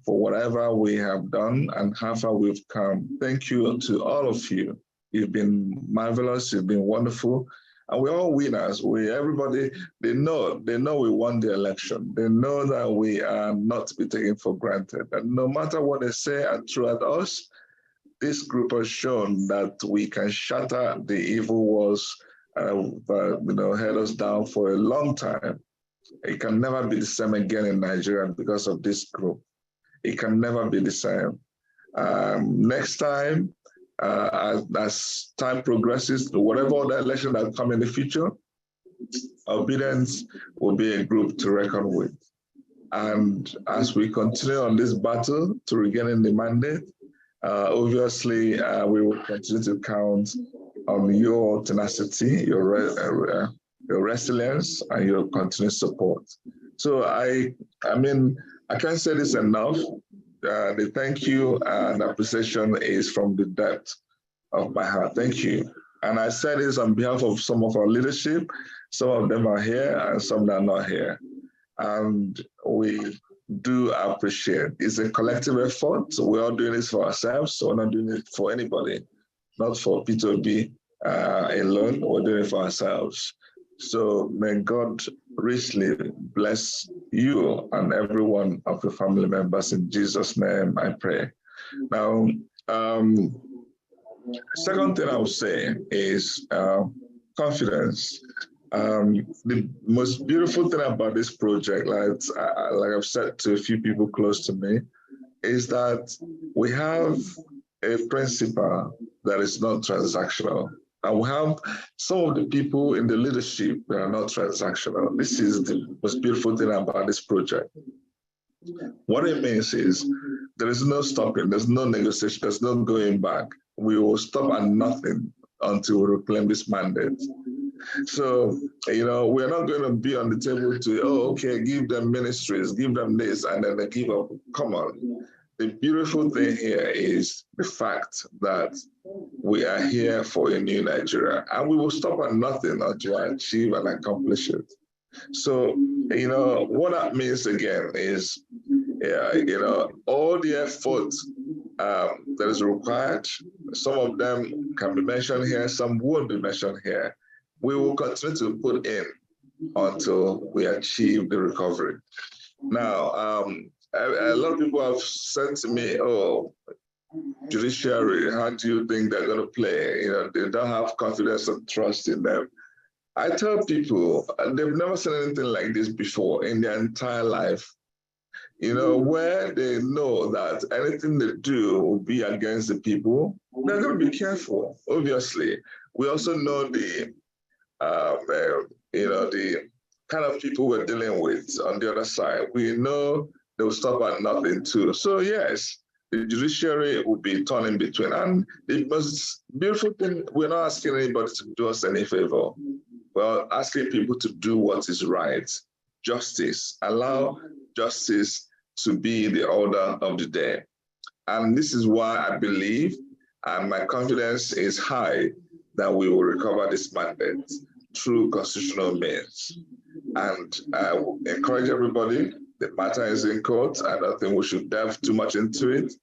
for whatever we have done and how far we've come. Thank you to all of you. You've been marvelous, you've been wonderful, and we're all winners. Everybody, they know we won the election. They know that we are not to be taken for granted. And no matter what they say and throw at us, this group has shown that we can shatter the evil walls that held us down for a long time. It can never be the same again in Nigeria because of this group. It can never be the same. Next time, as time progresses, whatever other election that come in the future, Obedience will be a group to reckon with. And as we continue on this battle to regaining the mandate, obviously we will continue to count on your tenacity, your resilience, and your continued support. So I can't say this enough. The thank you and appreciation is from the depth of my heart. Thank you. And I say this on behalf of some of our leadership. Some of them are here and some that are not here. And we do appreciate it's a collective effort. So we're all doing this for ourselves. So we're not doing it for anybody, not for P2B alone. We're doing it for ourselves. So may God richly bless you and every one of your family members. In Jesus' name, I pray. Now, second thing I would say is confidence. The most beautiful thing about this project, like I've said to a few people close to me, is that we have a principle that is not transactional. And we have some of the people in the leadership that are not transactional. This is the most beautiful thing about this project. What it means is there is no stopping, there's no negotiation, there's no going back. We will stop at nothing until we reclaim this mandate. So, we're not going to be on the table to, give them ministries, give them this, and then they give up. Come on. The beautiful thing here is the fact that we are here for a new Nigeria, and we will stop at nothing until I achieve and accomplish it. So, what that means again is, all the effort that is required, some of them can be mentioned here, some won't be mentioned here. We will continue to put in until we achieve the recovery. Now, a lot of people have said to me, judiciary, how do you think they're going to play? They don't have confidence and trust in them. I tell people, they've never seen anything like this before in their entire life. Where they know that anything they do will be against the people, they're going to be careful, obviously. We also know the kind of people we're dealing with on the other side. We know they will stop at nothing too. So yes, the judiciary will be torn in between. And the most beautiful thing, we're not asking anybody to do us any favor. We're asking people to do what is right. Justice. Allow justice to be the order of the day. And this is why I believe, and my confidence is high, that we will recover this mandate through constitutional means. And I will encourage everybody, the matter is in court. I don't think we should delve too much into it,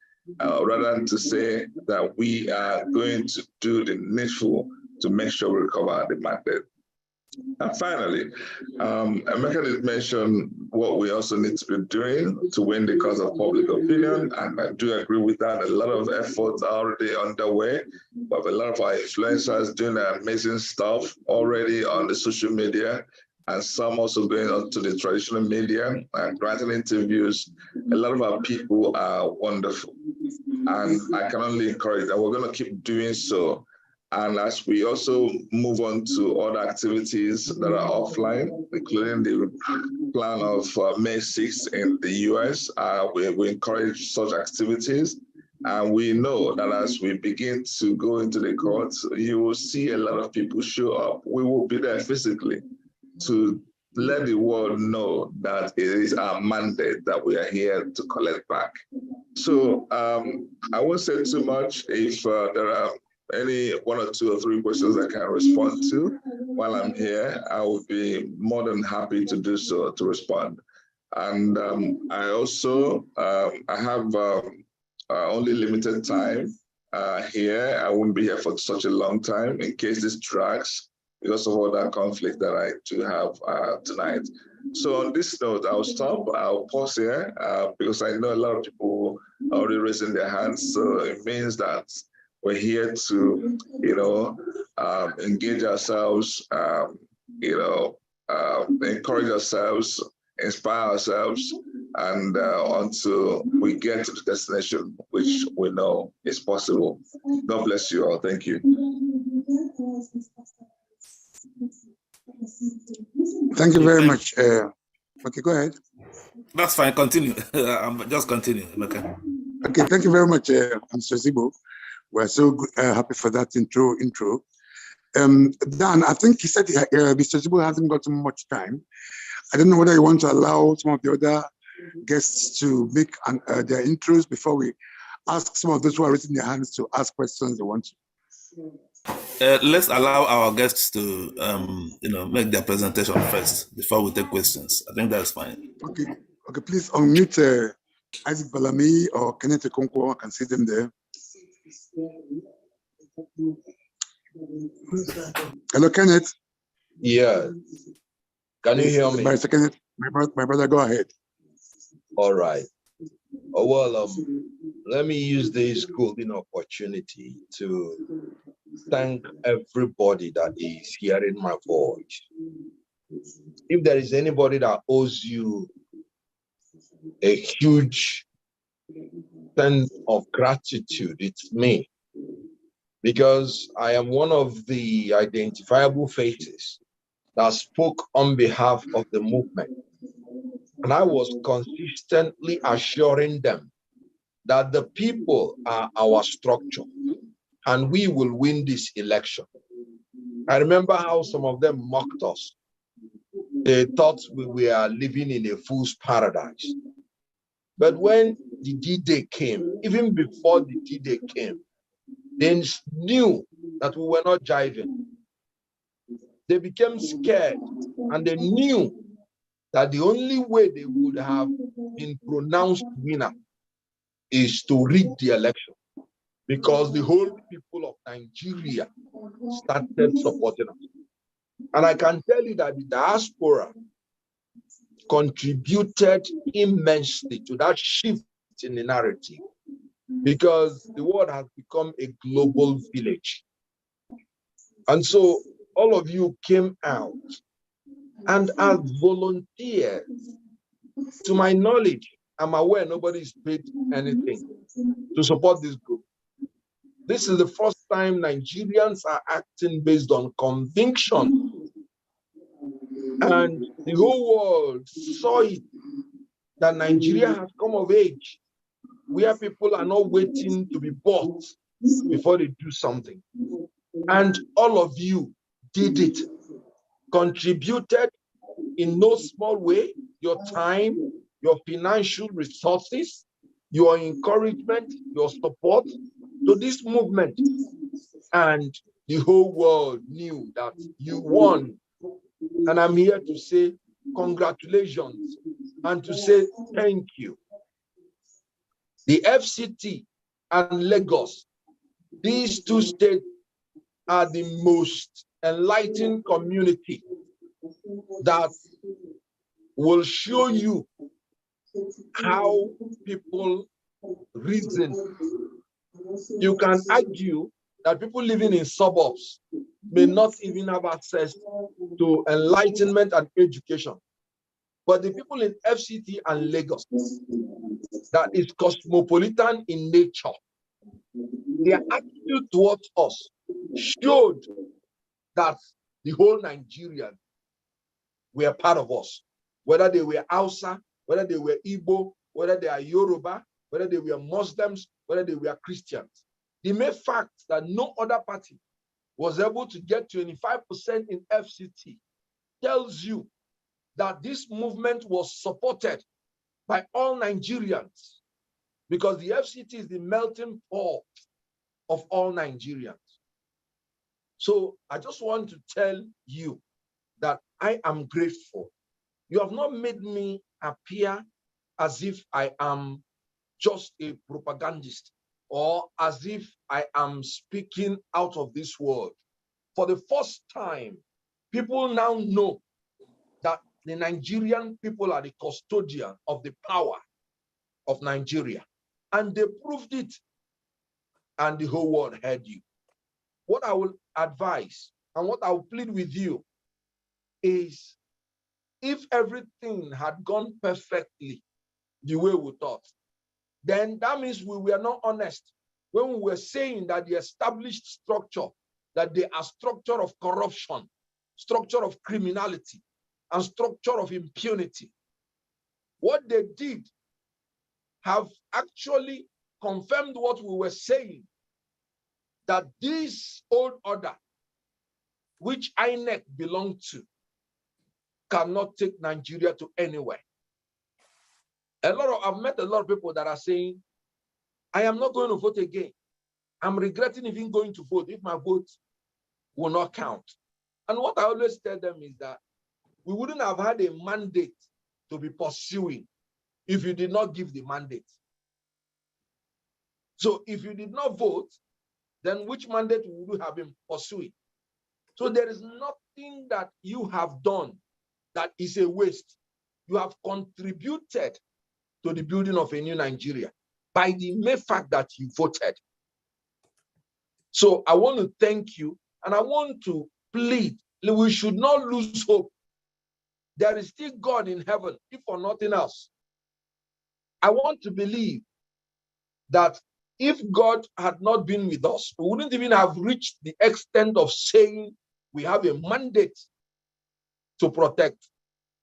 rather than to say that we are going to do the needful to make sure we recover the mandate. And finally, Emeka did mention what we also need to be doing to win the cause of public opinion, and I do agree with that. A lot of efforts are already underway. We have a lot of our influencers doing amazing stuff already on the social media, and some also going on to the traditional media and granting interviews. A lot of our people are wonderful, and I can only encourage that we're going to keep doing so. And as we also move on to other activities that are offline, including the plan of May 6th in the US, we encourage such activities. And we know that as we begin to go into the courts, you will see a lot of people show up. We will be there physically to let the world know that it is our mandate that we are here to collect back. So I won't say too much. If there are any 1 or 2 or 3 questions I can respond to while I'm here, I will be more than happy to do so, to respond. And I also, I have only limited time here. I won't be here for such a long time in case this drags because of all that conflict that I do have tonight. So on this note, I'll stop. I'll pause here because I know a lot of people are already raising their hands. So it means that we're here to, engage ourselves, encourage ourselves, inspire ourselves, and until we get to the destination, which we know is possible. God bless you all. Thank you. Thank you very much. Okay, go ahead. That's fine. Continue. Just continue. Okay, thank you very much, Mr. Zibo. We're so happy for that intro. Dan, I think he said Mr. Zibo hasn't gotten much time. I don't know whether you want to allow some of the other guests to make their intros before we ask some of those who are raising their hands to ask questions they want to. Let's allow our guests to, make their presentation first before we take questions. I think that's fine. Okay. Please unmute Isaac Balami or Kenneth Okonkwo. I can see them there. Hello, Kenneth. Yeah. Can you hear me? Kenneth, my brother, go ahead. All right. Well, let me use this golden opportunity to thank everybody that is hearing my voice. If there is anybody that owes you a huge sense of gratitude, it's me. Because I am one of the identifiable faces that spoke on behalf of the movement. And I was consistently assuring them that the people are our structure and we will win this election. I remember how some of them mocked us. They thought we were living in a fool's paradise. But when the D-Day came, even before the D-Day came, they knew that we were not jiving. They became scared and they knew that the only way they would have been pronounced winner is to rig the election, because the whole people of Nigeria started supporting us. And I can tell you that the diaspora contributed immensely to that shift in the narrative, because the world has become a global village. And so all of you came out, and as volunteers, to my knowledge, I'm aware nobody's paid anything to support this group. This is the first time Nigerians are acting based on conviction. And the whole world saw it, that Nigeria has come of age, where people are not waiting to be bought before they do something. And all of you did it, contributed in no small way, your time, your financial resources, your encouragement, your support to this movement. And the whole world knew that you won. And I'm here to say congratulations and to say thank you. The FCT and Lagos, these two states are the most enlightened community that will show you how people reason. You can argue that people living in suburbs may not even have access to enlightenment and education. But the people in FCT and Lagos, that is cosmopolitan in nature, their attitude towards us showed that the whole Nigerian were part of us, whether they were Hausa, whether they were Igbo, whether they are Yoruba, whether they were Muslims, whether they were Christians. The mere fact that no other party was able to get 25% in FCT tells you that this movement was supported by all Nigerians, because the FCT is the melting pot of all Nigerians. So I just want to tell you that I am grateful. You have not made me appear as if I am just a propagandist or as if I am speaking out of this world. For the first time, people now know that the Nigerian people are the custodian of the power of Nigeria. And they proved it, and the whole world heard you. What I will advise and what I will plead with you is, if everything had gone perfectly the way we thought, then that means we were not honest when we were saying that the established structure, that they are structure of corruption, structure of criminality, and structure of impunity. What they did have actually confirmed what we were saying, that this old order, which INEC belonged to, cannot take Nigeria to anywhere. I've met a lot of people that are saying, I am not going to vote again. I'm regretting even going to vote if my vote will not count. And what I always tell them is that we wouldn't have had a mandate to be pursuing if you did not give the mandate. So if you did not vote, then which mandate would you have been pursuing? So there is nothing that you have done that is a waste. You have contributed to the building of a new Nigeria by the mere fact that you voted. So I want to thank you, and I want to plead, we should not lose hope. There is still God in heaven, if for nothing else. I want to believe that if God had not been with us, we wouldn't even have reached the extent of saying we have a mandate to protect.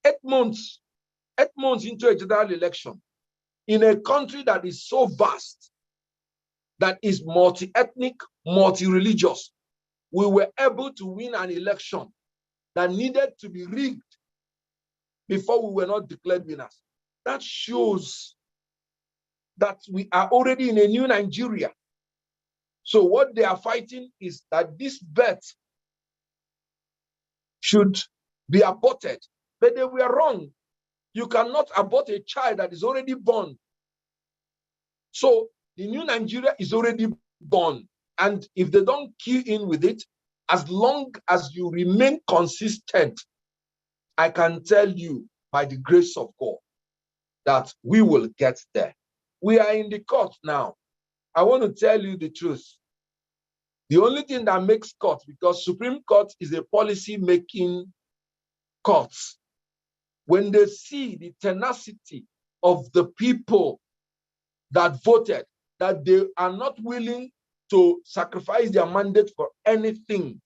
8 months into a general election, in a country that is so vast, that is multi-ethnic, multi-religious, we were able to win an election that needed to be rigged before we were not declared winners. That shows that we are already in a new Nigeria. So what they are fighting is that this bet should be aborted. But they were wrong. You cannot abort a child that is already born. So the new Nigeria is already born. And if they don't key in with it, as long as you remain consistent, I can tell you by the grace of God that we will get there. We are in the court now. I want to tell you the truth. The only thing that makes court, because Supreme Court is a policy-making court, when they see the tenacity of the people that voted, that they are not willing to sacrifice their mandate for anything,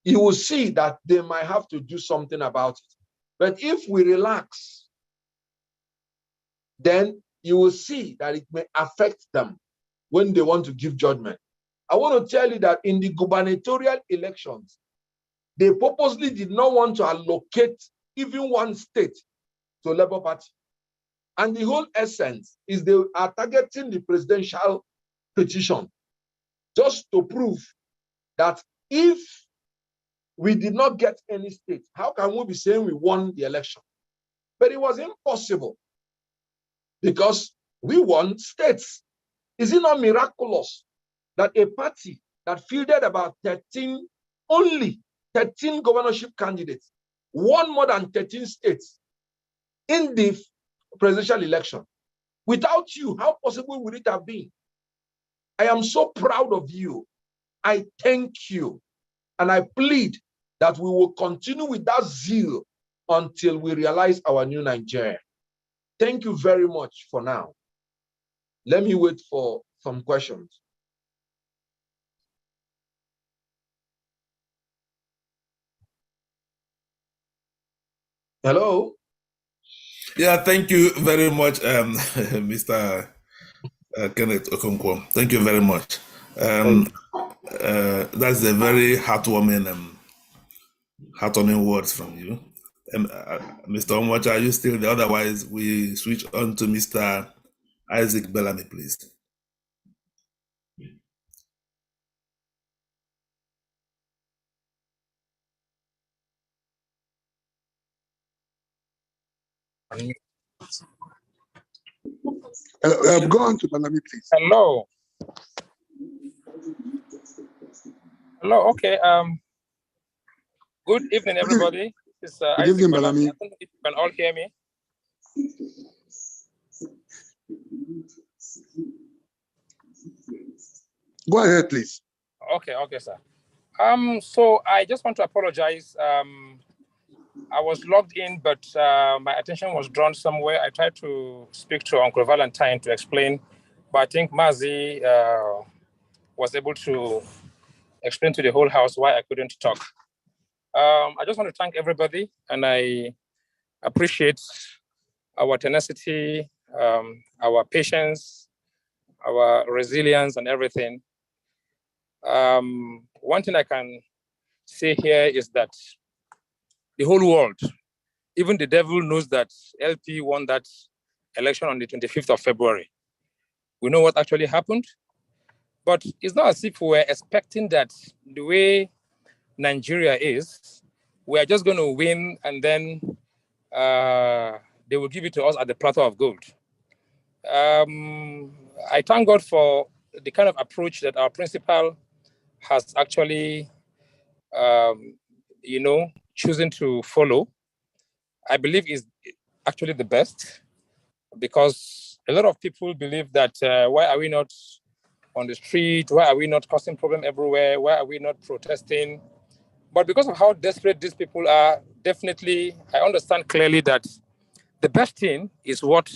you will see that they might have to do something about it. But if we relax, then you will see that it may affect them when they want to give judgment. I want to tell you that in the gubernatorial elections, they purposely did not want to allocate even one state to Labour Party. And the whole essence is they are targeting the presidential petition just to prove that if we did not get any state, how can we be saying we won the election? But it was impossible because we won states. Is it not miraculous that a party that fielded about only 13 governorship candidates won more than 13 states in the presidential election? Without you, how possible would it have been? I am so proud of you. I thank you. And I plead that we will continue with that zeal until we realize our new Nigeria. Thank you very much for now. Let me wait for some questions. Hello? Yeah, thank you very much, Mr. Kenneth Okonkwo. Thank you very much. That's a very heartwarming words from you. Mr. Onwacha, are you still there? Otherwise, we switch on to Mr. Isaac Bellamy, please. Go on to Balami, please. Hello. Hello. Okay. Good evening, everybody. It's Good evening, Balami. I don't know if you can all hear me. Go ahead, please. Okay, sir. So I just want to apologize. I was logged in, but my attention was drawn somewhere. I tried to speak to Uncle Valentine to explain, but I think Mazi was able to explain to the whole house why I couldn't talk. I just want to thank everybody, and I appreciate our tenacity, our patience, our resilience, and everything. One thing I can say here is that the whole world, even the devil, knows that LP won that election on the 25th of February. We know what actually happened, but it's not as if we're expecting that the way Nigeria is, we're just going to win and then they will give it to us at the platter of gold. I thank God for the kind of approach that our principal has actually, chosen to follow. I believe is actually the best, because a lot of people believe that why are we not on the street? Why are we not causing problem everywhere? Why are we not protesting? But because of how desperate these people are, definitely, I understand clearly that the best thing is what,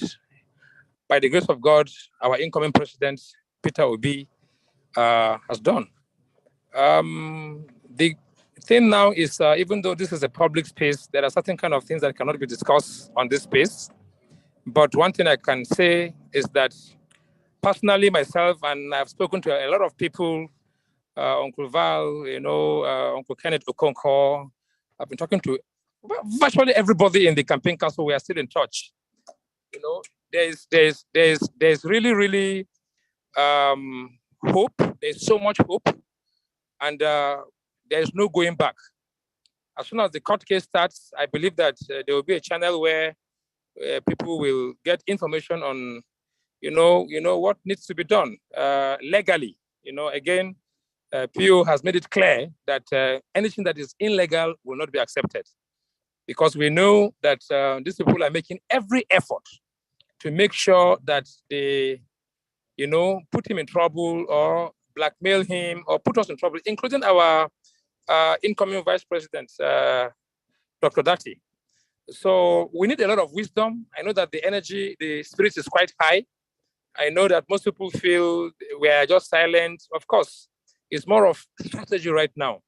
by the grace of God, our incoming president, Peter Obi, has done. The thing now is, even though this is a public space, there are certain kind of things that cannot be discussed on this space. But one thing I can say is that personally, myself, and I've spoken to a lot of people, Uncle Val, Uncle Kenneth Okonkwo, I've been talking to virtually everybody in the campaign council. We are still in touch. There's really, really hope. There's so much hope, and there's no going back. As soon as the court case starts, I believe that there will be a channel where people will get information on, what needs to be done legally. Again, PO has made it clear that anything that is illegal will not be accepted, because we know that these people are making every effort to make sure that they, put him in trouble or blackmail him or put us in trouble, including our incoming Vice President, Dr. Datti. So we need a lot of wisdom. I know that the energy, the spirit is quite high. I know that most people feel we are just silent. Of course, it's more of strategy right now.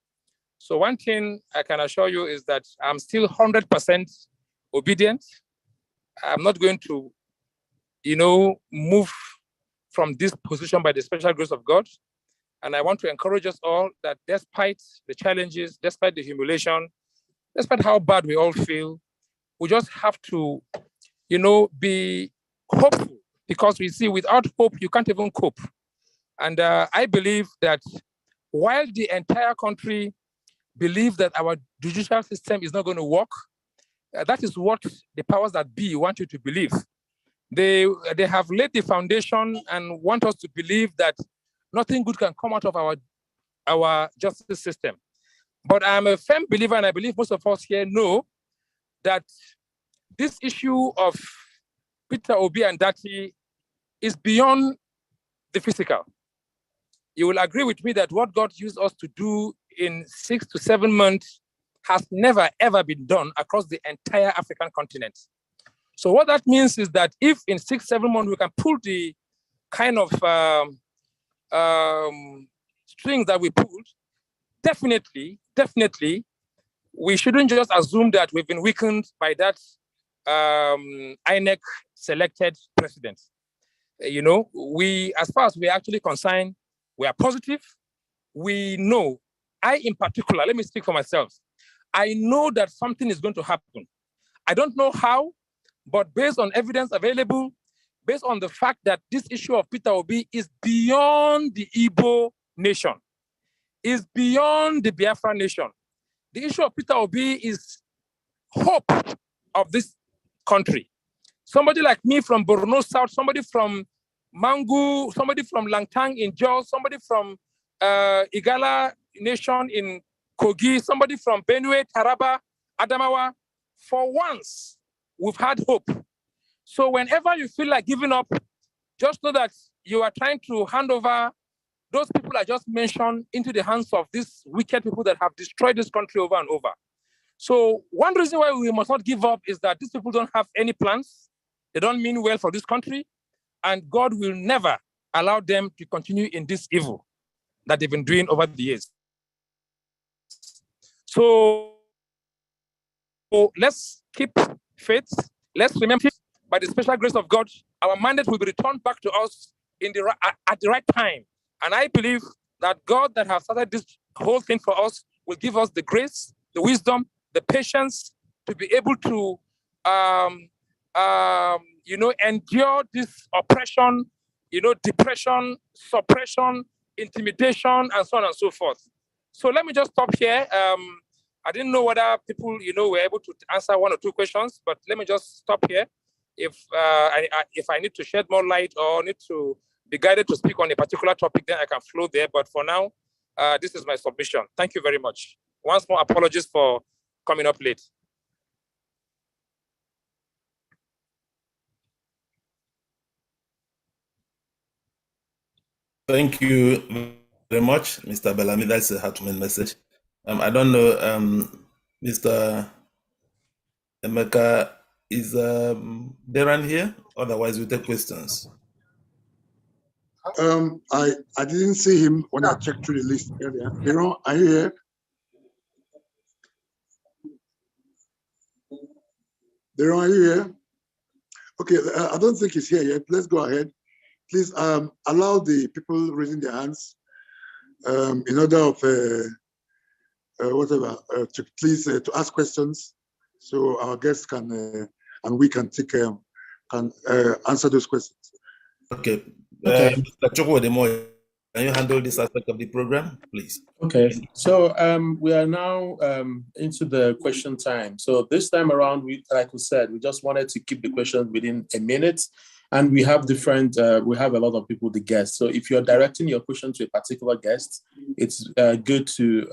So one thing I can assure you is that I'm still 100% obedient. I'm not going to, move from this position by the special grace of God. And I want to encourage us all that despite the challenges, despite the humiliation, despite how bad we all feel, we just have to, be hopeful, because we see without hope, you can't even cope. And I believe that while the entire country believes that our judicial system is not going to work, that is what the powers that be want you to believe. They have laid the foundation and want us to believe that nothing good can come out of our justice system. But I'm a firm believer, and I believe most of us here know that this issue of Peter Obi and Datti is beyond the physical. You will agree with me that what God used us to do in 6 to 7 months has never, ever been done across the entire African continent. So what that means is that if in 6, 7 months we can pull the kind of strings that we pulled, definitely, we shouldn't just assume that we've been weakened by that INEC selected president. We, as far as we're actually concerned, we are positive. We know, I in particular, let me speak for myself. I know that something is going to happen. I don't know how, but based on evidence available, based on the fact that this issue of Peter Obi is beyond the Igbo nation, is beyond the Biafra nation. The issue of Peter Obi is hope of this country. somebody like me from Borno South, somebody from Mangu, somebody from Langtang in Jos, somebody from Igala Nation in Kogi, somebody from Benue, Taraba, Adamawa. For once, we've had hope. So whenever you feel like giving up, just know that you are trying to hand over those people I just mentioned into the hands of these wicked people that have destroyed this country over and over. So one reason why we must not give up is that these people don't have any plans. They don't mean well for this country. And God will never allow them to continue in this evil that they've been doing over the years. So let's keep faith. Let's remember, by the special grace of God, our mandate will be returned back to us at the right time. And I believe that God that has started this whole thing for us will give us the grace, the wisdom, the patience to be able to, endure this oppression, depression, suppression, intimidation, and so on and so forth. So let me just stop here. I didn't know whether people, were able to answer one or two questions, but let me just stop here. If I need to shed more light or need to be guided to speak on a particular topic, then I can flow there. But for now, this is my submission. Thank you very much. Once more, apologies for coming up late. Thank you very much, Mr. Bellamy. That's a heartwarming message. I don't know, Mr. Emeka, is Darren here? Otherwise, we take questions. I didn't see him when I checked through the list earlier. Darren, are you here? Darren, are you here? Okay, I don't think he's here yet. Let's go ahead. Please allow the people raising their hands in order of to please to ask questions, so our guests can and we can take can answer those questions. Okay. Mr. Chukwudemo, can you handle this aspect of the program, please? Okay, so we are now into the question time. So this time around, like we said, we just wanted to keep the questions within a minute. And we have we have a lot of people, the guests. So if you're directing your question to a particular guest, it's good to,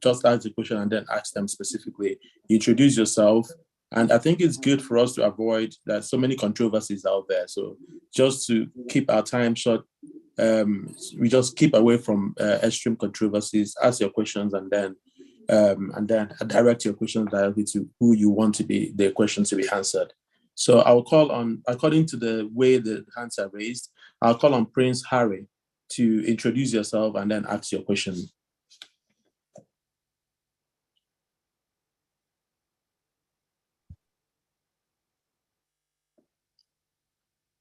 just ask the question and then ask them specifically. Introduce yourself. And I think it's good for us to avoid that so many controversies out there. So just to keep our time short, we just keep away from extreme controversies, ask your questions, and then direct your questions directly to who you want the questions to be answered. So I'll call on, according to the way the hands are raised, I'll call on Prince Harry to introduce yourself and then ask your question.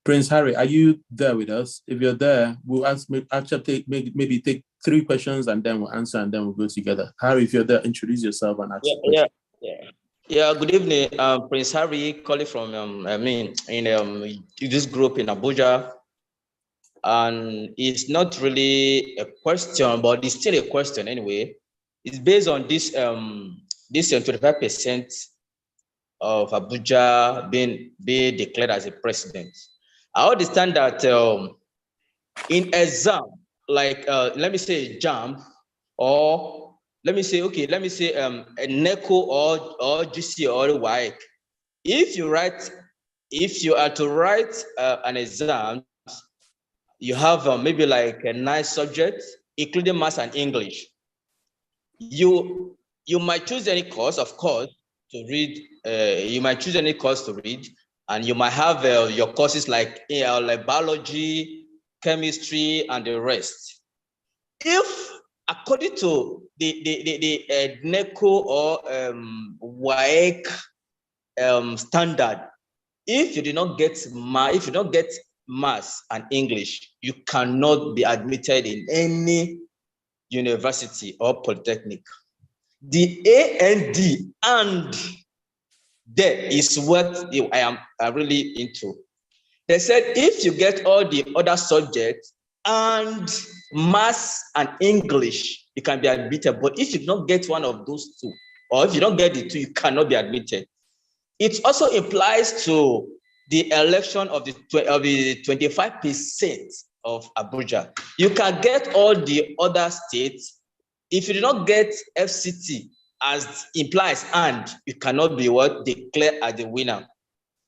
Prince Harry, are you there with us? If you're there, we'll maybe take 3 questions and then we'll answer and then we'll go together. Harry, if you're there, introduce yourself and ask your question. Yeah, good evening. Prince Harry calling from, in this group in Abuja. And it's not really a question, but it's still a question anyway. It's based on this 25% of Abuja being declared as a president. I understand that in exam, like let me say JAMB, or let me say a NECO or GC or WAEC. If you are to write an exam, you have maybe like a 9 subjects, including maths and English. You might choose any course, of course, to read. You might choose any course to read, and you might have your courses like biology, chemistry, and the rest. If according to the NECO or WAEC standard, if you do not get maths and English, you cannot be admitted in any university or polytechnic. The A&D and there is what I am really into. They said if you get all the other subjects and maths and English, you can be admitted. But if you don't get one of those 2, or if you don't get the 2, you cannot be admitted. It also applies to the election of the 25% of Abuja. You can get all the other states. If you do not get FCT, as implies, and you cannot be what declared as the winner.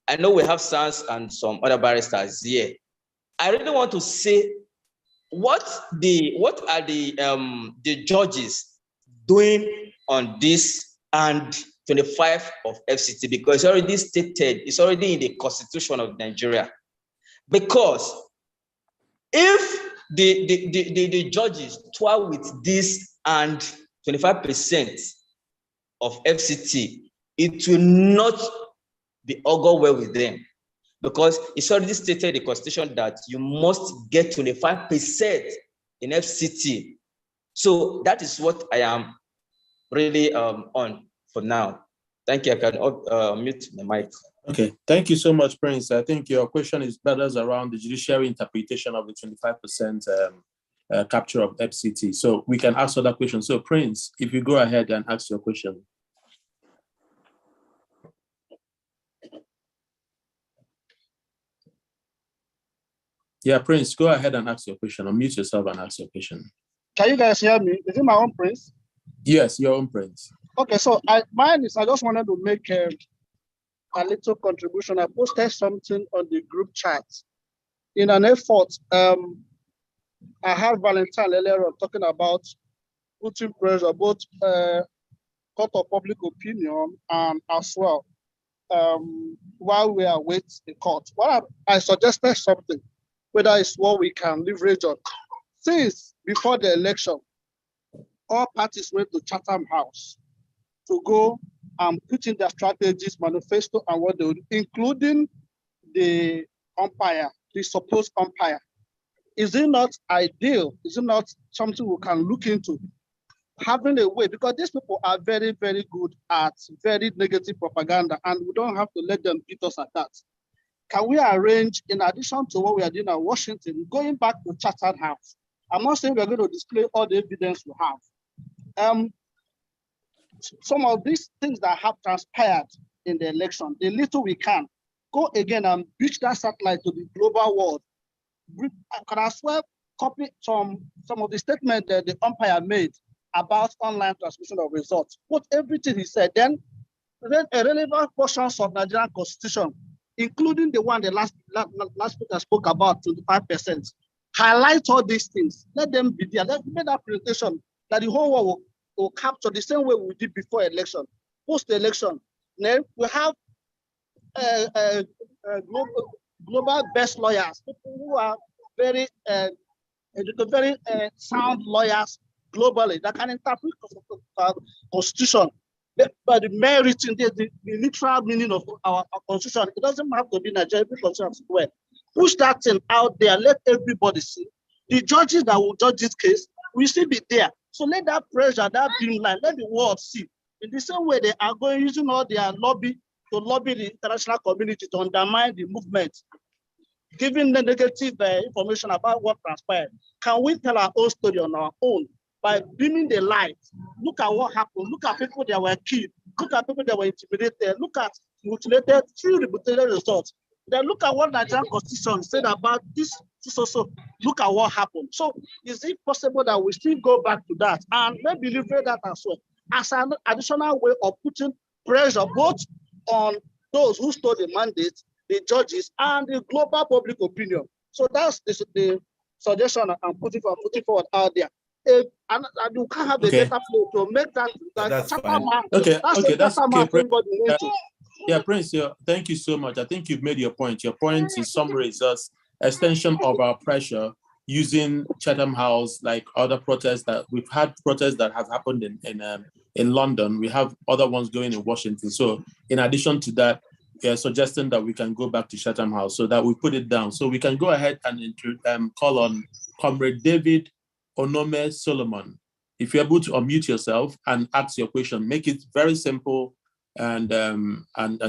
I know we have SANS and some other barristers here. I really want to say, what are the judges doing on this and 25 of FCT, because it's already stated, it's already in the Constitution of Nigeria. Because if the judges tour with this and 25% of FCT, it will not be augur well with them, because it's already stated in the Constitution that you must get 25% in FCT. So that is what I am really on for now. Thank you. I can mute the mic. Okay, thank you so much, Prince. I think your question is better around the judiciary interpretation of the 25% capture of FCT. So we can ask other questions. So Prince, if you go ahead and ask your question. Yeah, Prince, go ahead and ask your question. Unmute yourself and ask your question. Can you guys hear me? Is it my own, Prince? Yes, your own, Prince. Okay, so mine is, I just wanted to make a little contribution. I posted something on the group chat in an effort. I had Valentine earlier on talking about putting pressure, both court of public opinion and as well while we await the court. Well, I suggested something, whether it's what we can leverage on. Since before the election, all parties went to Chatham House to go and put in their strategies, manifesto, and what they would, including the umpire, the supposed umpire. Is it not ideal? Is it not something we can look into? Having a way, because these people are very, very good at very negative propaganda, and we don't have to let them beat us at that. Can we arrange, in addition to what we are doing at Washington, going back to Chatham House? I'm not saying we're going to display all the evidence we have. Some of these things that have transpired in the election, the little we can, go again and reach that satellite to the global world. I can as well copy some of the statements that the umpire made about online transmission of results. Put everything he said, then relevant portions of Nigerian Constitution, including the one the last speaker spoke about, 25%. Highlight all these things. Let them be there. Let's make that presentation that the whole world will capture the same way we did before election, post-election. Then we have global best lawyers, people who are very sound lawyers globally that can interpret the Constitution. But the merit in the literal meaning of our Constitution, it doesn't have to be Nigerian Constitution square. Push that thing out there, let everybody see. The judges that will judge this case will still be there. So let that pressure, that beam line, let the world see. In the same way they are going using all their lobby to lobby the international community to undermine the movement, giving the negative information about what transpired. Can we tell our own story on our own by beaming the light? Look at what happened. Look at people that were killed. Look at people that were intimidated. Look at mutilated, through the mutilated results. Then look at what Nigerian Constitution said about this also. Look at what happened. So is it possible that we still go back to that and maybe leverage that as well as an additional way of putting pressure both on those who stole the mandate, the judges, and the global public opinion? So that's the suggestion I'm putting forward out there. And you can't have a better flow to make that. That's fine. That's okay. Yeah, Prince, thank you so much. I think you've made your point. Your point in summary is just extension of our pressure using Chatham House, like other protests that we've had, protests that have happened in London. We have other ones going in Washington. So in addition to that, suggesting that we can go back to Chatham House so that we put it down. So we can go ahead and call on Comrade David Onome Solomon. If you're able to unmute yourself and ask your question, make it very simple and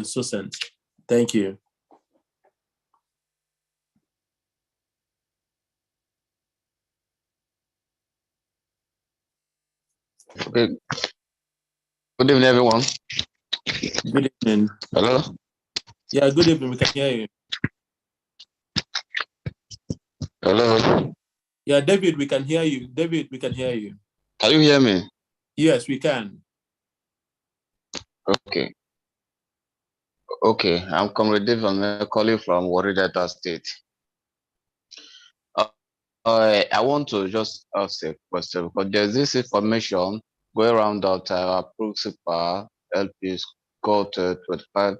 succinct. Thank you. Okay. Good evening, everyone. Good evening. Hello. Yeah, good evening. We can hear you. Hello. Yeah, David, we can hear you. David, we can hear you. Can you hear me? Yes, we can. Okay. Okay. I'm Comrade Dave. I'm calling from OBI-DATTI State. I want to just ask a question because there's this information going around that our principal LPs got 25%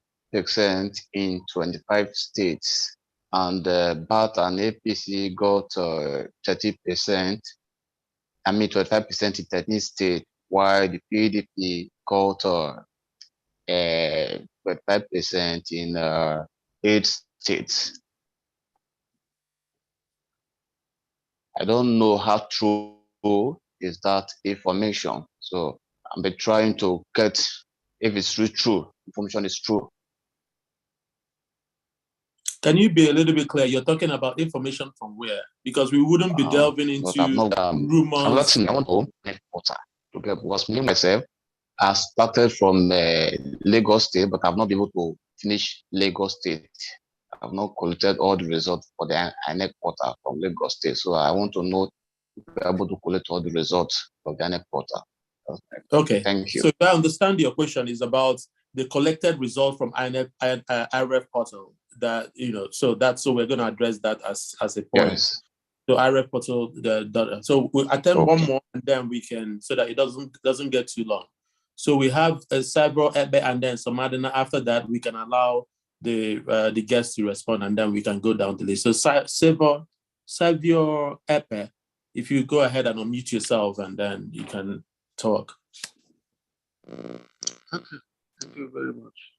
in 25 states, and BAT and APC got 30%. I mean 25% in 13 states, while the PDP got 25% in 8 states. I don't know how true is that information. So I'm trying to get if it's really true. Information is true. Can you be a little bit clear? You're talking about information from where? Because we wouldn't be delving into rumors. I'm not saying I want to water to get because me myself, I started from Lagos State, but I've not been able to finish Lagos State. I've not collected all the results for the INEC portal from Lagos State. So I want to know if we're able to collect all the results of the INEC portal. Okay. Thank you. So if I understand your question is about the collected result from INEC IREF portal. That so we're going to address that as a point. Yes. So IREF portal. So we'll attempt one more, and then we can, so that it doesn't get too long. So we have a cyber Ebe, and then Somadina. After that, we can allow the guests to respond, and then we can go down the list. So Savio Ebe, if you go ahead and unmute yourself, and then you can talk. Okay, thank you very much.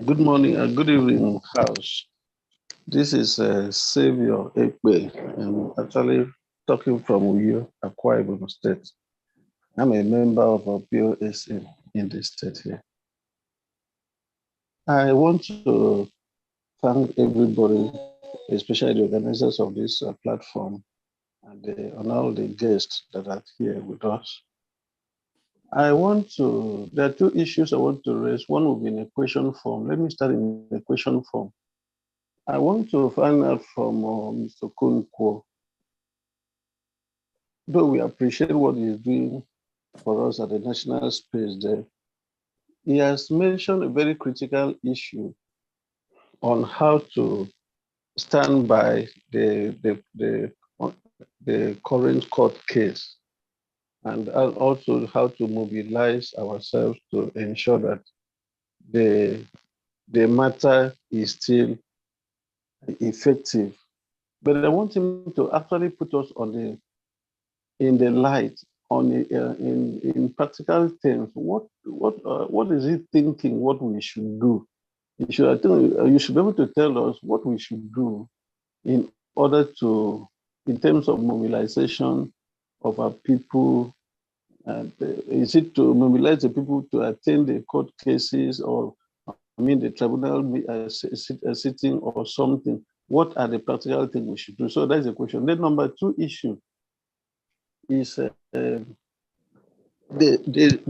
Good morning and good evening, House. This is Savio Ebe. I'm actually talking from Uyo, Akwa Ibom State. I'm a member of a POSA in the state here. I want to thank everybody, especially the organizers of this platform, and all the guests that are here with us. There are two issues I want to raise. One will be in a question form. Let me start in the question form. I want to find out from Mr. Kunkwo, though we appreciate what he's doing for us at the national space there, he has mentioned a very critical issue on how to stand by the current court case, and also how to mobilize ourselves to ensure that the matter is still effective. But I want him to actually put us in the light in practical terms. What is he thinking? What we should do? You should be able to tell us what we should do in order to, in terms of mobilization of our people. Is it to mobilize the people to attend the court cases, or the tribunal sitting or something? What are the practical things we should do? So that's the question. Then number two issue is the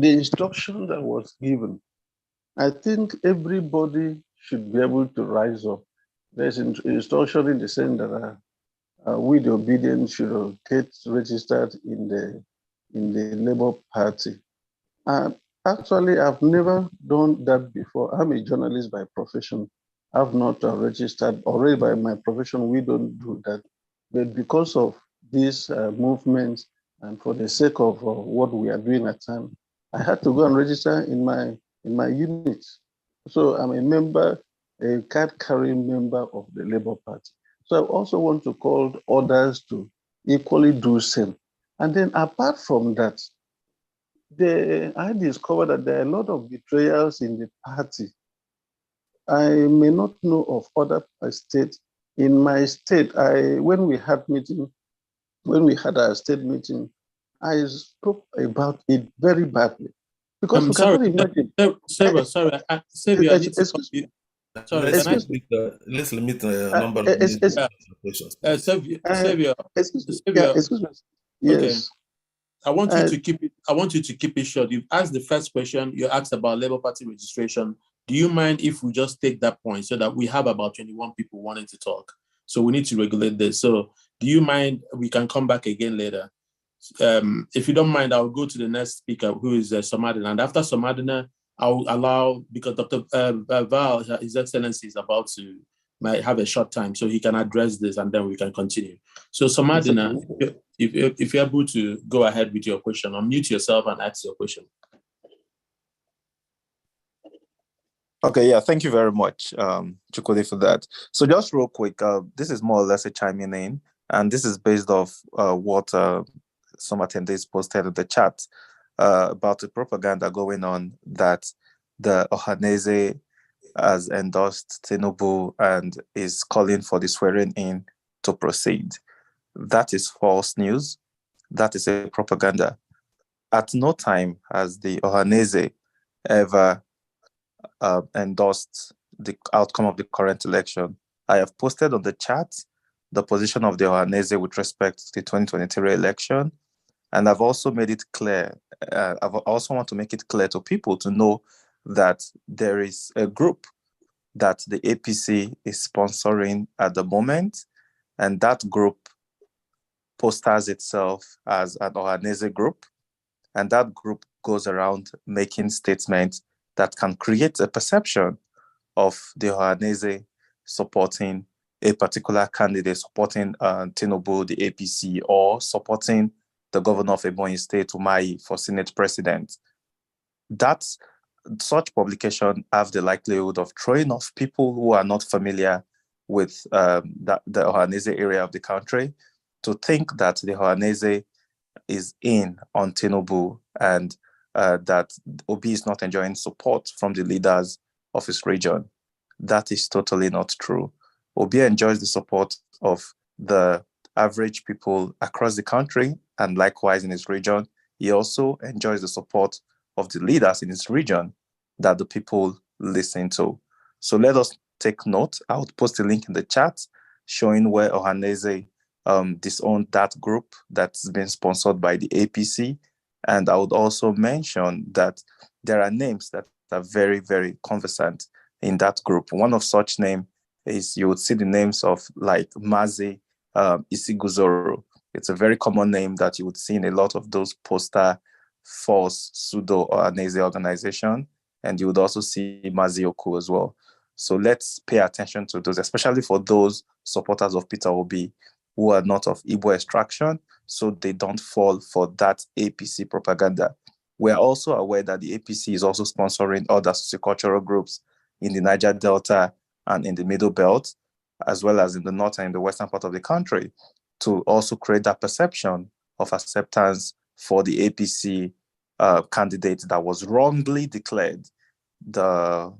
instruction that was given. I think everybody should be able to rise up. There's instruction in the sense that we, the obedient, should get registered in the Labour Party. Actually, I've never done that before. I'm a journalist by profession. I've not registered. Already by my profession, we don't do that. But because of this movement and for the sake of what we are doing at time, I had to go and register in my unit. So I'm a member, a card-carrying member of the Labour Party. So I also want to call others to equally do same. And then apart from that, I discovered that there are a lot of betrayals in the party. I may not know of other states. In my state, when we had our state meeting, I spoke about it very badly. Because I'm sorry, sorry, let's limit the number of questions. Excuse me. Yes. Okay. I want you to keep it short. You've asked the first question. You asked about Labour Party registration. Do you mind if we just take that point so that we have about 21 people wanting to talk? So we need to regulate this. So do you mind? We can come back again later. If you don't mind, I'll go to the next speaker, who is Somadina. And after Somadina, I'll allow, because Dr. Val, His Excellency, is about to might have a short time, so he can address this, and then we can continue. So Somadina, if you're able to go ahead with your question, unmute yourself and ask your question. Okay, yeah, thank you very much, Chukwudi, for that. So just real quick, this is more or less a chiming in, and this is based off what some attendees posted in the chat about the propaganda going on that the Ohanese has endorsed Tinubu and is calling for the swearing in to proceed. That is false news. That is a propaganda. At no time has the Ohanese ever endorsed the outcome of the current election. I have posted on the chat the position of the Ohanese with respect to the 2023 election, and I've also made it clear, I also want to make it clear to people to know that there is a group that the APC is sponsoring at the moment, and that group posters itself as an Ohanese group, and that group goes around making statements that can create a perception of the Ohanese supporting a particular candidate, supporting Tinubu, the APC, or supporting the governor of Ebonyi State, Umahi, for Senate president. Such publication have the likelihood of throwing off people who are not familiar with the Ohanese area of the country to think that the Ohanese is in on Tinubu and that Obi is not enjoying support from the leaders of his region. That is totally not true. Obi enjoys the support of the average people across the country and likewise in his region. He also enjoys the support of the leaders in his region that the people listen to. So let us take note. I would post a link in the chat showing where Ohanese disowned that group that's been sponsored by the APC. And I would also mention that there are names that are very, very conversant in that group. One of such name is, you would see the names of like Mazi Isiguzoro. It's a very common name that you would see in a lot of those poster false pseudo Ohanese organization. And you would also see Mazi Oku as well. So let's pay attention to those, especially for those supporters of Peter Obi who are not of Igbo extraction, so they don't fall for that APC propaganda. We're also aware that the APC is also sponsoring other sociocultural groups in the Niger Delta and in the Middle Belt, as well as in the north and in the western part of the country, to also create that perception of acceptance for the APC candidate that was wrongly declared the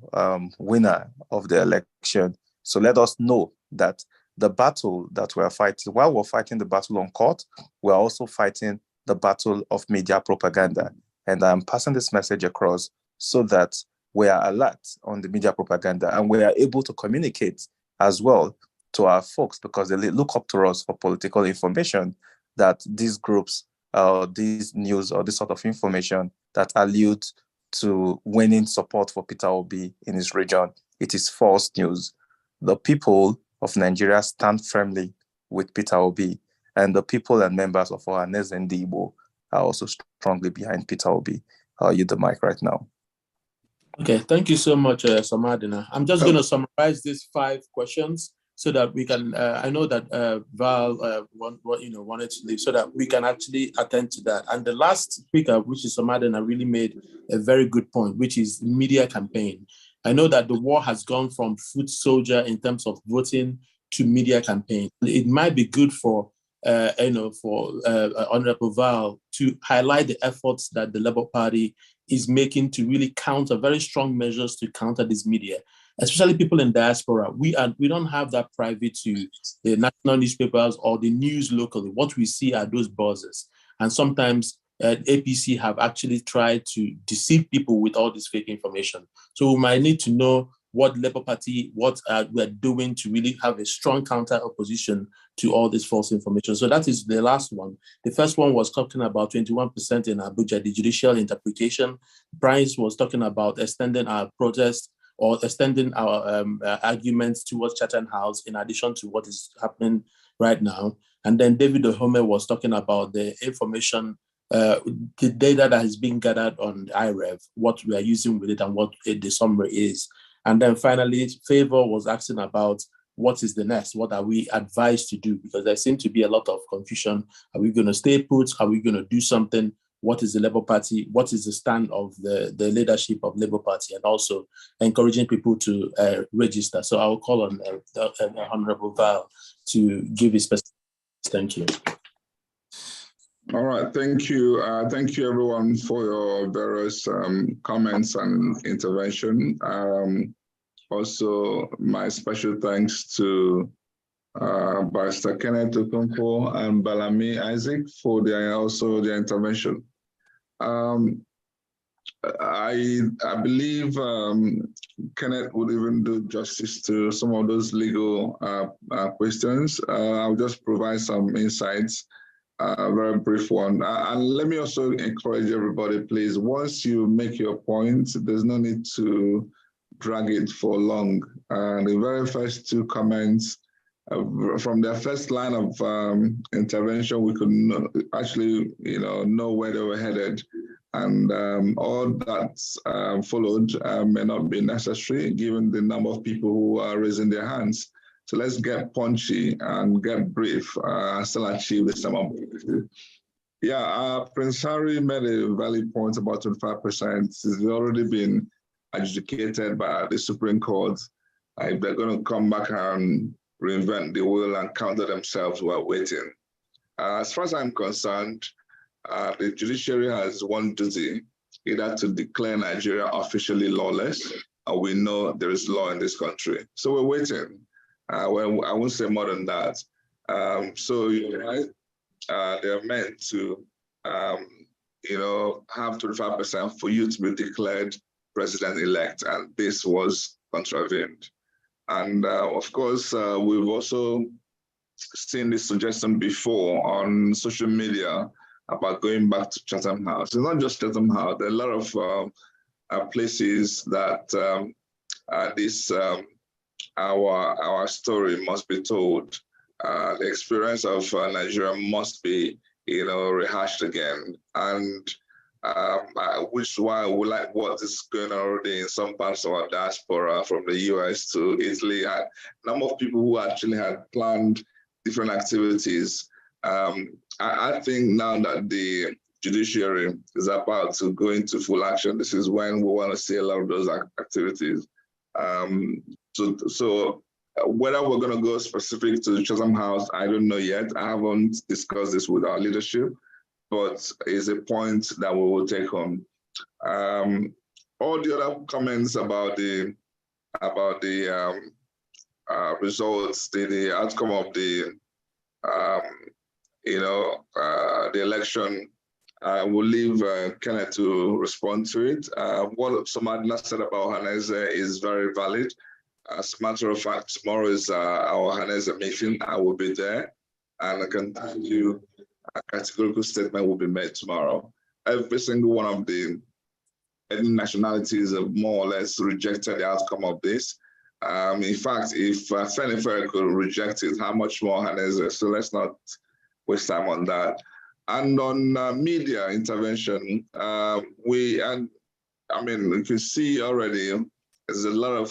winner of the election. So let us know that the battle that we're fighting, while we're fighting the battle on court, we're also fighting the battle of media propaganda. And I'm passing this message across so that we are alert on the media propaganda and we are able to communicate as well to our folks, because they look up to us for political information, that these groups, these news or this sort of information that allude to winning support for Peter Obi in his region, it is false news. The people of Nigeria stand firmly with Peter Obi, and the people and members of Ohanese and Igbo are also strongly behind Peter Obi. I'll use the mic right now. Okay, thank you so much, Somadina. I'm just going to summarize these 5 questions so that we can, I know that Val wanted to leave, so that we can actually attend to that. And the last speaker, which is Somadina, really made a very good point, which is media campaign. I know that the war has gone from foot soldier in terms of voting to media campaign. It might be good for Honorable Val to highlight the efforts that the Labour Party is making to really counter, very strong measures to counter this media, especially people in diaspora. We don't have that private to the national newspapers or the news locally. What we see are those buzzers. And sometimes APC have actually tried to deceive people with all this fake information. So we might need to know what Labour Party, what we're doing to really have a strong counter opposition to all this false information. So that is the last one. The first one was talking about 21% in Abuja, the judicial interpretation. Bryce was talking about extending our protest or extending our arguments towards Chatham House in addition to what is happening right now. And then David Ohome was talking about the information, the data that is being gathered on IREV, what we are using with it and what the summary is. And then finally, Favor was asking about what is the next? What are we advised to do? Because there seems to be a lot of confusion. Are we going to stay put? Are we going to do something? What is the Labour Party? What is the stand of the leadership of Labour Party? And also encouraging people to register. So I will call on Honorable Val to give his perspective. Thank you. All right, thank you. Thank you everyone for your various comments and intervention. Also, my special thanks to Barrister Kenneth Okonkwo and Balami Isaac for their intervention. I believe Kenneth would even do justice to some of those legal questions. I'll just provide some insights, very brief one. And let me also encourage everybody, please, once you make your point, there's no need to drag it for long. The very first two comments, from their first line of intervention, we could actually, know where they were headed, and all that followed may not be necessary given the number of people who are raising their hands. So let's get punchy and get brief and still achieve the same objective. Yeah, Prince Harry made a valid point about 25%. It's already been adjudicated by the Supreme Court. If they're going to come back and reinvent the wheel and counter themselves while waiting. As far as I'm concerned, the judiciary has one duty, either to declare Nigeria officially lawless, or we know there is law in this country. So we're waiting. Well, I won't say more than that. So you're right. They're meant to, have 25% for you to be declared president-elect, and this was contravened. And of course, we've also seen this suggestion before on social media about going back to Chatham House. It's not just Chatham House. There are a lot of places that our story must be told. The experience of Nigeria must be, rehashed again. And which is why we like what is going on already in some parts of our diaspora, from the US to Italy. A number of people who actually had planned different activities. I think now that the judiciary is about to go into full action, this is when we want to see a lot of those activities. So whether we're going to go specific to Chatham House, I don't know yet. I haven't discussed this with our leadership, but it's a point that we will take on. All the other comments about the results, the outcome of the election, I will leave Kenneth to respond to it. What Somadina said about Haneze is very valid. As a matter of fact, tomorrow is our Haneze meeting. I will be there, and I can tell you a categorical statement will be made tomorrow. Every single one of the ethnic nationalities have more or less rejected the outcome of this. In fact, if Fenifere could reject it, how much more Haneze? So let's not waste time on that. And on media intervention, you can see already there's a lot of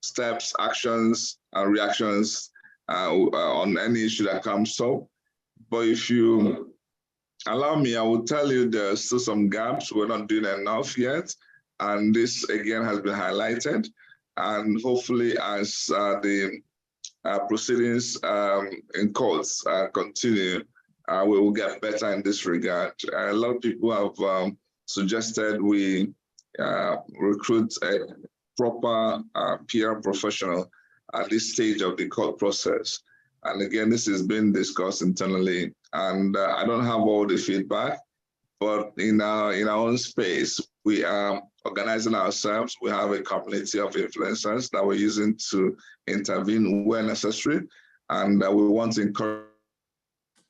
steps, actions, and reactions on any issue that comes up. But if you allow me, I will tell you there's still some gaps. We're not doing enough yet. And this again has been highlighted. And hopefully as the proceedings in courts continue, we will get better in this regard. A lot of people have suggested we recruit a proper PR professional at this stage of the court process. And again, this has been discussed internally, and I don't have all the feedback, but in our own space, we are organizing ourselves. We have a community of influencers that we're using to intervene where necessary, and we want to encourage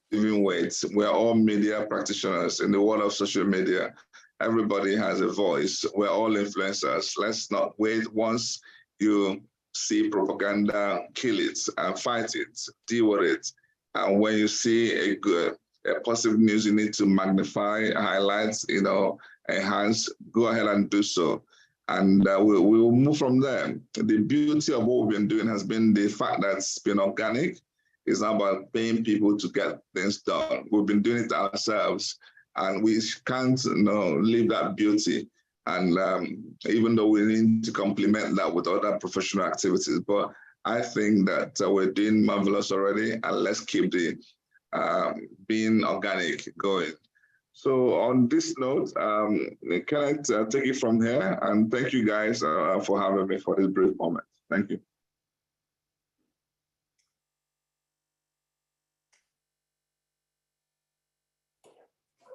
giving weight. We're all media practitioners in the world of social media. everybody has a voice. We're all influencers. Let's not wait. Once you see propaganda, kill it and fight it, deal with it. And when you see a positive news, you need to magnify, highlight, enhance, go ahead and do so. And we will move from there. The beauty of what we've been doing has been the fact that it's been organic. It's not about paying people to get things done. We've been doing it ourselves, and we can't leave that beauty. And even though we need to complement that with other professional activities, but I think that we're doing marvelous already, and let's keep the being organic going. So on this note, can I take it from here? And thank you guys for having me for this brief moment. Thank you.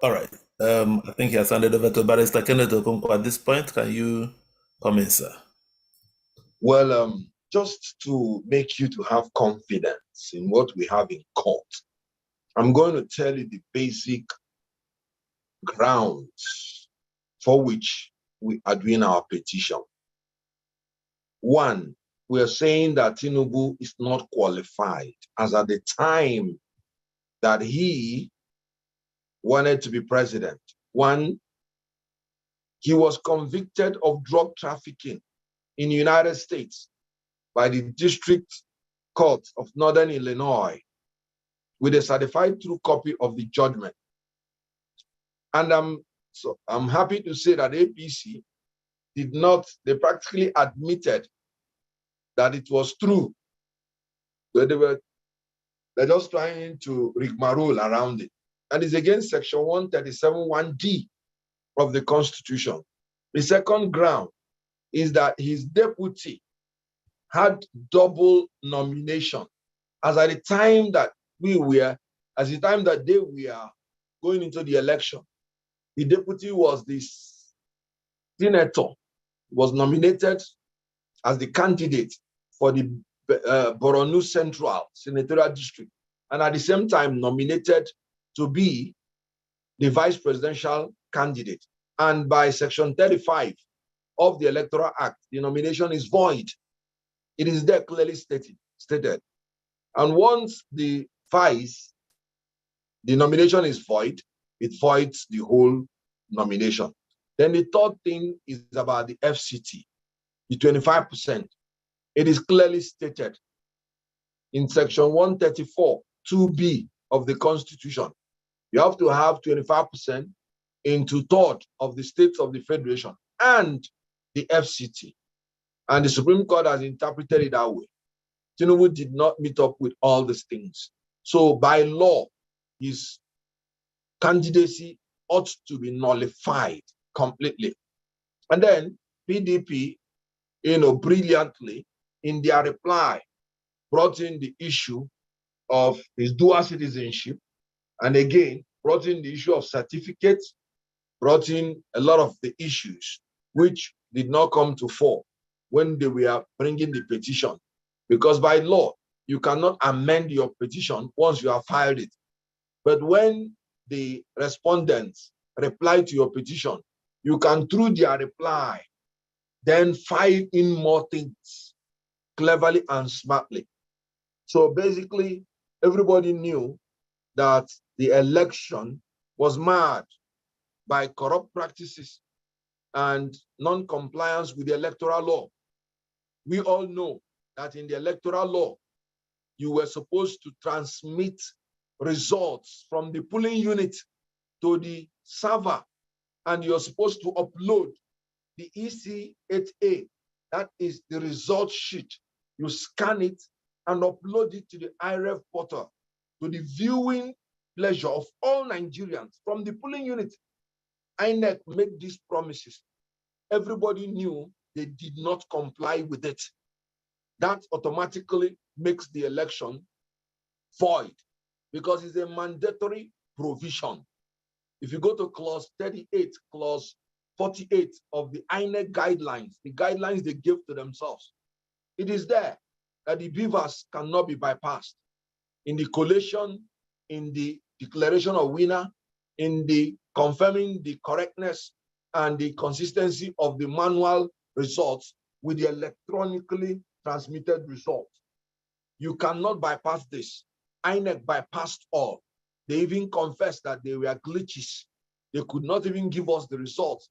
All right. I think he has handed over to Barrister Kenneth Okonkwo at this point. Can you come in, sir? Well, just to make you to have confidence in what we have in court, I'm going to tell you the basic grounds for which we are doing our petition. One, we are saying that Tinubu is not qualified, as at the time that he wanted to be president. One, he was convicted of drug trafficking in the United States by the District Court of Northern Illinois with a certified true copy of the judgment. And I'm happy to say that APC did not, they practically admitted that it was true. But they're just trying to rigmarole around it. And it's against Section 137(1)(d) of the Constitution. The second ground is that his deputy had double nomination. As at the time that they were going into the election, the deputy was this senator, was nominated as the candidate for the Boronu Central Senatorial District, and at the same time nominated to be the vice presidential candidate. And by Section 35 of the Electoral Act, the nomination is void. It is there clearly stated. And once the nomination is void, it voids the whole nomination. Then the third thing is about the FCT, the 25%. It is clearly stated in Section 134(2)(b) of the Constitution. You have to have 25% in 2/3 of the states of the Federation and the FCT. And the Supreme Court has interpreted it that way. Tinubu did not meet up with all these things. So by law, his candidacy ought to be nullified completely. And then PDP, brilliantly, in their reply, brought in the issue of his dual citizenship, and again, brought in the issue of certificates, brought in a lot of the issues which did not come to fore when they were bringing the petition. Because by law, you cannot amend your petition once you have filed it. But when the respondents reply to your petition, you can, through their reply, then file in more things cleverly and smartly. So basically, everybody knew that the election was marred by corrupt practices and non-compliance with the electoral law. We all know that in the electoral law, you were supposed to transmit results from the polling unit to the server, and you're supposed to upload the EC8A, that is the result sheet. You scan it and upload it to the IREF portal to the viewing pleasure of all Nigerians from the polling unit. INEC made these promises. Everybody knew they did not comply with it. That automatically makes the election void because it's a mandatory provision. If you go to clause 38, clause 48 of the INEC guidelines, the guidelines they give to themselves, it is there that the beavers cannot be bypassed. In the collation, in the declaration of winner, in the confirming the correctness and the consistency of the manual results with the electronically transmitted results. You cannot bypass this. INEC bypassed all. They even confessed that there were glitches. They could not even give us the results,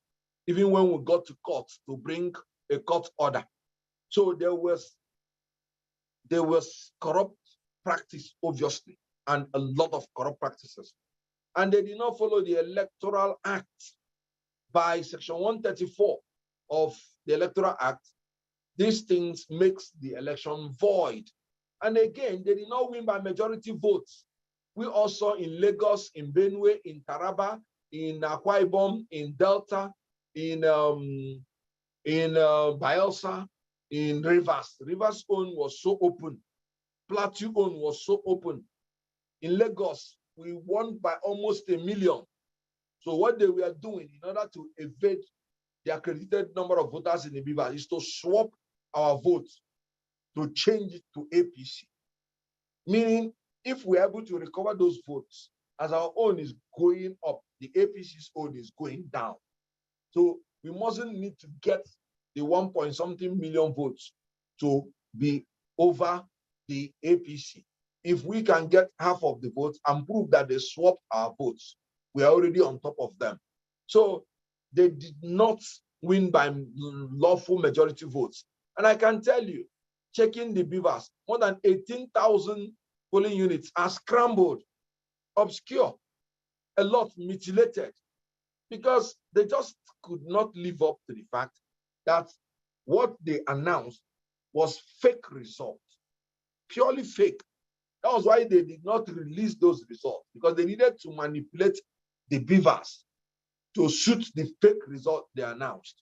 even when we got to court to bring a court order. So there was corrupt practice, obviously, and a lot of corrupt practices. And they did not follow the Electoral Act. By Section 134 of the Electoral Act, these things makes the election void. And again, they did not win by majority votes. We also in Lagos, in Benue, in Taraba, in Akwa Ibom, in Delta, in Bayelsa, in Rivers. Rivers' own was so open. Plateau own was so open. In Lagos, we won by almost 1 million. So what they were doing in order to evade the accredited number of voters in the BVAS is to swap our votes, to change it to APC. Meaning, if we're able to recover those votes, as our own is going up, the APC's own is going down. So we mustn't need to get the 1-point-something million votes to be over the APC. If we can get half of the votes and prove that they swapped our votes, we are already on top of them. So they did not win by lawful majority votes. And I can tell you, checking the BVAS, more than 18,000 polling units are scrambled, obscure, a lot mutilated, because they just could not live up to the fact that what they announced was fake results, purely fake. That was why they did not release those results, because they needed to manipulate the BVAS to suit the fake result they announced.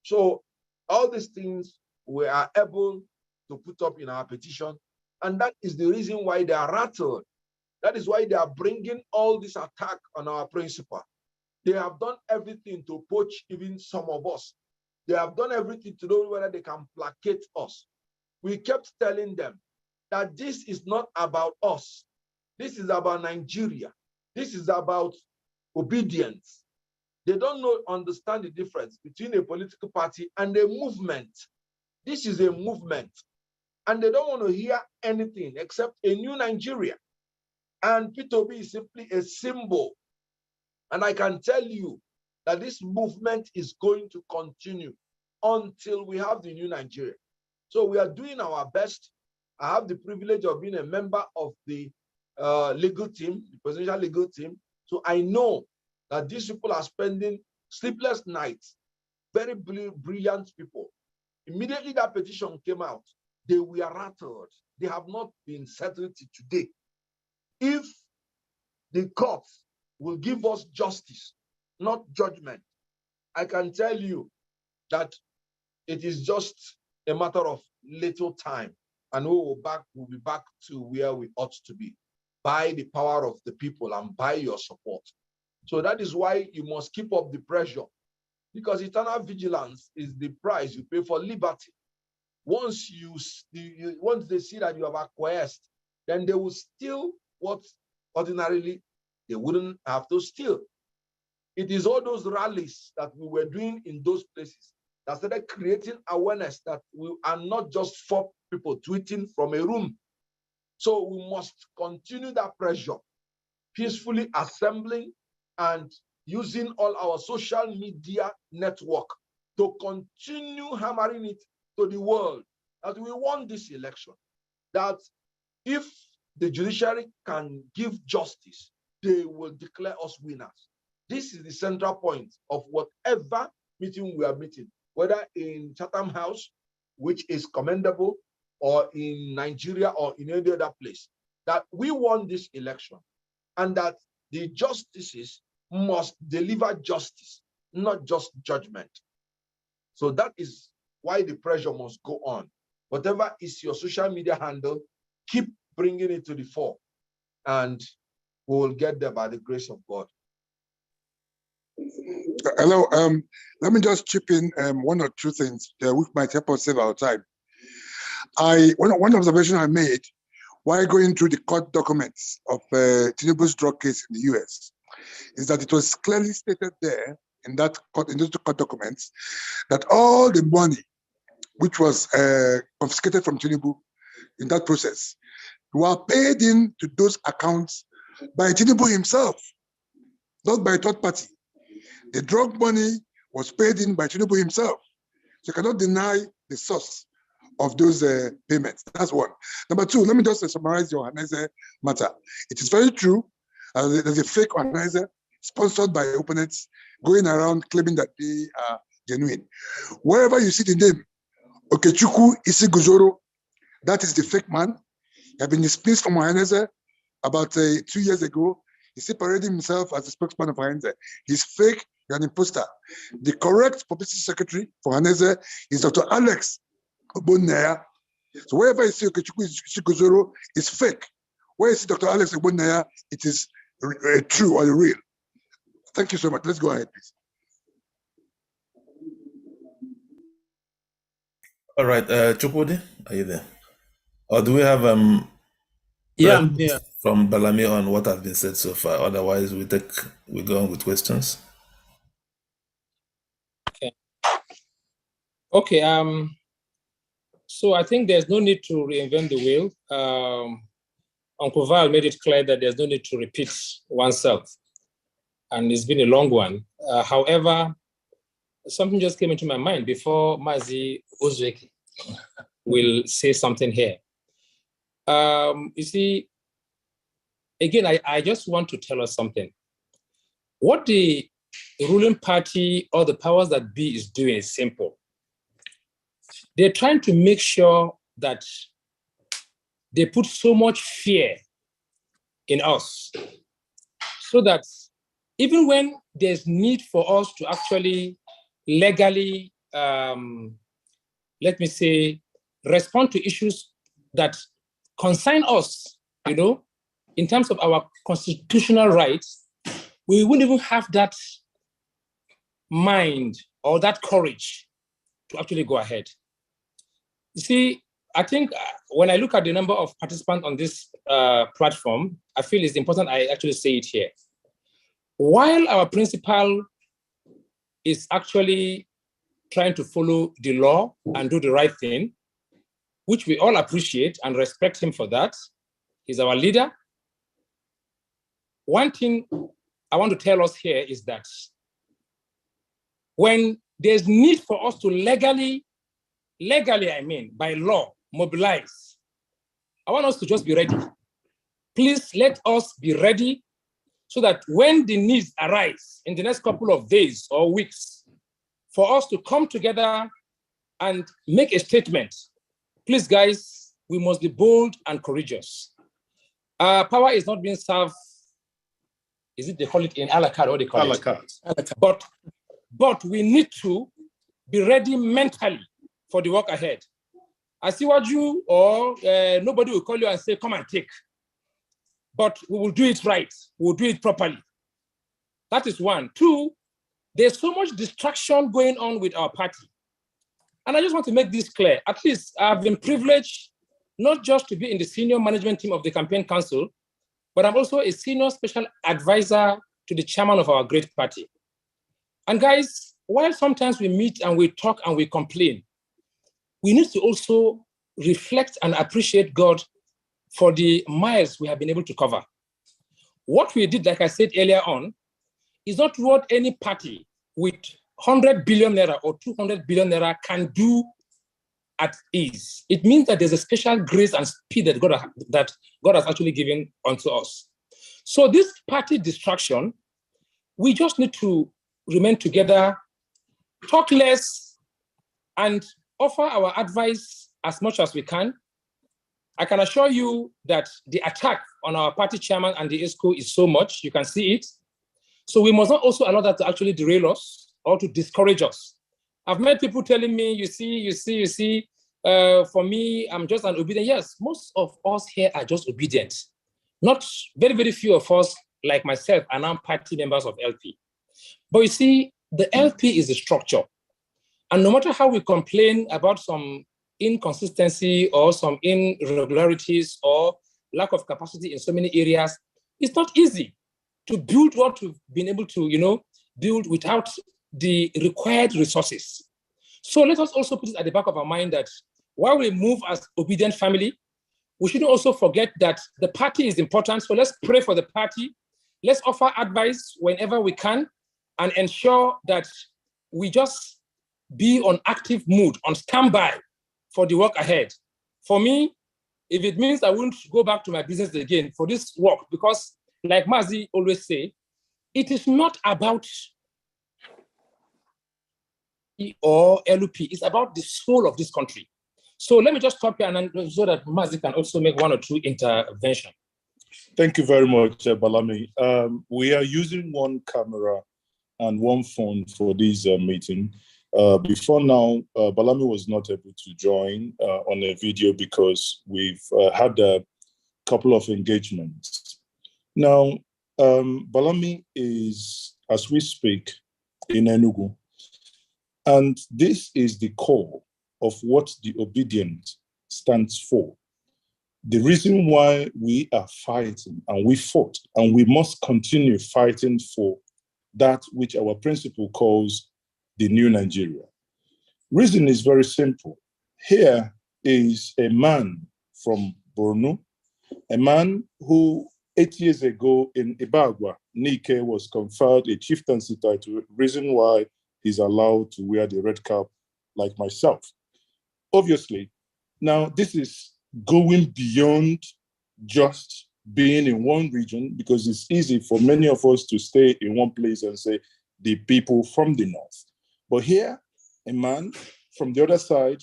So all these things we are able to put up in our petition, and that is the reason why they are rattled. That is why they are bringing all this attack on our principle. They have done everything to poach even some of us. They have done everything to know whether they can placate us. We kept telling them that this is not about us. This is about Nigeria. This is about obedience. They don't understand the difference between a political party and a movement. This is a movement. And they don't want to hear anything except a new Nigeria. And P2B is simply a symbol. And I can tell you that this movement is going to continue until we have the new Nigeria. So we are doing our best. I have the privilege of being a member of the legal team, the presidential legal team. So I know that these people are spending sleepless nights, very brilliant people. Immediately that petition came out, they were rattled. They have not been settled today. If the courts will give us justice, not judgment, I can tell you that it is just a matter of little time, and we'll be back to where we ought to be by the power of the people and by your support. So that is why you must keep up the pressure, because eternal vigilance is the price you pay for liberty. Once once they see that you have acquiesced, then they will steal what ordinarily they wouldn't have to steal. It is all those rallies that we were doing in those places that started creating awareness that we are not just 4 people tweeting from a room. So we must continue that pressure, peacefully assembling and using all our social media network to continue hammering it to the world that we won this election, that if the judiciary can give justice, they will declare us winners. This is the central point of whatever meeting we are meeting, whether in Chatham House, which is commendable, or in Nigeria or in any other place, that we won this election and that the justices must deliver justice, not just judgment. So that is why the pressure must go on. Whatever is your social media handle, keep bringing it to the fore, and we will get there by the grace of God. Hello, let me just chip in 1 or 2 things which might help us save our time. One observation I made while going through the court documents of Tinubu's drug case in the US is that it was clearly stated there in those court documents that all the money which was confiscated from Tinubu in that process were paid into those accounts by Tinubu himself, not by a third party. The drug money was paid in by Tinubu himself. So you cannot deny the source of those payments. That's one. Number two, let me just summarize your Ohanaeze matter. It is very true. There's a fake Ohanaeze sponsored by opponents going around claiming that they are genuine. Wherever you see the name, Okechukwu Isiguzoro, that is the fake man. He had been dismissed from Ohanaeze about 2 years ago. He separated himself as the spokesman of Ohanaeze. He's fake, he's an imposter. The correct publicity secretary for Ohanaeze is Dr. Alex Ogbonnaya. So wherever you see Okechukwu Isiguzoro, it's fake. Where you see Dr. Alex Ogbonnaya, it is true or real. Thank you so much. Let's go ahead, please. All right, Chukwudi, are you there? Or do we have yeah, I'm here. From Balami on what has been said so far? Otherwise, we go on with questions. Okay. So I think there's no need to reinvent the wheel. Uncle Val made it clear that there's no need to repeat oneself, and it's been a long one. However, something just came into my mind before Mazi Ozweki will say something here. You see, again, I just want to tell us something. What the ruling party or the powers that be is doing is simple. They're trying to make sure that they put so much fear in us so that even when there's need for us to actually legally, let me say, respond to issues that concern us, you know, in terms of our constitutional rights, we wouldn't even have that mind or that courage to actually go ahead. You see, I think when I look at the number of participants on this platform, I feel it's important I actually say it here. While our principal is actually trying to follow the law and do the right thing, which we all appreciate and respect him for that, he's our leader. One thing I want to tell us here is that when there's need for us to legally, I mean, by law, mobilize, I want us to just be ready. Please let us be ready so that when the needs arise in the next couple of days or weeks, for us to come together and make a statement. Please, guys, we must be bold and courageous. Power is not being served, is it they call it in a la carte or they call it? A la carte. But we need to be ready mentally for the work ahead. I see what you or nobody will call you and say, come and take. But we will do it right. We'll do it properly. That is one. Two, there's so much distraction going on with our party. And I just want to make this clear. At least I've been privileged not just to be in the senior management team of the campaign council, but I'm also a senior special advisor to the chairman of our great party. And guys, while sometimes we meet and we talk and we complain, we need to also reflect and appreciate God for the miles we have been able to cover. What we did, like I said earlier on, is not what any party with 100 billion naira or 200 billion naira can do at ease. It means that there's a special grace and speed that God has actually given unto us. So this party distraction, we just need to remain together, talk less, and offer our advice as much as we can. I can assure you that the attack on our party chairman and the ESCO is so much, you can see it. So we must not also allow that to actually derail us or to discourage us. I've met people telling me, you see, for me, I'm just an obedient. Yes, most of us here are just obedient. Not very, very few of us, like myself, are now party members of LP. But you see, the LP is a structure. And no matter how we complain about some inconsistency or some irregularities or lack of capacity in so many areas, it's not easy to build what we've been able to, build without the required resources. So let us also put it at the back of our mind that while we move as obedient family, we shouldn't also forget that the party is important. So let's pray for the party. Let's offer advice whenever we can and ensure that we just be on active mood, on standby for the work ahead. For me, if it means I won't go back to my business again for this work, because like Mazi always say, it is not about or LUP, it's about the soul of this country. So let me just stop here and so that Mazi can also make one or two interventions. Thank you very much, Balami. We are using one camera and one phone for this meeting. Before now, Balami was not able to join on a video because we've had a couple of engagements. Now, Balami is, as we speak, in Enugu. And this is the core of what the obedient stands for. The reason why we are fighting and we fought and we must continue fighting for that which our principle calls the new Nigeria. Reason is very simple. Here is a man from Borno, a man who 8 years ago in Ibagwa, Nike was conferred a chieftaincy title, reason why he's allowed to wear the red cap like myself. Obviously, now this is going beyond just being in one region, because it's easy for many of us to stay in one place and say the people from the north. But here, a man from the other side,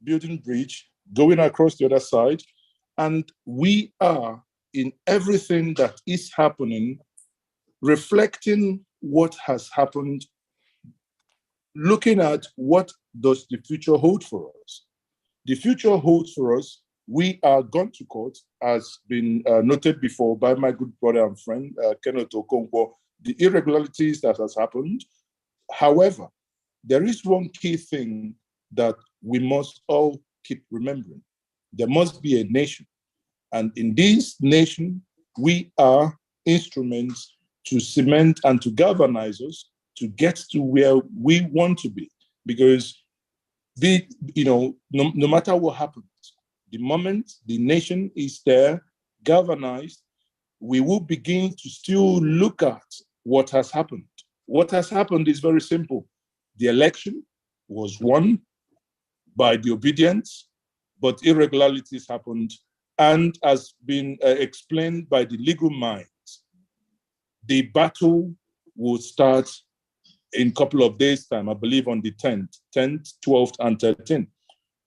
building bridge, going across the other side, and we are in everything that is happening, reflecting what has happened, looking at what does the future hold for us. The future holds for us, we are gone to court, as been noted before by my good brother and friend, Kenneth Okonkwo, the irregularities that has happened. However, there is one key thing that we must all keep remembering. There must be a nation. And in this nation, we are instruments to cement and to galvanize us to get to where we want to be. Because no matter what happens, the moment the nation is there, galvanized, we will begin to still look at what has happened. What has happened is very simple. The election was won by the obedience, but irregularities happened. And as been explained by the legal minds, the battle will start in a couple of days' time, I believe on the 10th, 12th, and 13th.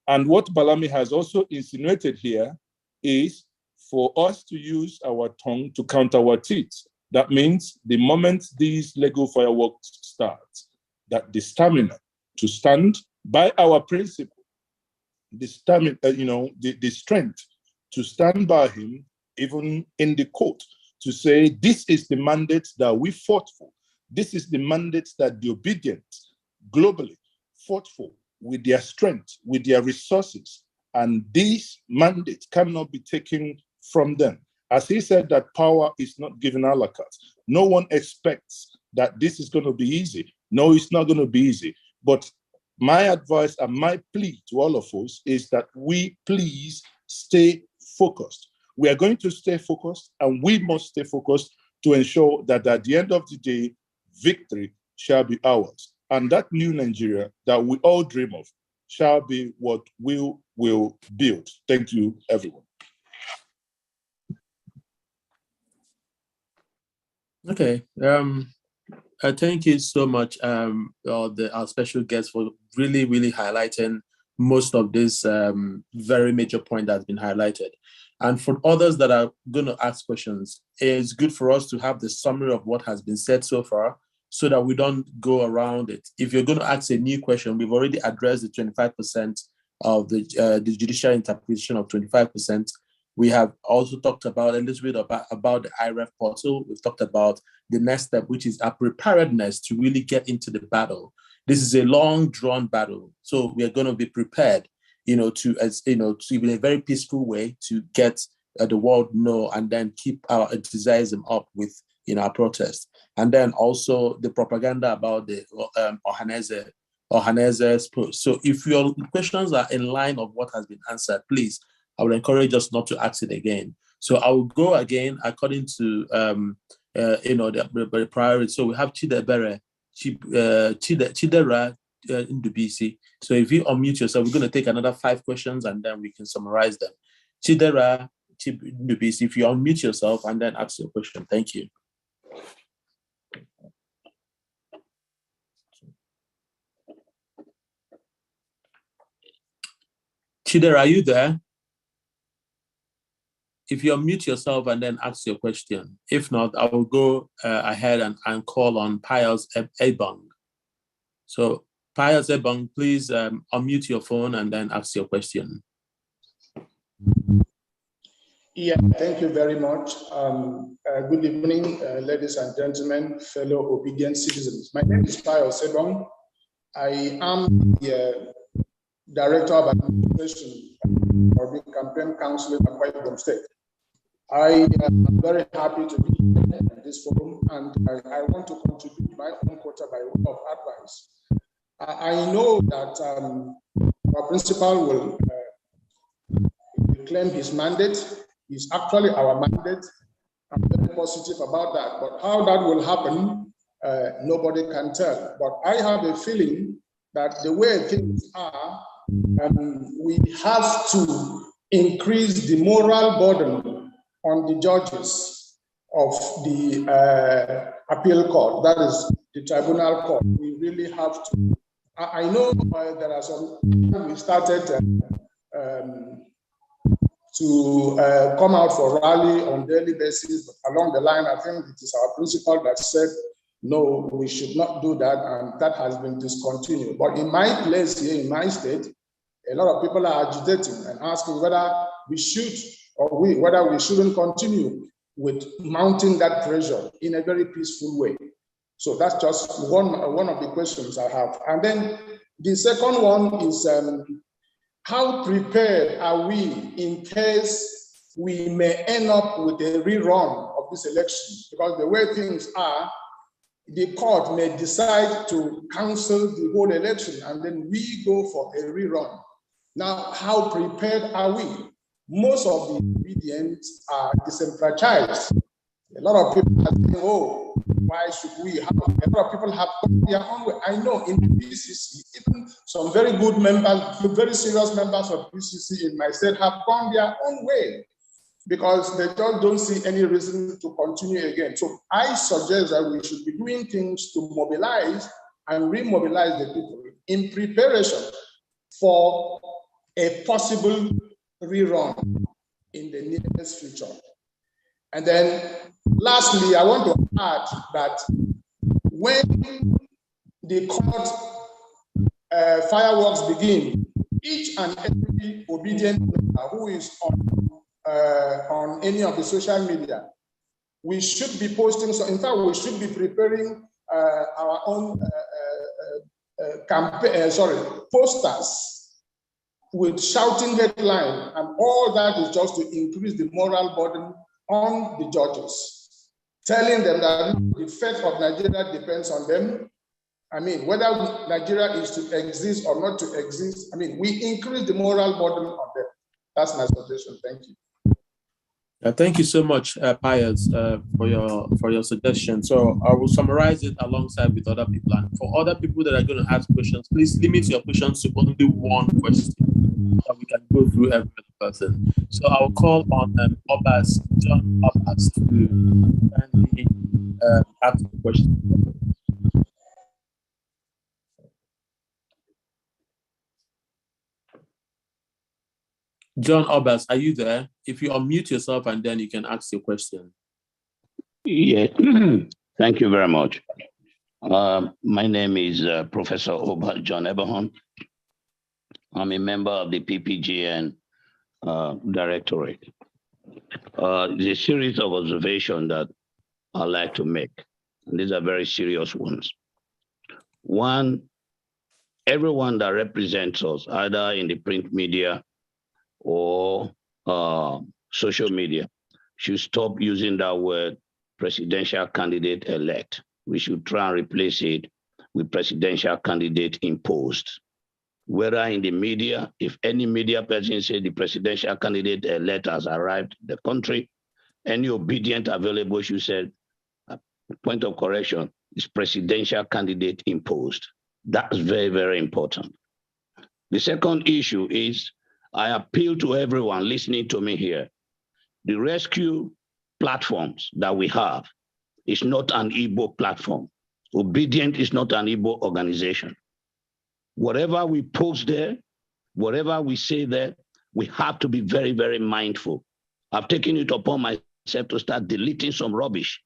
And what Balami has also insinuated here is for us to use our tongue to count our teeth. That means the moment these legal fireworks start, that the stamina to stand by our principle, the stamina, the strength to stand by him, even in the court, to say, this is the mandate that we fought for. This is the mandate that the obedient globally fought for with their strength, with their resources. And this mandate cannot be taken from them. As he said, that power is not given a la carte. No one expects that this is going to be easy. No, it's not going to be easy. But my advice and my plea to all of us is that we please stay focused. We are going to stay focused, and we must stay focused to ensure that at the end of the day, victory shall be ours. And that new Nigeria that we all dream of shall be what we will build. Thank you, everyone. Okay. Thank you so much, our special guest, for really, really highlighting most of this very major point that's been highlighted. And for others that are going to ask questions, it's good for us to have the summary of what has been said so far, so that we don't go around it. If you're going to ask a new question, we've already addressed the 25% of the judicial interpretation of 25%. We have also talked about a little bit about the IREF portal. We've talked about the next step, which is our preparedness to really get into the battle. This is a long drawn battle. So we are going to be prepared, to in a very peaceful way to get the world know, and then keep our enthusiasm up with our protest. And then also the propaganda about the Ohanese's post. So if your questions are in line of what has been answered, please, I would encourage us not to ask it again. So I will go again according to the priority. So we have Chidera Ndubisi. So if you unmute yourself, we're going to take another 5 questions and then we can summarize them. Chidera Ndubisi, if you unmute yourself and then ask your question. Thank you. Chidera, are you there? If you unmute yourself and then ask your question. If not, I will go ahead and call on Pius Ebong. So Pius Ebong, please unmute your phone and then ask your question. Yeah, thank you very much. Good evening, ladies and gentlemen, fellow obedient citizens. My name is Pius Ebong. I am the Director of Administration of the Campaign Council in Akwa Ibom State. I am very happy to be here at this forum, and I want to contribute my own quota by way of advice. I know that our principal will claim his mandate. It's actually our mandate. I'm very positive about that. But how that will happen, nobody can tell. But I have a feeling that the way things are, we have to increase the moral burden on the judges of the appeal court, that is the tribunal court. We really have to. I know there are some, we started to come out for rally on daily basis, but along the line, I think it is our principal that said, no, we should not do that, and that has been discontinued. But in my place here, in my state, a lot of people are agitating and asking whether we should or whether we shouldn't continue with mounting that pressure in a very peaceful way. So that's just one of the questions I have. And then the second one is, how prepared are we in case we may end up with a rerun of this election? Because the way things are, the court may decide to cancel the whole election and then we go for a rerun. Now, how prepared are we? Most of the obedients are disenfranchised. A lot of people are saying, oh, why should we have? A lot of people have gone their own way. I know in the BCC, even some very good members, very serious members of BCC in my state have gone their own way because they just don't see any reason to continue again. So I suggest that we should be doing things to mobilize and remobilize the people in preparation for a possible rerun in the nearest future. And then lastly, I want to add that when the court fireworks begin, each and every obedient member who is on any of the social media, we should be posting, so in fact, we should be preparing our own posters with shouting headline, and all that is just to increase the moral burden on the judges, telling them that the fate of Nigeria depends on them. I mean, whether Nigeria is to exist or not to exist, I mean, we increase the moral burden on them. That's my suggestion. Thank you. Thank you so much, Pius, for your suggestion. So I will summarize it alongside with other people. And for other people that are going to ask questions, please limit your questions to only one question, so we can go through every person. So I'll call on John Obas to kindly ask the question. John Obas, are you there? If you unmute yourself and then you can ask your question. Yeah, thank you very much. My name is Professor John Eberhorn. I'm a member of the PPGN Directorate. There's a series of observations that I'd like to make. And these are very serious ones. One, everyone that represents us, either in the print media or social media should stop using that word presidential candidate elect. We should try and replace it with presidential candidate imposed. Whether in the media, if any media person says the presidential candidate elect has arrived in the country, any obedient available should say, point of correction, is presidential candidate imposed. That's very, very important. The second issue is, I appeal to everyone listening to me here. The rescue platforms that we have is not an Igbo platform. Obedient is not an Igbo organization. Whatever we post there, whatever we say there, we have to be very, very mindful. I've taken it upon myself to start deleting some rubbish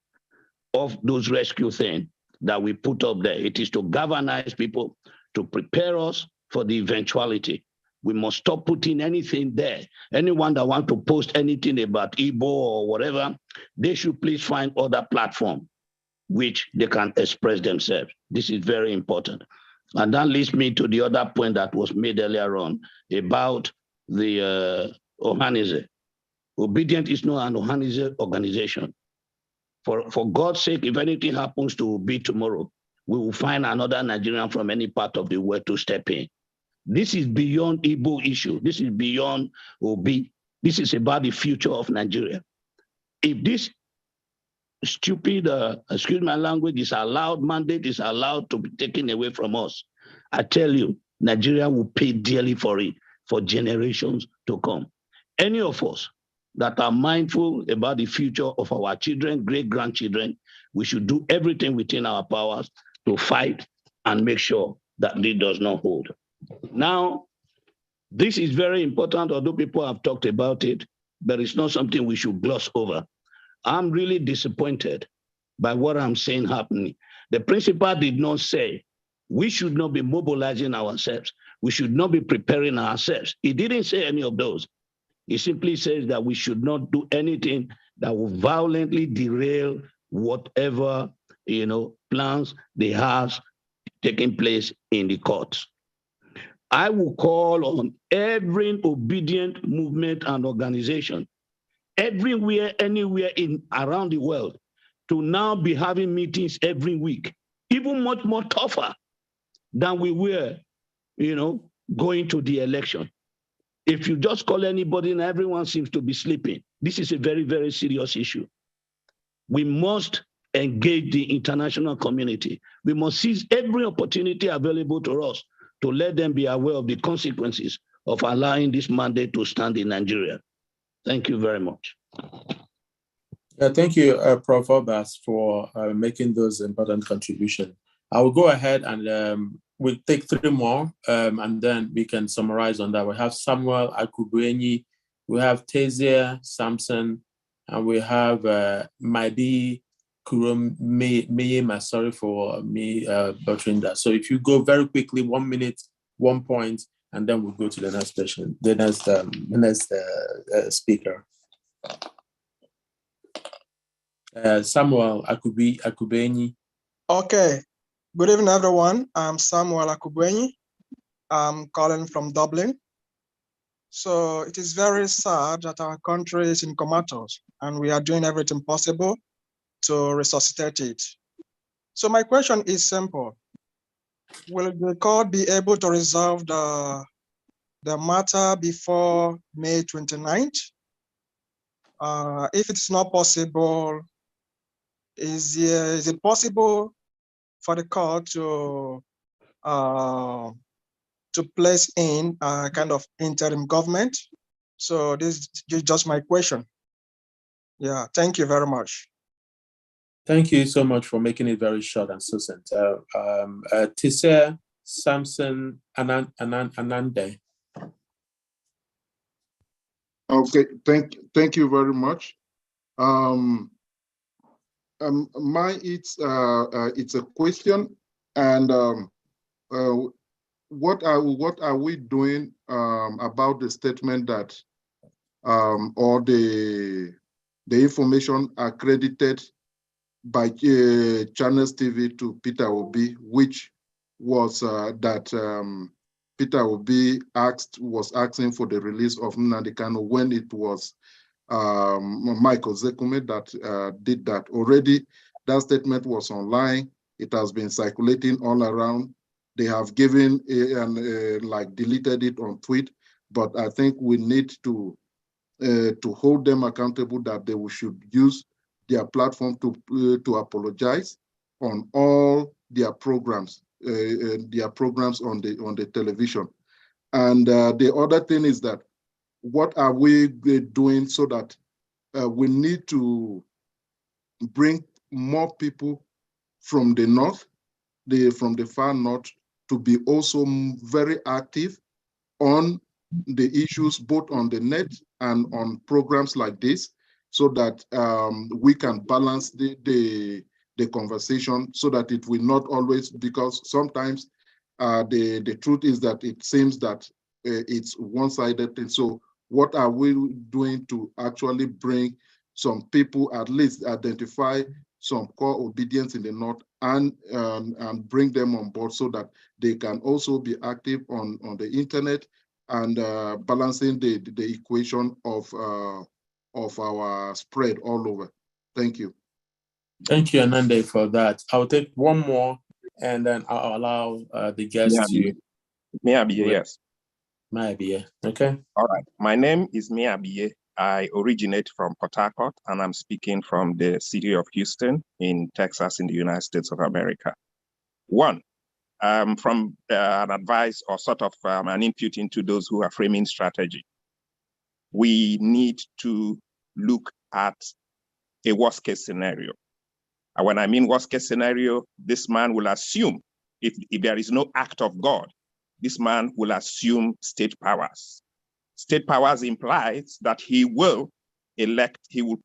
of those rescue things that we put up there. It is to galvanize people, to prepare us for the eventuality. We must stop putting anything there. Anyone that wants to post anything about Igbo or whatever, they should please find other platform which they can express themselves. This is very important. And that leads me to the other point that was made earlier on about the Ohanaeze. Obedient is not an Ohanaeze organization. For God's sake, if anything happens to Obi tomorrow, we will find another Nigerian from any part of the world to step in. This is beyond Igbo issue. This is beyond Obi. This is about the future of Nigeria. If this stupid, excuse my language, is allowed, mandate is allowed to be taken away from us, I tell you, Nigeria will pay dearly for it for generations to come. Any of us that are mindful about the future of our children, great-grandchildren, we should do everything within our powers to fight and make sure that it does not hold. Now, this is very important, although people have talked about it, but it's not something we should gloss over. I'm really disappointed by what I'm seeing happening. The principal did not say we should not be mobilizing ourselves. We should not be preparing ourselves. He didn't say any of those. He simply says that we should not do anything that will violently derail whatever, plans they have taking place in the courts. I will call on every obedient movement and organization everywhere, anywhere around the world to now be having meetings every week, even much more tougher than we were, going to the election. If you just call anybody and everyone seems to be sleeping, this is a very, very serious issue. We must engage the international community. We must seize every opportunity available to us to let them be aware of the consequences of allowing this mandate to stand in Nigeria. Thank you very much. Thank you, Prof. Obas, for making those important contributions. I will go ahead and we'll take 3 more, and then we can summarize on that. We have Samuel Akubuenyi, we have Tezia Samson, and we have Maidi Kuromeyema. Sorry for me butchering that. So if you go very quickly, 1 minute, 1 point, and then we'll go to the next session, the next speaker. Samuel Akubuenyi. Okay. Good evening, everyone. I'm Samuel Akubuenyi. I'm calling from Dublin. So it is very sad that our country is in comatose, and we are doing everything possible to resuscitate it. So my question is simple. Will the court be able to resolve the matter before May 29th? If it's not possible, is it possible for the court to place in a kind of interim government? So this is just my question. Yeah, thank you very much. Thank you so much for making it very short and succinct. Tise Samson Anande. Okay, thank you very much. It's a question, and what are we doing about the statement that all the information accredited by Channels TV to Peter Obi, which was that Peter Obi was asking for the release of Nnamdi Kanu when it was Michael Zekume that did that. Already, that statement was online. It has been circulating all around. They have given like deleted it on tweet, but I think we need to hold them accountable that they should use their platform to apologize on all their programs on the television. And the other thing is that what are we doing so that we need to bring more people from the north, from the far north, to be also very active on the issues, both on the net and on programs like this, so that we can balance the conversation, so that it will not always, because sometimes the truth is that it seems that it's one-sided. And so what are we doing to actually bring some people, at least identify some core obedience in the north, and bring them on board so that they can also be active on the internet and balancing the equation of our spread all over. Thank you. Thank you, Anande, for that. I'll take one more, and then I'll allow the guests to. Miabiye, yes. Miabiye, okay. All right. My name is Miabiye. I originate from Port Harcourt, and I'm speaking from the city of Houston in Texas, in the United States of America. One, from an advice or sort of an input into those who are framing strategy. We need to look at a worst case scenario. And when I mean worst case scenario, this man will assume, if there is no act of God, this man will assume state powers. State powers implies that he will elect, he will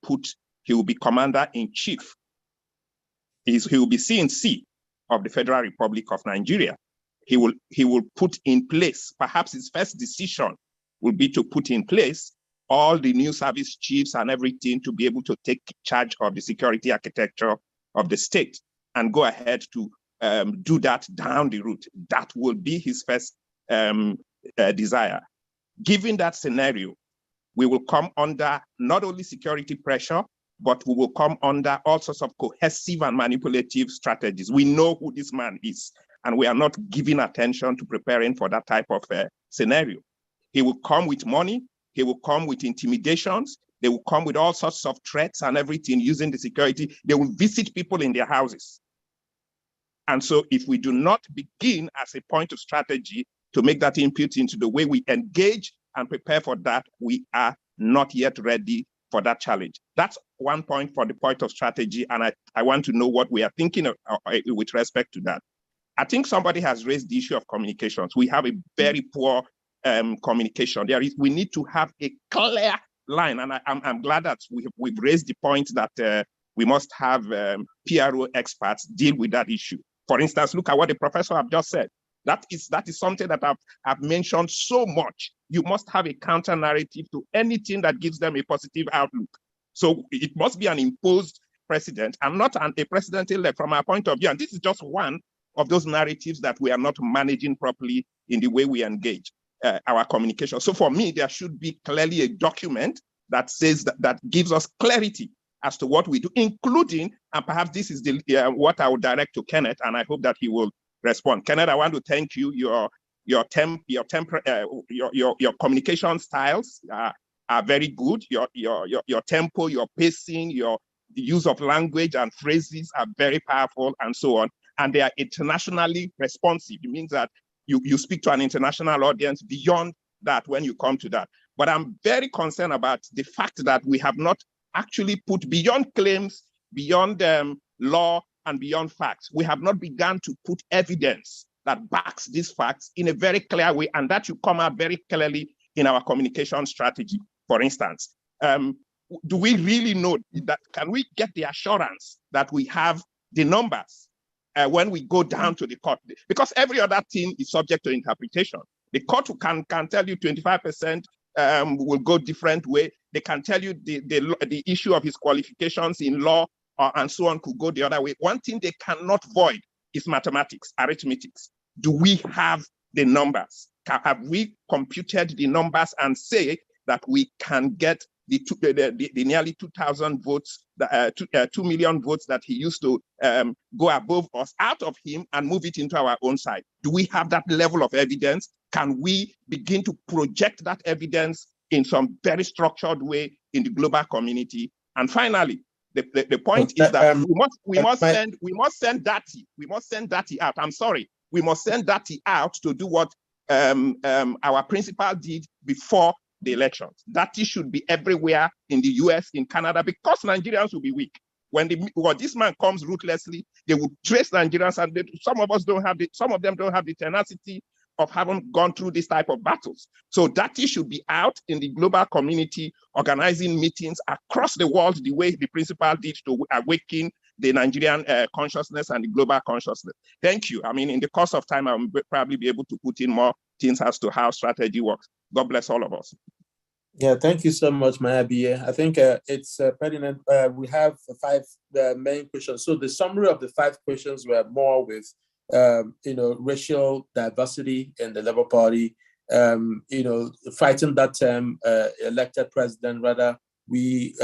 be commander-in-chief. He will be C&C of the Federal Republic of Nigeria. He will put in place, perhaps his first decision will be to put in place all the new service chiefs and everything to be able to take charge of the security architecture of the state and go ahead to do that down the route. That will be his first desire. Given that scenario, we will come under not only security pressure, but we will come under all sorts of cohesive and manipulative strategies. We know who this man is, and we are not giving attention to preparing for that type of scenario. He will come with money, he will come with intimidations, they will come with all sorts of threats and everything using the security. They will visit people in their houses. And so if we do not begin as a point of strategy to make that input into the way we engage and prepare for that, we are not yet ready for that challenge. That's one point for the point of strategy, and I want to know what we are thinking of, with respect to that. I think somebody has raised the issue of communications. We have a very poor communication. We need to have a clear line, and I'm glad that we've raised the point that we must have PRO experts deal with that issue. For instance, look at what the professor have just said. That is something that I've mentioned so much. You must have a counter narrative to anything that gives them a positive outlook. So it must be an imposed precedent and not a precedent elect from our point of view. And this is just one of those narratives that we are not managing properly in the way we engage our communication. So for me, there should be clearly a document that says that gives us clarity as to what we do, including, and perhaps this is what I would direct to Kenneth, and I hope that he will respond. Kenneth, I want to thank you. Your communication styles are very good. Your tempo, your pacing, your use of language and phrases are very powerful, and so on. And they are internationally responsive. It means that you speak to an international audience beyond that when you come to that. But I'm very concerned about the fact that we have not actually put beyond claims, beyond law, and beyond facts. We have not begun to put evidence that backs these facts in a very clear way, and that should come out very clearly in our communication strategy. For instance, do we really know that? Can we get the assurance that we have the numbers when we go down to the court? Because every other thing is subject to interpretation. The court can tell you 25% will go different way. They can tell you the issue of his qualifications in law and so on could go the other way. One thing they cannot void is mathematics, arithmetics. Do we have the numbers? Have we computed the numbers and say that we can get the nearly 2,000 votes, 2 million votes that he used to go above us out of him and move it into our own side? Do we have that level of evidence? Can we begin to project that evidence in some very structured way in the global community? And finally, the point is that we must send Datti out. I'm sorry, we must send Datti out to do what our principal did before the elections. Datti should be everywhere in the US, in Canada, because Nigerians will be weak. When this man comes ruthlessly, they will trace Nigerians, and some of them don't have the tenacity of having gone through this type of battles. So Datti should be out in the global community, organizing meetings across the world the way the principal did to awaken the Nigerian consciousness and the global consciousness. Thank you. I mean, in the course of time, I'll probably be able to put in more things as to how strategy works. God bless all of us. Yeah, thank you so much, Mayabie. I think it's pertinent. We have 5 main questions. So the summary of the 5 questions were more with, racial diversity in the Labour Party, fighting that term elected president. Rather, we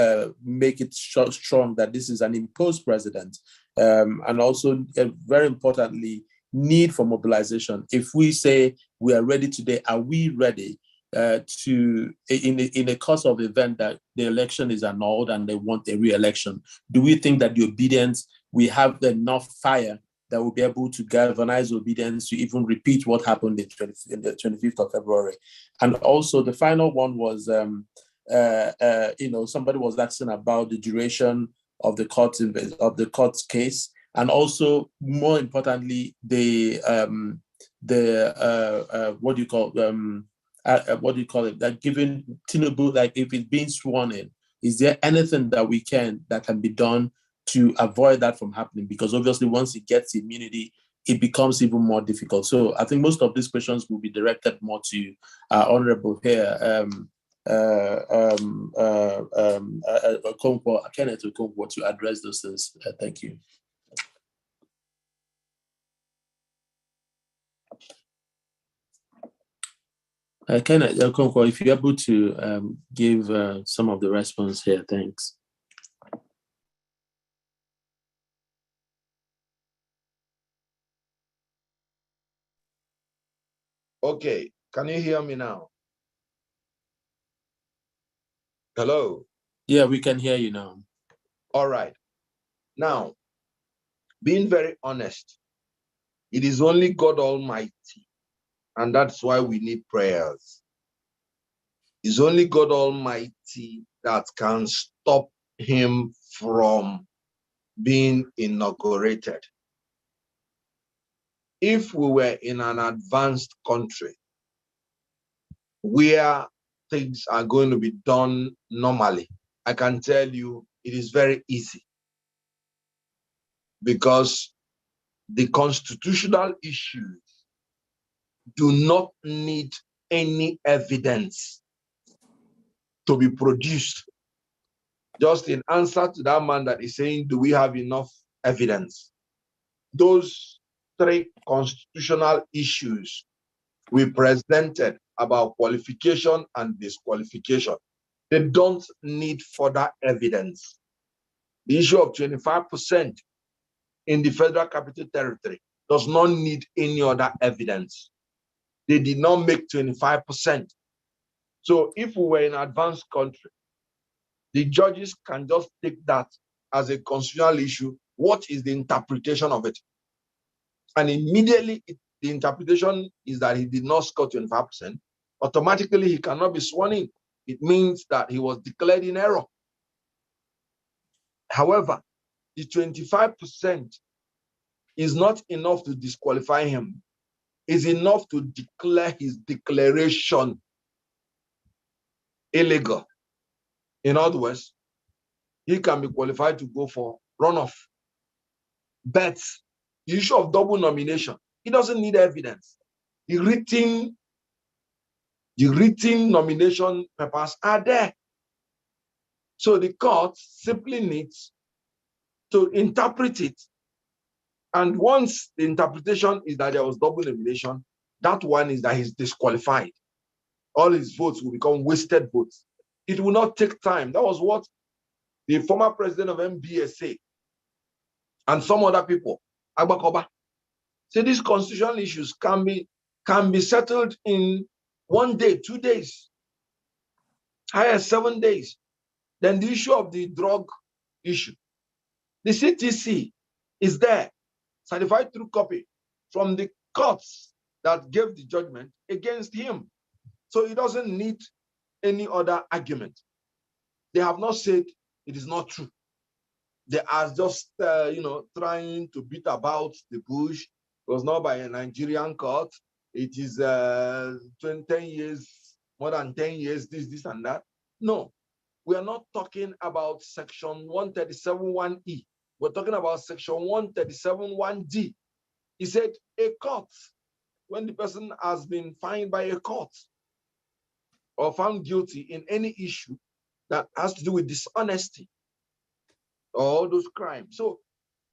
make it strong that this is an imposed president. And also, very importantly, need for mobilization. If we say we are ready today, are we ready in the course of the event that the election is annulled and they want a re-election? Do we think that the obedience, we have enough fire that will be able to galvanize obedience to even repeat what happened in the 25th of February? And also the final one was, somebody was asking about the duration of the court's case, and also more importantly, that giving Tinubu, like if it's being sworn in, is there anything that can be done to avoid that from happening? Because obviously once he gets immunity, it becomes even more difficult. So I think most of these questions will be directed more to Honorable here, Kenneth Okonkwo, to address those things. Thank you. Kenneth Okonkwo, if you're able to give some of the response here, thanks. Okay, can you hear me now? Hello? Yeah, we can hear you now. All right. Now, being very honest, it is only God Almighty, and that's why we need prayers. It's only God Almighty that can stop him from being inaugurated. If we were in an advanced country where things are going to be done normally, I can tell you it is very easy, because the constitutional issues do not need any evidence to be produced. Just in answer to that man that is saying, do we have enough evidence? Those 3 constitutional issues we presented about qualification and disqualification, they don't need further evidence. The issue of 25% in the Federal Capital Territory does not need any other evidence. They did not make 25%. So if we were in an advanced country, the judges can just take that as a constitutional issue. What is the interpretation of it? And immediately the interpretation is that he did not score 25%. Automatically, he cannot be sworn in. It means that he was declared in error. However, the 25% is not enough to disqualify him. It's enough to declare his declaration illegal. In other words, he can be qualified to go for runoff. But the issue of double nomination, he doesn't need evidence. The written nomination papers are there. So the court simply needs to interpret it. And once the interpretation is that there was double nomination, that one is that he's disqualified. All his votes will become wasted votes. It will not take time. That was what the former president of MBSA and some other people, Agbakoba, say these constitutional issues can be settled in 1 day, 2 days, higher 7 days. Then the issue of the drug issue. The CTC is there, certified through copy from the courts that gave the judgment against him. So he doesn't need any other argument. They have not said it is not true. They are just, trying to beat about the bush. It was not by a Nigerian court. It is 10 years, more than 10 years, this and that. No, we are not talking about section 137(1)(e). We're talking about section 137(1)(d). He said a court, when the person has been fined by a court or found guilty in any issue that has to do with dishonesty or all those crimes. So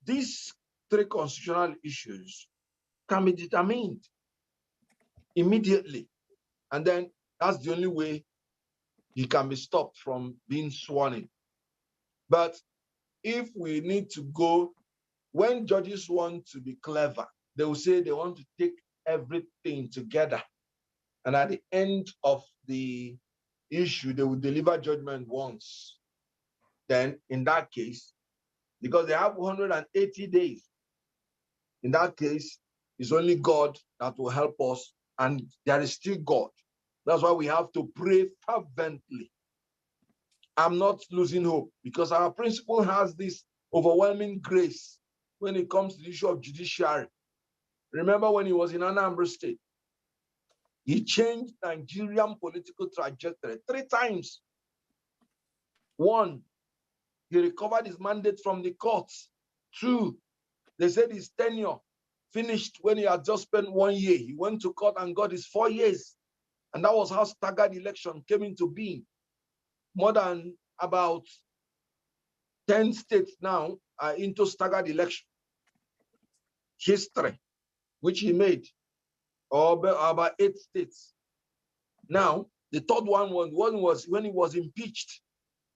these three constitutional issues can be determined immediately. And then that's the only way he can be stopped from being sworn in. But if we need to go, when judges want to be clever, they will say they want to take everything together. And at the end of the issue, they will deliver judgment once. Then in that case, because they have 180 days, in that case, it's only God that will help us, and there is still God. That's why we have to pray fervently. I'm not losing hope because our principle has this overwhelming grace when it comes to the issue of judiciary. Remember when he was in Anambra State, he changed Nigerian political trajectory 3 times. 1, he recovered his mandate from the courts. 2, they said his tenure finished when he had just spent 1 year. He went to court and got his 4 years. And that was how staggered election came into being. More than about 10 states now are into staggered election history, which he made, or about 8 states. Now, the third one was when he was impeached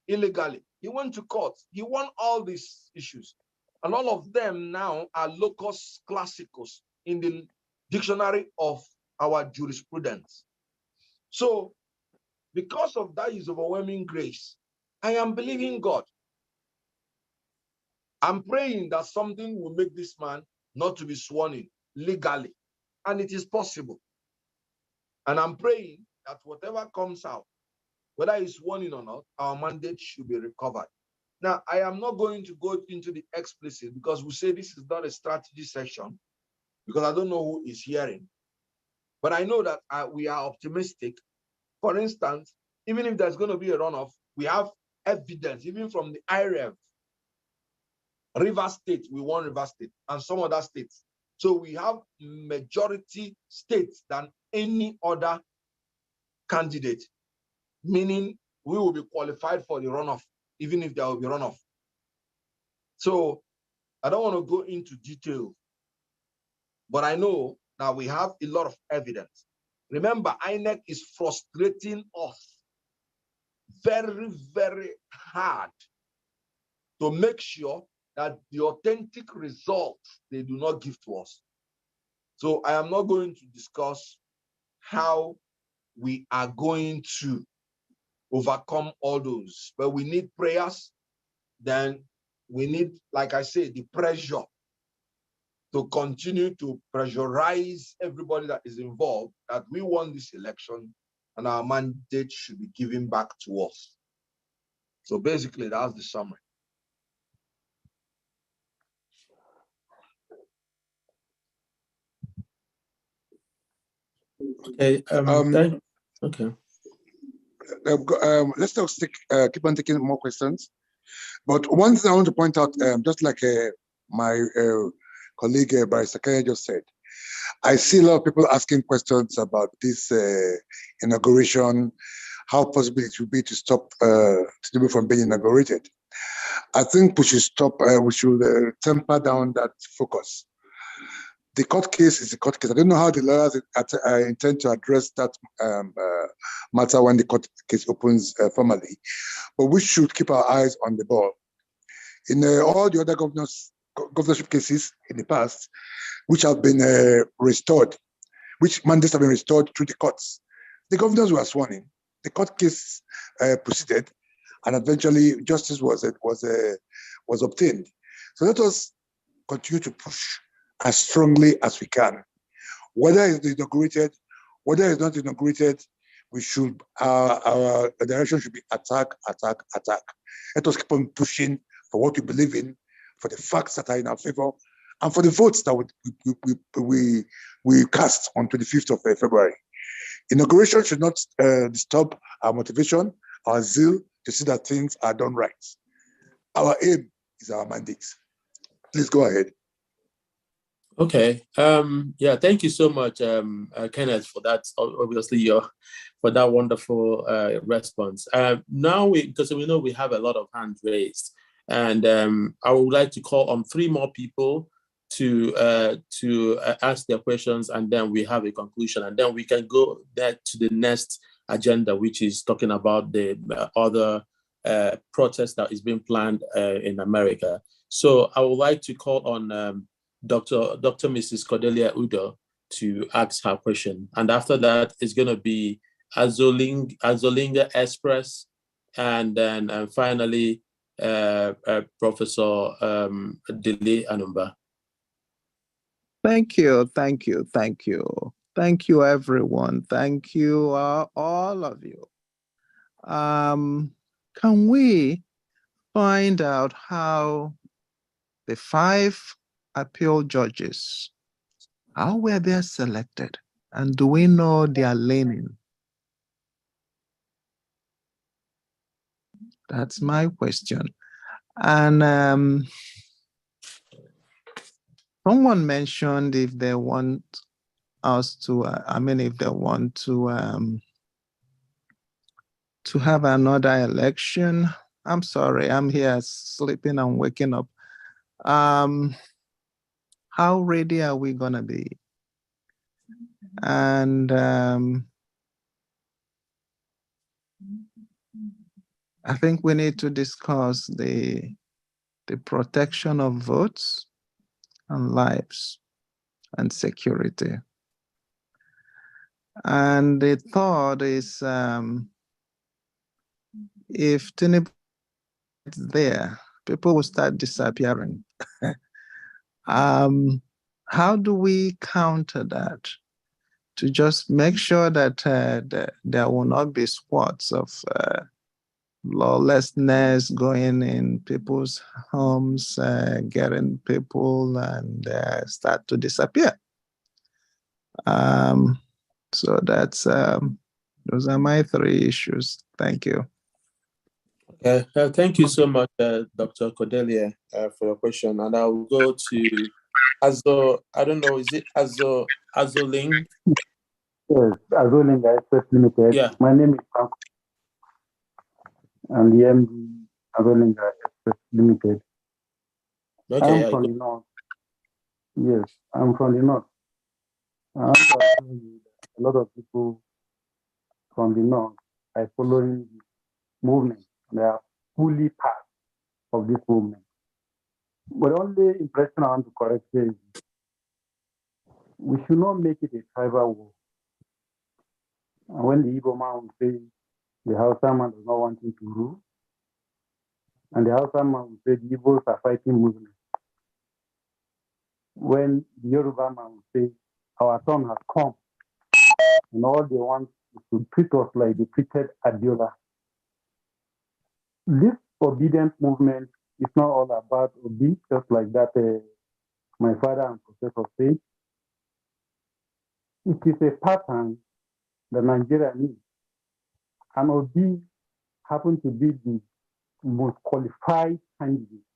illegally. He went to court. He won all these issues. And all of them now are locus classicus in the dictionary of our jurisprudence. So, because of that his overwhelming grace, I am believing God. I'm praying that something will make this man not to be sworn in legally. And it is possible. And I'm praying that whatever comes out, whether he's sworn in or not, our mandate should be recovered. Now, I am not going to go into the explicit because we say this is not a strategy session because I don't know who is hearing. But I know that we are optimistic. For instance, even if there's going to be a runoff, we have evidence, even from the IREV, River State, we won River State, and some other states. So we have majority states than any other candidate, meaning we will be qualified for the runoff, even if there will be runoff. So I don't want to go into detail, but I know that we have a lot of evidence. Remember, INEC is frustrating us very, very hard to make sure that the authentic results they do not give to us. So I am not going to discuss how we are going to overcome all those, but we need prayers. Then we need, like I said, the pressure to continue to pressurize everybody that is involved that we won this election and our mandate should be given back to us. So basically, that's the summary. Okay. Okay. Let's not keep on taking more questions. But one thing I want to point out, just like my colleague Barrister Kaya just said, I see a lot of people asking questions about this inauguration, how possible it would be to stop Tinubu from being inaugurated. I think we should stop, we should temper down that focus. The court case is a court case. I don't know how the lawyers intend to address that matter when the court case opens formally, but we should keep our eyes on the ball. In all the other governorship cases in the past, which have been restored, which mandates have been restored through the courts, the governors were sworn in. The court case proceeded, and eventually justice was obtained. So let us continue to push as strongly as we can. Whether it's inaugurated, whether it's not inaugurated, we should our direction should be attack, attack, attack. Let us keep on pushing for what we believe in, for the facts that are in our favor, and for the votes that we cast on 25th of February. Inauguration should not disturb our motivation, our zeal to see that things are done right. Our aim is our mandate. Please go ahead. Okay. Yeah. Thank you so much, Kenneth, for that. Obviously, for that wonderful response. Now, because we know we have a lot of hands raised, and I would like to call on 3 more people to ask their questions, and then we have a conclusion, and then we can go back to the next agenda, which is talking about the other protest that is being planned in America. So I would like to call on Dr. Mrs. Cordelia Udo to ask her question, and after that it's going to be Azolinga Express, and then finally Professor Dele Anumba. Thank you, thank you, thank you. Thank you, everyone. Thank you, all of you. Can we find out how the 5 appeal judges, how were they selected? And do we know their leaning? That's my question. And someone mentioned if they want us to, if they want to have another election. I'm sorry, I'm here sleeping and waking up. How ready are we gonna be? And I think we need to discuss the protection of votes and lives and security. And the third is if Tinubu is there, people will start disappearing. How do we counter that to just make sure that there will not be squads of lawlessness going in people's homes, getting people and start to disappear? So that's those are my 3 issues. Thank you. Thank you so much, Dr. Cordelia, for your question. And I'll go to Azo. I don't know, is it Azoling? Yes, Azoling Express Limited. Yeah. My name is Frank. I'm the MD Azoling Express Limited. Okay, I'm from the north. Yes, I'm from the north. I want to tell you that a lot of people from the north are following this movement. They are fully part of this movement. But the only impression I want to correct is we should not make it a tribal war. And when the Igbo man will say the Hausa man does not want him to rule, and the Hausa man will say the Igbos are fighting Muslims. When the Yoruba man will say our turn has come, and all they want is to treat us like they treated Abiola. This obedient movement is not all about Obi, just like that my father and Professor said. It is a pattern that Nigeria needs. And Obi happened to be the most qualified candidate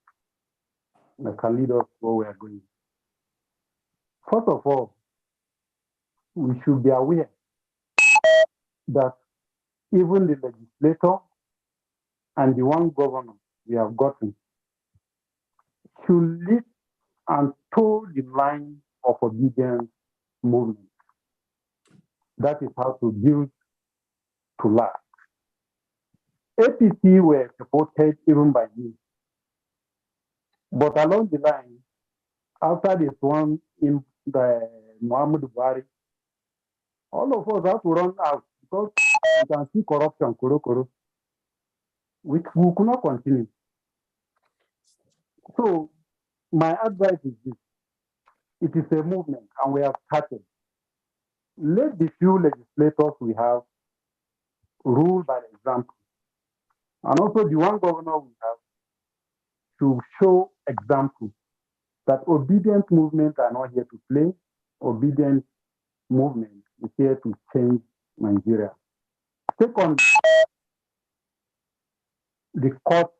that can lead us where we are going. First of all, we should be aware that even the legislator and the one governor we have gotten should lead and toe the line of obedience movement. That is how to build to last. APC were supported even by me. But along the line, after this one in the Muhammad Buhari, all of us have to run out because you can see corruption, which we could not continue. So my advice is this. It is a movement and we have started. Let the few legislators we have rule by example. And also the one governor we have to show example that obedient movements are not here to play. Obedient movement is here to change Nigeria. Second, the court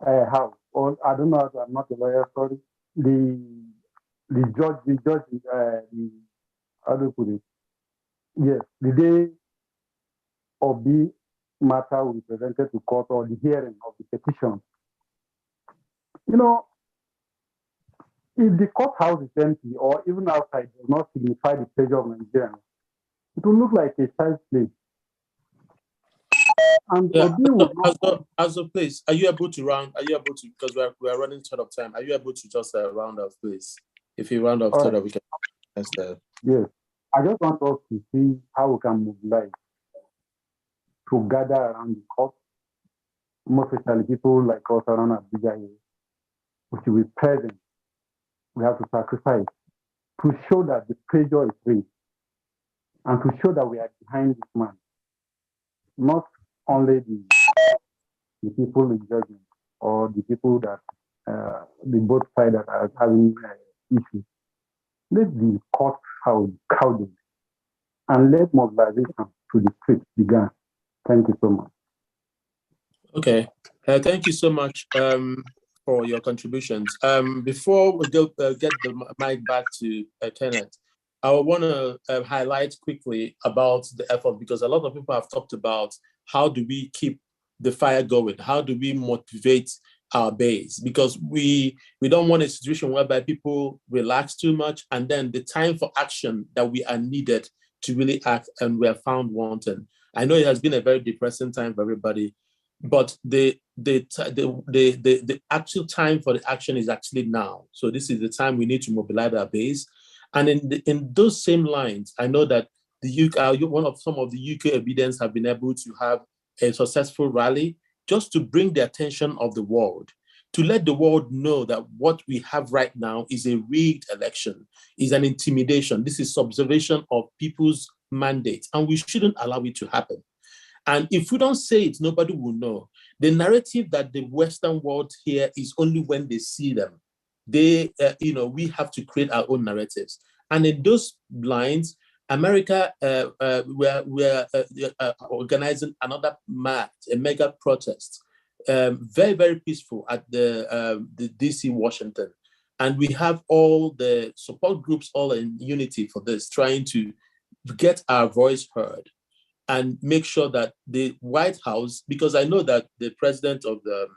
house, or I don't know, I'm not a lawyer, sorry. The judge, how do you put it? Yes, the day OB matter will be presented to court or the hearing of the petition. You know, if the courthouse is empty or even outside does not signify the pleasure of Nigerians, it will look like a child's play. And Yeah, OB will not. as a place, are you able to round? Are you able to, because we are running short of time, are you able to just round off, please? If you round off so that we can Yes, I just want us to see how we can mobilize to gather around the court, most especially people like us around Abuja here. We should be present. We have to sacrifice to show that the pressure is real and to show that we are behind this man, not only the people in judgment or the people that the both sides that are having issues. Let the court house crowded and let mobilization to the streets begin. Thank you so much. Okay, thank you so much for your contributions. Before we go get the mic back to Kenneth, I want to highlight quickly about the effort, because a lot of people have talked about how do we keep the fire going? How do we motivate our base? Because we don't want a situation whereby people relax too much and then the time for action that we are needed to really act and we are found wanting. I know it has been a very depressing time for everybody, but the actual time for the action is actually now. So this is the time we need to mobilize our base. And in those same lines, I know that the UK, some of the UK obedience have been able to have a successful rally just to bring the attention of the world, to let the world know that what we have right now is a rigged election, is an intimidation. This is subservation of people's mandates, and we shouldn't allow it to happen. And if we don't say it, nobody will know. The narrative that the Western world here is only when they see them. We have to create our own narratives. And in those lines, America, we're organizing another march, a mega protest, very, very peaceful at the DC, Washington. And we have all the support groups all in unity for this, trying to get our voice heard and make sure that the White House, because I know that the president of the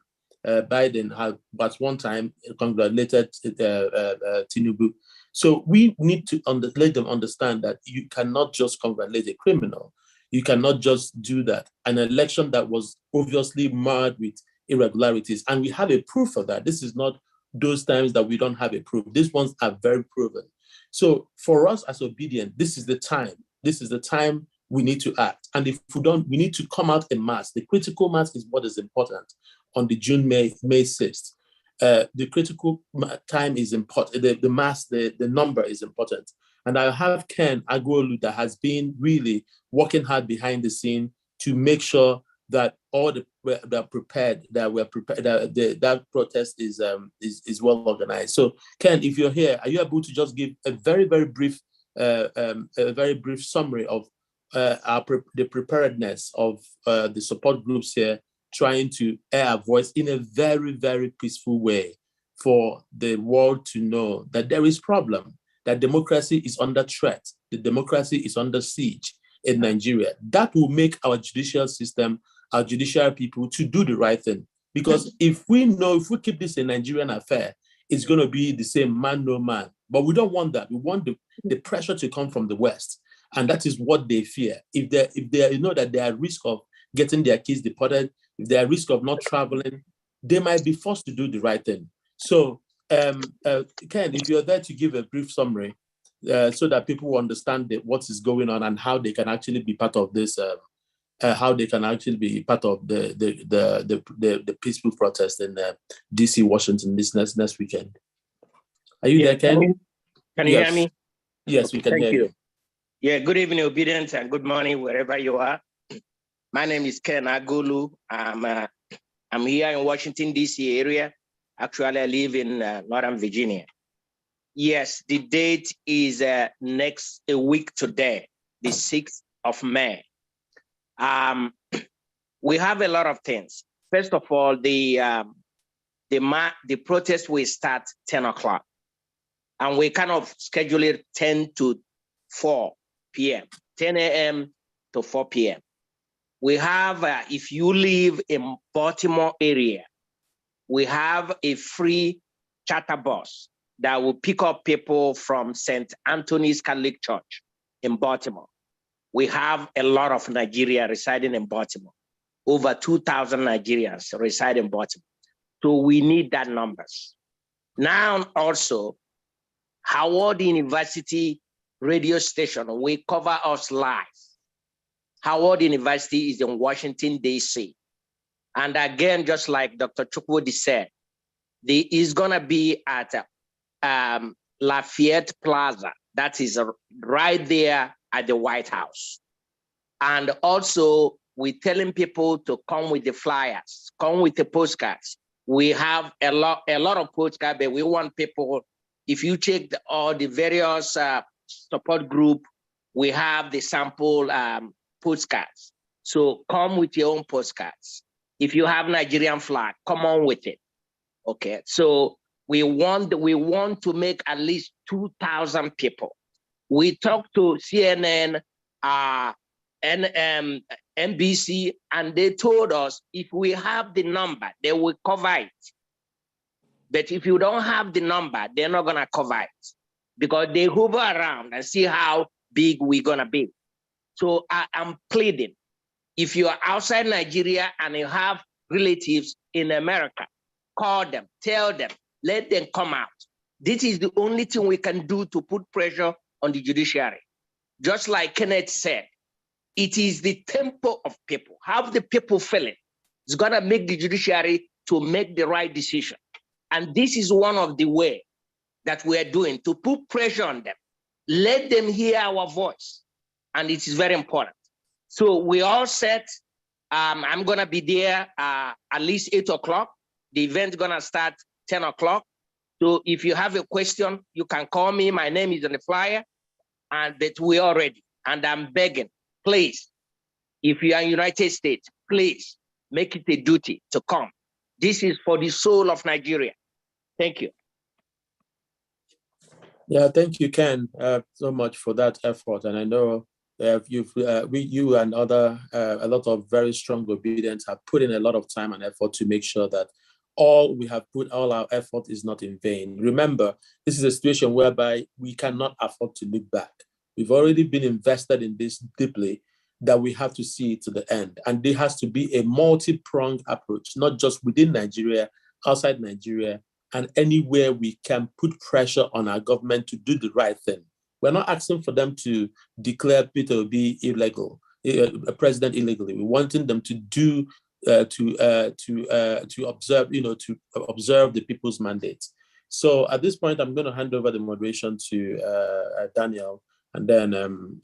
Biden had but one time congratulated Tinubu. So we need to let them understand that you cannot just congratulate a criminal. You cannot just do that. An election that was obviously marred with irregularities. And we have a proof of that. This is not those times that we don't have a proof. These ones are very proven. So for us as obedient, this is the time. This is the time we need to act. And if we don't, we need to come out en masse. The critical mass is what is important on the May 6th. The critical time is important. The mass, the number is important. And I have Ken Agwolu that has been really working hard behind the scene to make sure that all that prepared, that protest is well organized. So Ken, if you're here, are you able to just give a very, very brief summary of the preparedness of the support groups here, trying to air our voice in a very, very peaceful way for the world to know that there is problem, that democracy is under threat, the democracy is under siege in Nigeria. That will make our judicial system, our judicial people to do the right thing. Because if we keep this a Nigerian affair, it's going to be the same man, no man. But we don't want that. We want the pressure to come from the West. And that is what they fear. If they know that they are at risk of getting their kids deported, if they are at risk of not traveling, they might be forced to do the right thing. So, Ken, if you're there to give a brief summary so that people will understand what is going on and how they can actually be part of this, how they can actually be part of the peaceful protest in DC, Washington this next weekend. Are you there, Ken? Can you hear me? Yes, we can hear you. Yeah, good evening, Obedient, and good morning, wherever you are. My name is Ken Agulu. I'm here in Washington, D.C. area. Actually, I live in Northern Virginia. Yes, the date is a week today, the 6th of May. We have a lot of things. First of all, the protest will start 10 o'clock. And we kind of schedule it 10 to 4 p.m., 10 a.m. to 4 p.m. We have, if you live in Baltimore area, we have a free charter bus that will pick up people from St. Anthony's Catholic Church in Baltimore. We have a lot of Nigeria residing in Baltimore, over 2,000 Nigerians reside in Baltimore. So we need that numbers. Now also, Howard University radio station will cover us live. Howard University is in Washington, D.C. And again, just like Dr. Chukwudi said, is gonna be at Lafayette Plaza. That is right there at the White House. And also, we're telling people to come with the flyers, come with the postcards. We have a lot of postcards, but we want people, if you check all the various support group, we have the sample postcards. So come with your own postcards. If you have Nigerian flag, come on with it. Okay, so we want to make at least 2,000 people. We talked to CNN and NBC, and they told us if we have the number, they will cover it. But if you don't have the number, they're not gonna cover it because they hover around and see how big we're gonna be. So I'm pleading, if you are outside Nigeria and you have relatives in America, call them, tell them, let them come out. This is the only thing we can do to put pressure on the judiciary. Just like Kenneth said, it is the tempo of people. How the people feeling is gonna make the judiciary to make the right decision. And this is one of the ways that we are doing to put pressure on them. Let them hear our voice. And it is very important. So we all set, I'm gonna be there at least 8 o'clock. The event's gonna start 10 o'clock. So if you have a question, you can call me. My name is on the flyer, but we are ready. And I'm begging, please, if you are in the United States, please make it a duty to come. This is for the soul of Nigeria. Thank you. Yeah, thank you, Ken, so much for that effort. And I know you and a lot of very strong obedience have put in a lot of time and effort to make sure that all our effort is not in vain. Remember, this is a situation whereby we cannot afford to look back. We've already been invested in this deeply that we have to see it to the end. And there has to be a multi-pronged approach, not just within Nigeria, outside Nigeria, and anywhere we can put pressure on our government to do the right thing. We're not asking for them to declare Peter Obi illegal, a president illegally. We're wanting them to do to observe, to observe the people's mandate. So at this point, I'm going to hand over the moderation to Daniel, and then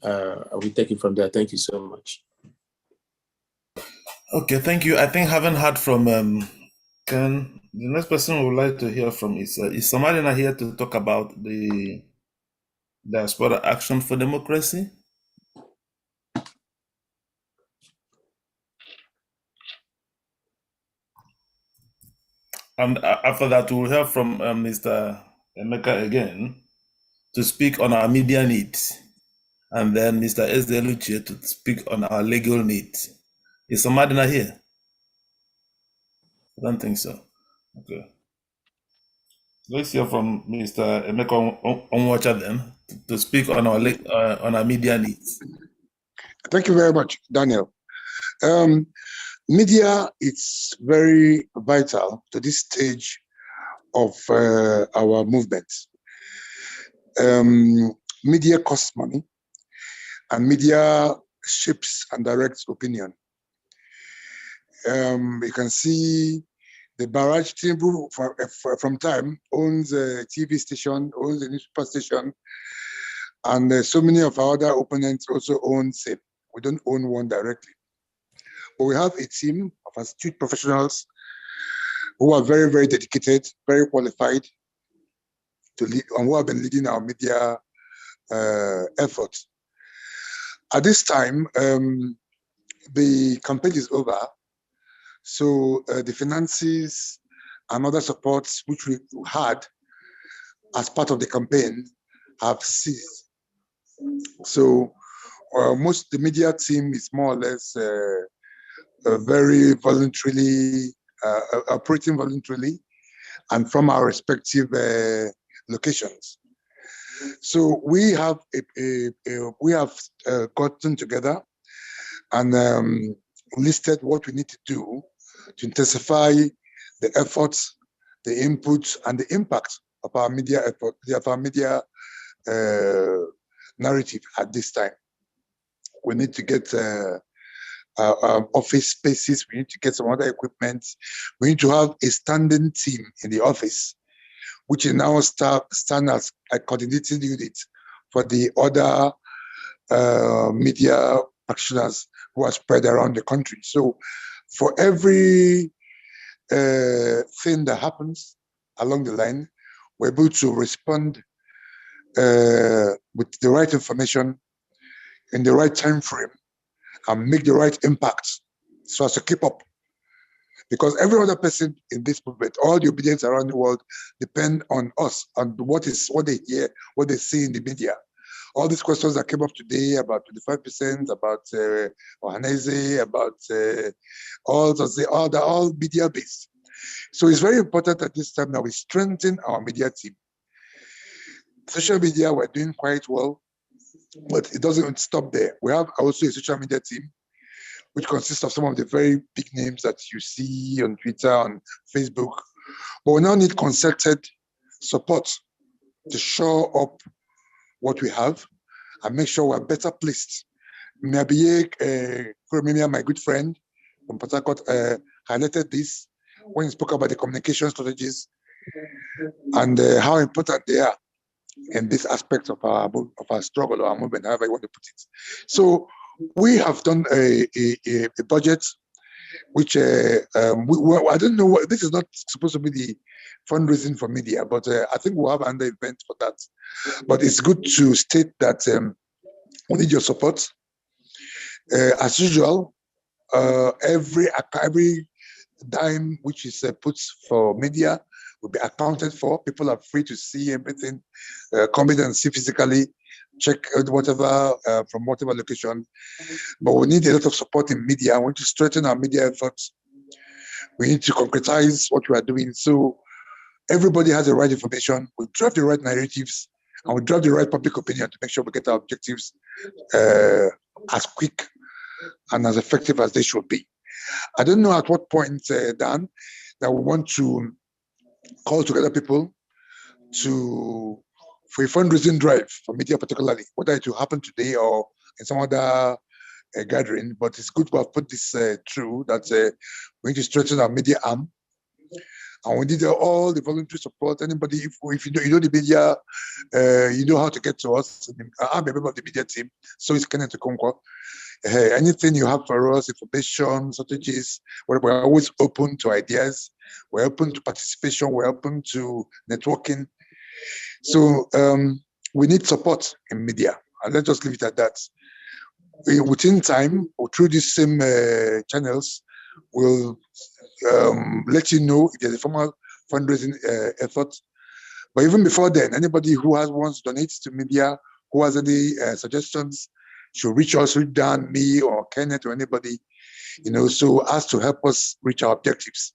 we'll take it from there. Thank you so much. Okay, thank you. I think having heard from Ken, the next person we would like to hear from is Somalina here to talk about the Diaspora Action for Democracy. And after that, we'll hear from Mr. Emeka again to speak on our media needs. And then Mr. Ezdeluchie to speak on our legal needs. Is Somalina here? I don't think so. Okay. Let's hear from Mr. Emeka Onwacha then to speak on our media needs. Thank you very much, Daniel. Media is very vital to this stage of our movement. Media costs money, and media shapes and directs opinion. You can see the Barrage team from time owns a TV station, owns a newspaper station, and so many of our other opponents also own SAFE. We don't own one directly. But we have a team of astute professionals who are very, very dedicated, very qualified to lead, and who have been leading our media efforts. At this time, the campaign is over, so the finances and other supports which we had as part of the campaign have ceased. So most the media team is more or less very voluntarily operating voluntarily and from our respective locations. So we have gotten together and listed what we need to do to intensify the efforts, the inputs, and the impact of our media effort, of our media narrative at this time. We need to get office spaces. We need to get some other equipment. We need to have a standing team in the office, which is now stand as a coordinating unit for the other media practitioners who are spread around the country. So for every thing that happens along the line, we're able to respond with the right information in the right time frame and make the right impact so as to keep up. Because every other person in this movement, all the obedience around the world depend on us, on what they hear, what they see in the media. All these questions that came up today about 25%, about Ohanese, about all media based. So it's very important at this time that we strengthen our media team. Social media, we're doing quite well, but it doesn't stop there. We have also a social media team, which consists of some of the very big names that you see on Twitter, on Facebook. But we now need concerted support to show up what we have and make sure we're better placed. Nabiye, my good friend from Port Harcourt, highlighted this when he spoke about the communication strategies and how important they are in this aspect of our struggle or our movement, however you want to put it. So we have done a budget, which I don't know what, this is not supposed to be the fundraising for media, but I think we'll have another event for that. But it's good to state that we need your support. As usual, every dime which is put for media will be accounted for. People are free to see everything, come in and see physically, check whatever from whatever location. But we need a lot of support in media. We need to strengthen our media efforts. We need to concretize what we are doing. So everybody has the right information. We drive the right narratives and we drive the right public opinion to make sure we get our objectives as quick and as effective as they should be. I don't know at what point, Dan, that we want to call together people for a fundraising drive for media particularly, whether it will happen today or in some other gathering, but it's good to have put this through that we need to strengthen our media arm. And we need all the voluntary support. Anybody, if you know the media, you know how to get to us. I'm a member of the media team, so it's Kenneth Okonkwo. Anything you have for us, information, strategies, we're always open to ideas. We're open to participation. We're open to networking. So we need support in media. And let's just leave it at that. Within time, or through these same channels, we'll let you know if there's a formal fundraising effort. But even before then, anybody who wants to donate to media, who has any suggestions, should reach us, reach Dan, me, or Kenneth, or anybody, so as to help us reach our objectives.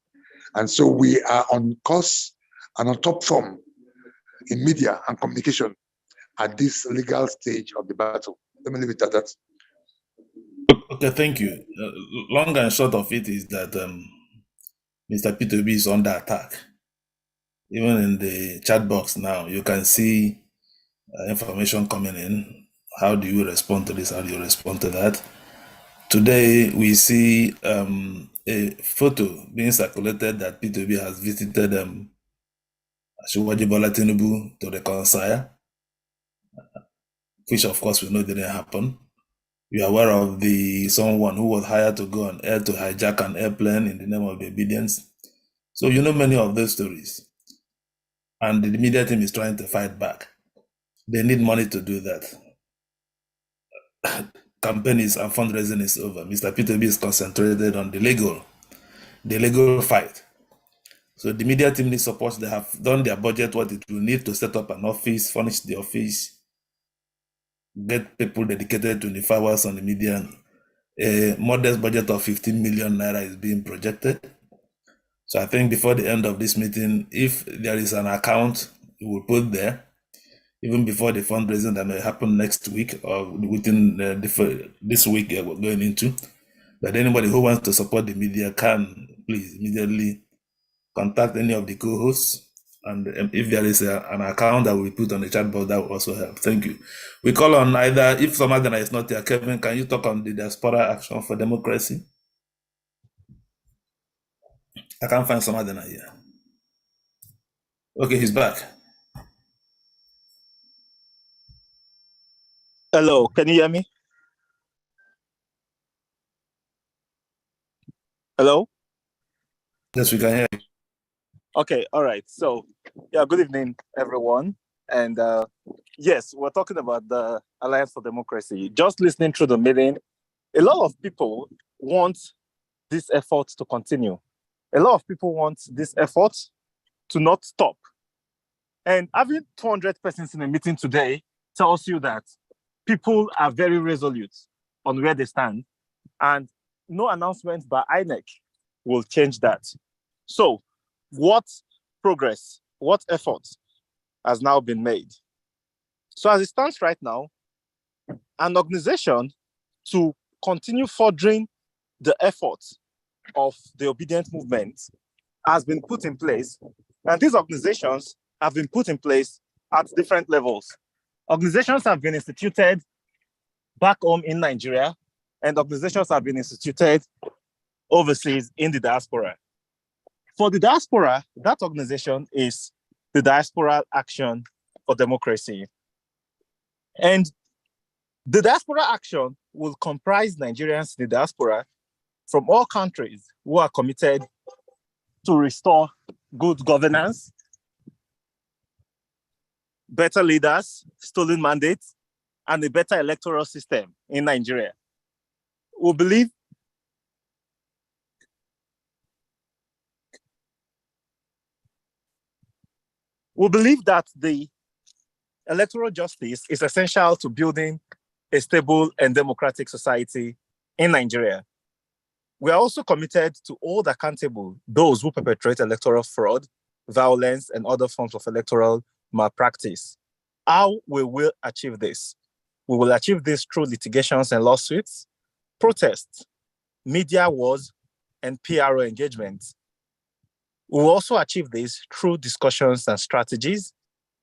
And so we are on course and on top form in media and communication at this legal stage of the battle. Let me leave it at that. Okay, thank you. Long and short of it is that Mr. P2B is under attack. Even in the chat box now, you can see information coming in. How do you respond to this? How do you respond to that? Today, we see a photo being circulated that P2B has visited Asiwaju Bola Tinubu to reconcile, which of course we know didn't happen. We are aware of someone who was hired to go on air to hijack an airplane in the name of obedience. So you know many of those stories. And the media team is trying to fight back. They need money to do that. Campaign and fundraising is over. Mr. P2B is concentrated on the legal fight. So the media team needs support. They have done their budget, what it will need to set up an office, furnish the office, get people dedicated 24 hours on the media. A modest budget of 15 million naira is being projected. So I think before the end of this meeting, if there is an account we will put there, even before the fundraising that may happen next week or within this week we're going into, that anybody who wants to support the media can please immediately contact any of the co-hosts. And if there is an account that we put on the chat box, that will also help. Thank you. We call on either, if Somadina is not here, Kevin, can you talk on the Diaspora Action for Democracy? I can't find Somadina here. Okay, he's back. Hello, can you hear me? Hello? Yes, we can hear you. Okay, all right. So, yeah, good evening, everyone. And yes, we're talking about the Alliance for Democracy. Just listening through the meeting, a lot of people want this effort to continue. A lot of people want this effort to not stop. And having 200 persons in a meeting today tells you that people are very resolute on where they stand, and no announcement by INEC will change that. So what progress, what effort has now been made? So as it stands right now, an organization to continue furthering the efforts of the obedient movement has been put in place. And these organizations have been put in place at different levels. Organizations have been instituted back home in Nigeria, and organizations have been instituted overseas in the diaspora. For the diaspora, that organization is the Diaspora Action for Democracy. And the Diaspora Action will comprise Nigerians in the diaspora from all countries who are committed to restore good governance, better leaders, stolen mandates, and a better electoral system in Nigeria. We believe that the electoral justice is essential to building a stable and democratic society in Nigeria. We are also committed to hold accountable those who perpetrate electoral fraud, violence, and other forms of electoral malpractice. How will we achieve this? We will achieve this through litigations and lawsuits, protests, media wars, and PRO engagement. We will also achieve this through discussions and strategies.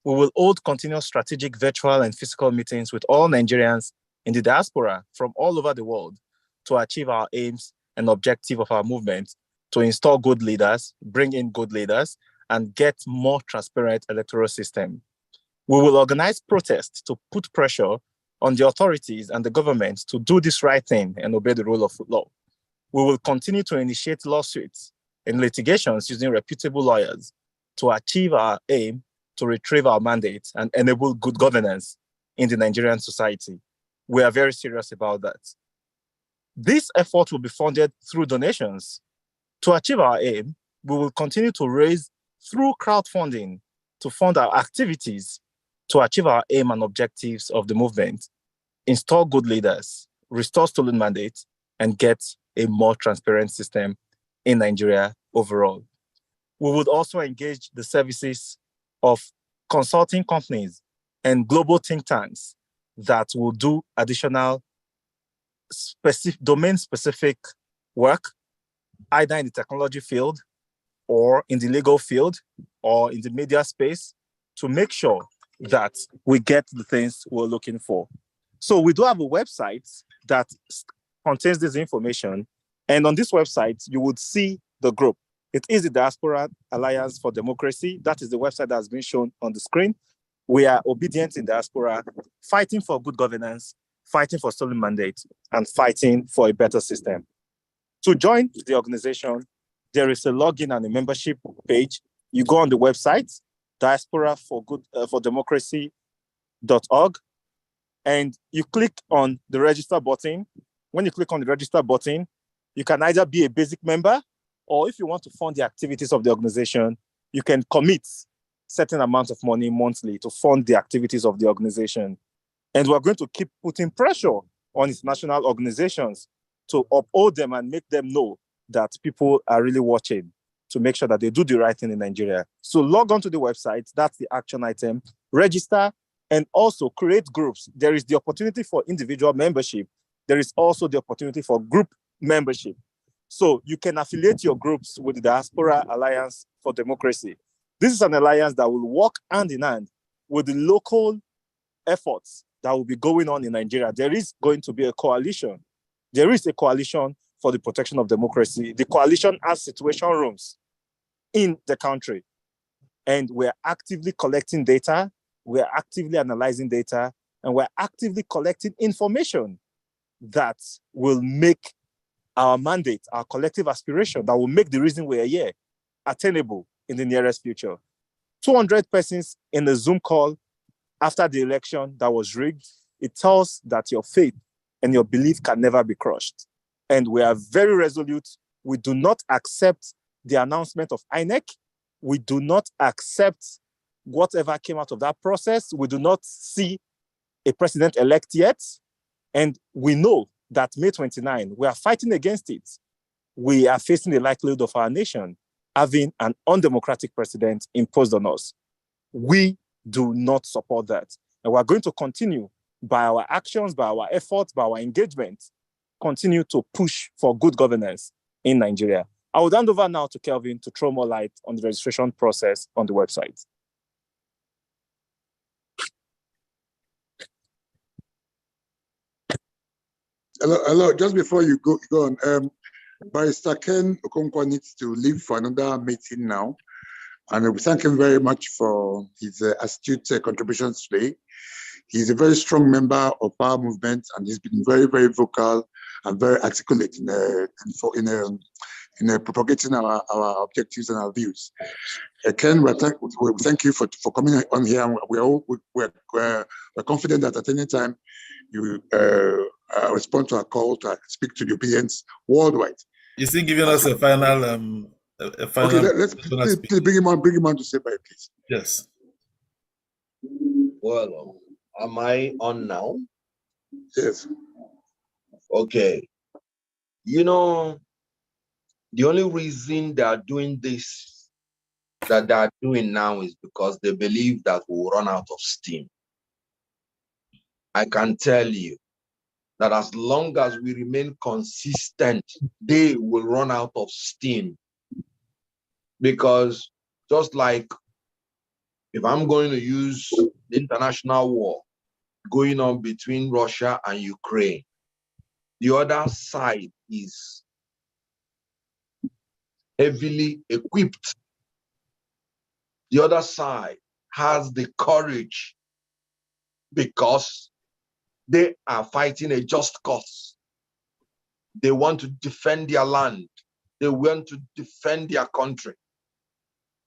We will hold continuous strategic virtual and physical meetings with all Nigerians in the diaspora from all over the world to achieve our aims and objective of our movement to install good leaders, bring in good leaders, and get more transparent electoral system. We will organize protests to put pressure on the authorities and the government to do this right thing and obey the rule of law. We will continue to initiate lawsuits and litigations using reputable lawyers to achieve our aim to retrieve our mandate and enable good governance in the Nigerian society. We are very serious about that. This effort will be funded through donations. To achieve our aim, we will continue to raise through crowdfunding to fund our activities to achieve our aim and objectives of the movement, install good leaders, restore stolen mandates, and get a more transparent system in Nigeria overall. we would also engage the services of consulting companies and global think tanks that will do additional domain-specific work, either in the technology field or in the legal field or in the media space, to make sure that we get the things we're looking for. So we do have a website that contains this information. And on this website, you would see the group. It is the Diaspora Alliance for Democracy. That is the website that has been shown on the screen. We are obedient in diaspora, fighting for good governance, fighting for stolen mandate, and fighting for a better system. To join the organization, there is a login and a membership page. You go on the website, diasporafordemocracy.org, and you click on the register button. When you click on the register button, you can either be a basic member, or if you want to fund the activities of the organization, you can commit certain amount of money monthly to fund the activities of the organization. And we're going to keep putting pressure on international organizations to uphold them and make them know that people are really watching, to make sure that they do the right thing in Nigeria. So log on to the website, that's the action item, register, and also create groups. There is the opportunity for individual membership. There is also the opportunity for group membership. So you can affiliate your groups with the Diaspora Alliance for Democracy. This is an alliance that will work hand in hand with the local efforts that will be going on in Nigeria. There is going to be a coalition. There is a coalition for the protection of democracy. The coalition has situation rooms in the country. And we're actively collecting data, we're actively analyzing data, and we're actively collecting information that will make our mandate, our collective aspiration, that will make the reason we are here attainable in the nearest future. 200 persons in a Zoom call after the election that was rigged, it tells that your faith and your belief can never be crushed. And we are very resolute. We do not accept the announcement of INEC. We do not accept whatever came out of that process. We do not see a president-elect yet. And we know that May 29, we are fighting against it. We are facing the likelihood of our nation having an undemocratic president imposed on us. We do not support that. And we're going to continue by our actions, by our efforts, by our engagement, continue to push for good governance in Nigeria. I will hand over now to Kelvin to throw more light on the registration process on the website. Hello. Just before you go on, Barrister Ken Okonkwo needs to leave for another meeting now. And we thank him very much for his astute contributions today. He's a very strong member of our movement, and he's been very, very vocal and very articulate in propagating our objectives and our views. Ken, we thank you for coming on here. And we're confident that at any time you respond to our call to speak to Europeans worldwide. Is he giving us a final? Okay, let's please bring him on to say bye, please. Yes. Well, am I on now? Yes. Okay. You know, the only reason they are doing this, that they are doing now, is because they believe that we will run out of steam. I can tell you that as long as we remain consistent, they will run out of steam. Because just like if I'm going to use the international war going on between Russia and Ukraine, the other side is heavily equipped. The other side has the courage because they are fighting a just cause. They want to defend their land. They want to defend their country.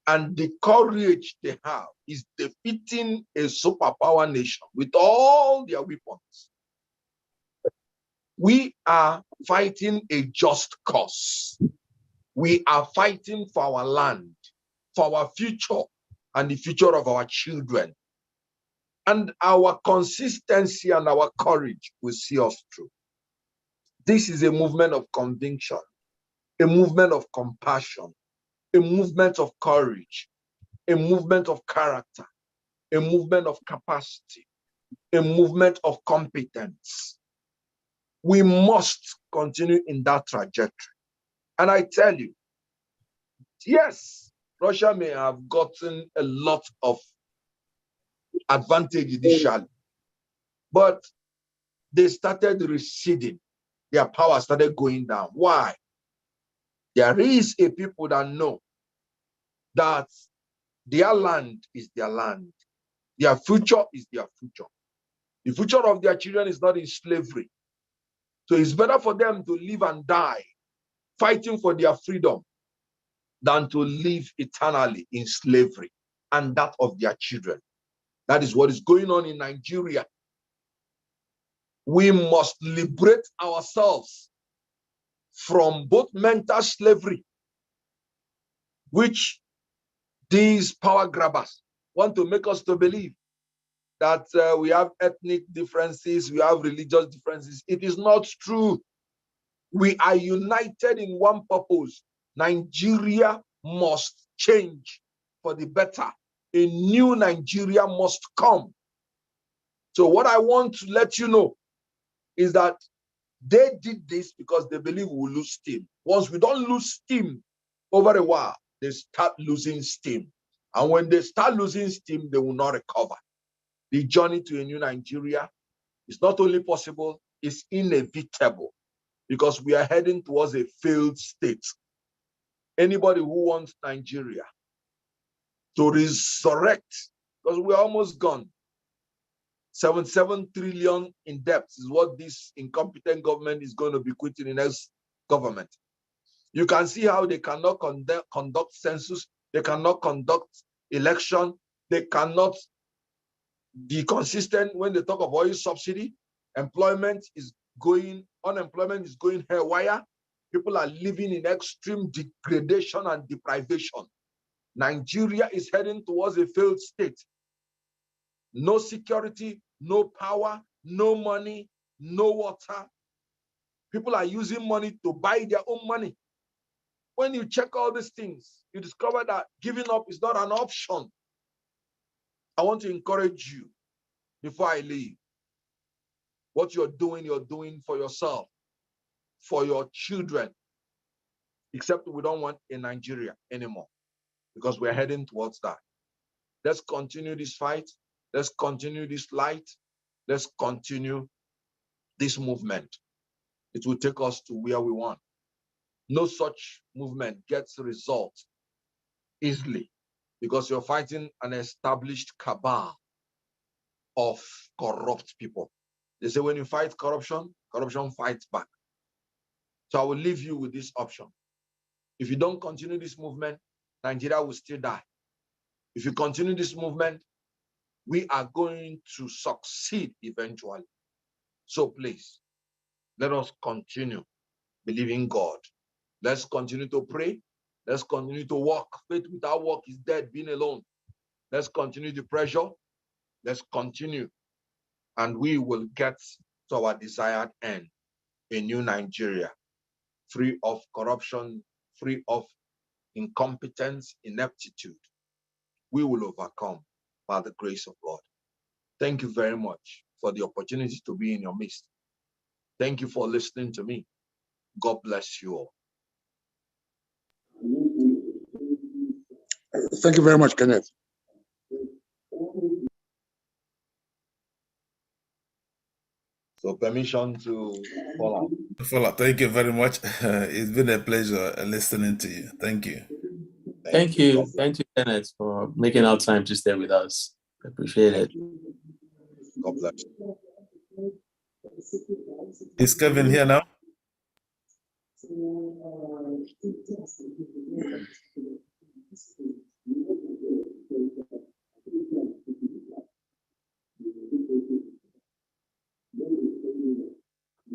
And the courage they have is defeating a superpower nation with all their weapons. We are fighting a just cause. We are fighting for our land, for our future, and the future of our children. And our consistency and our courage will see us through. This is a movement of conviction, a movement of compassion, a movement of courage, a movement of character, a movement of capacity, a movement of competence. We must continue in that trajectory. And I tell you, yes, Russia may have gotten a lot of advantage initially, but they started receding. Their power started going down. Why? There is a people that know that their land is their land. Their future is their future. The future of their children is not in slavery. So it's better for them to live and die fighting for their freedom than to live eternally in slavery and that of their children. That is what is going on in Nigeria. We must liberate ourselves from both mental slavery, which these power grabbers want to make us to believe that we have ethnic differences, we have religious differences. It is not true. We are united in one purpose. Nigeria must change for the better. A new Nigeria must come. So what I want to let you know is that they did this because they believe we will lose steam. Once we don't lose steam over a while, they start losing steam. And when they start losing steam, they will not recover. The journey to a new Nigeria is not only possible, it's inevitable because we are heading towards a failed state. Anybody who wants Nigeria to resurrect, because we're almost gone. 77 trillion in debt is what this incompetent government is going to be quitting in next government. You can see how they cannot conduct census, they cannot conduct election, they cannot be consistent when they talk of oil subsidy. Unemployment is going haywire. People are living in extreme degradation and deprivation. Nigeria is heading towards a failed state. No security, no power, no money, no water. People are using money to buy their own money. When you check all these things, you discover that giving up is not an option. I want to encourage you before I leave. What you're doing for yourself, for your children. Except we don't want a Nigeria anymore because we're heading towards that. Let's continue this fight. Let's continue this light. Let's continue this movement. It will take us to where we want. No such movement gets results easily because you're fighting an established cabal of corrupt people. They say when you fight corruption, corruption fights back. So I will leave you with this option. If you don't continue this movement, Nigeria will still die. If you continue this movement, we are going to succeed eventually. So please, let us continue believing God. Let's continue to pray. Let's continue to walk. Faith without work is dead, being alone. Let's continue the pressure. Let's continue. And we will get to our desired end, a new Nigeria, free of corruption, free of incompetence, ineptitude. We will overcome by the grace of God. Thank you very much for the opportunity to be in your midst. Thank you for listening to me. God bless you all. Thank you very much, Kenneth. So permission to follow. Thank you very much. It's been a pleasure listening to you. Thank you. Thank you. Thank you, Kenneth, for making our time to stay with us. I appreciate it. God bless you. Is Kevin here now?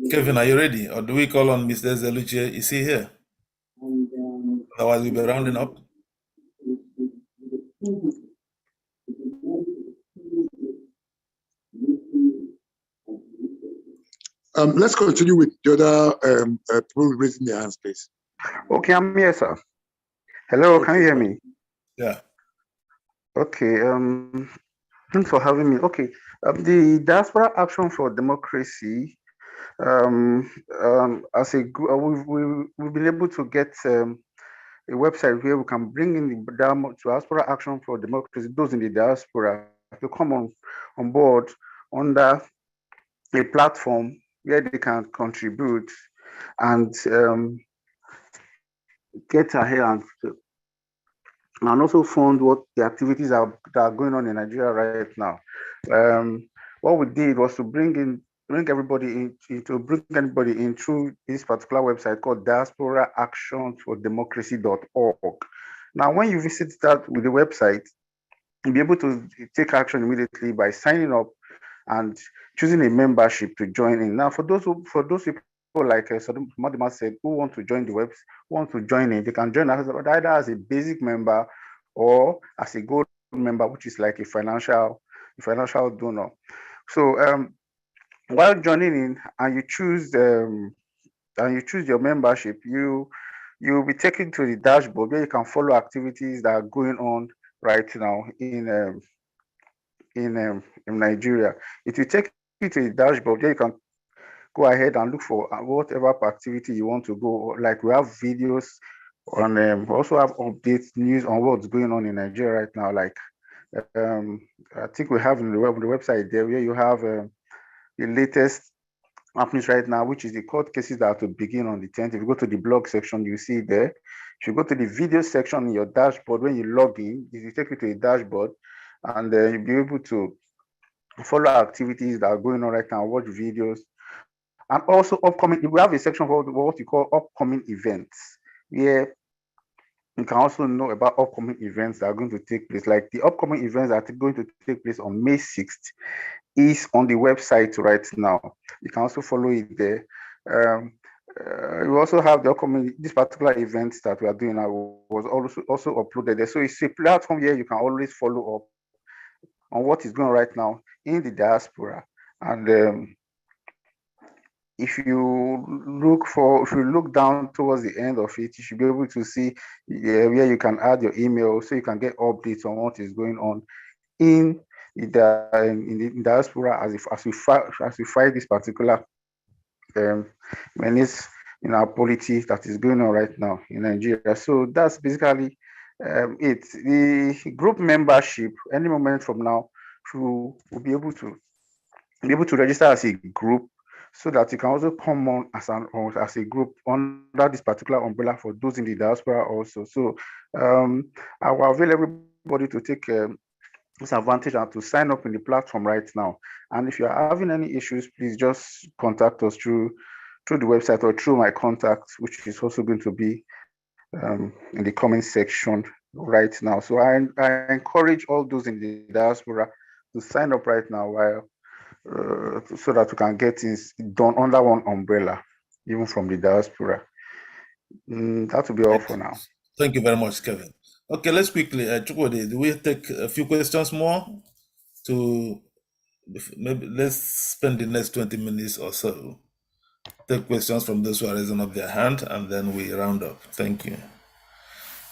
Kevin, are you ready? Or do we call on Mr. Zeluche? Is he here? Otherwise, we'll be rounding up. Let's continue with the other people raising their hands, please. Okay, I'm here, sir. Hello, can you hear me? Yeah. Okay. Thanks for having me. Okay. The Diaspora Action for Democracy. As a group, we've been able to get a website where we can bring in the Diaspora Action for Democracy, those in the diaspora, to come on board under a platform where they can contribute and get ahead and also fund what the activities that are going on in Nigeria right now. What we did was to bring everybody in through this particular website called diasporaactionfordemocracy.org. Now, when you visit that with the website, you'll be able to take action immediately by signing up and choosing a membership to join in. Now, for those people like Madima said, who want to join the web, want to join in, they can join either as a basic member or as a gold member, which is like a financial donor. So while joining in and you choose your membership, you'll be taken to the dashboard where you can follow activities that are going on right now in Nigeria. If you take it to the dashboard, there you can go ahead and look for whatever activity you want to go. Like we have videos on we also have updates, news on what's going on in Nigeria right now. Like I think we have on the website there where you have the latest happenings right now, which is the court cases that are to begin on the 10th. If you go to the blog section, you see it there. If you go to the video section in your dashboard, when you log in, you take you to the dashboard, and you'll be able to follow activities that are going on right now, watch videos. And also upcoming, we have a section for what you call upcoming events, where you can also know about upcoming events that are going to take place. Like the upcoming events that are going to take place on May 6th is on the website right now. You can also follow it there. We also have the upcoming, this particular events that we are doing now was also uploaded there. So it's a platform where you can always follow up on what is going on right now in the diaspora. And if you look down towards the end of it, you should be able to see where you can add your email so you can get updates on what is going on in the diaspora as we fight this particular menace in our politics that is going on right now in Nigeria. So that's basically it. The group membership, any moment from now, will be able to register as a group, so that you can also come on as a group under this particular umbrella for those in the diaspora also. So I will avail everybody to take this advantage and to sign up in the platform right now. And if you are having any issues, please just contact us through the website or through my contact, which is also going to be in the comment section right now. So I encourage all those in the diaspora to sign up right now while so that we can get things done under one umbrella, even from the diaspora. That will be all for now. Thank you very much, Kevin. Okay, let's quickly, Chukwudi, do we take a few questions more? Maybe let's spend the next 20 minutes or so. Take questions from those who are raising up their hand, and then we round up. Thank you.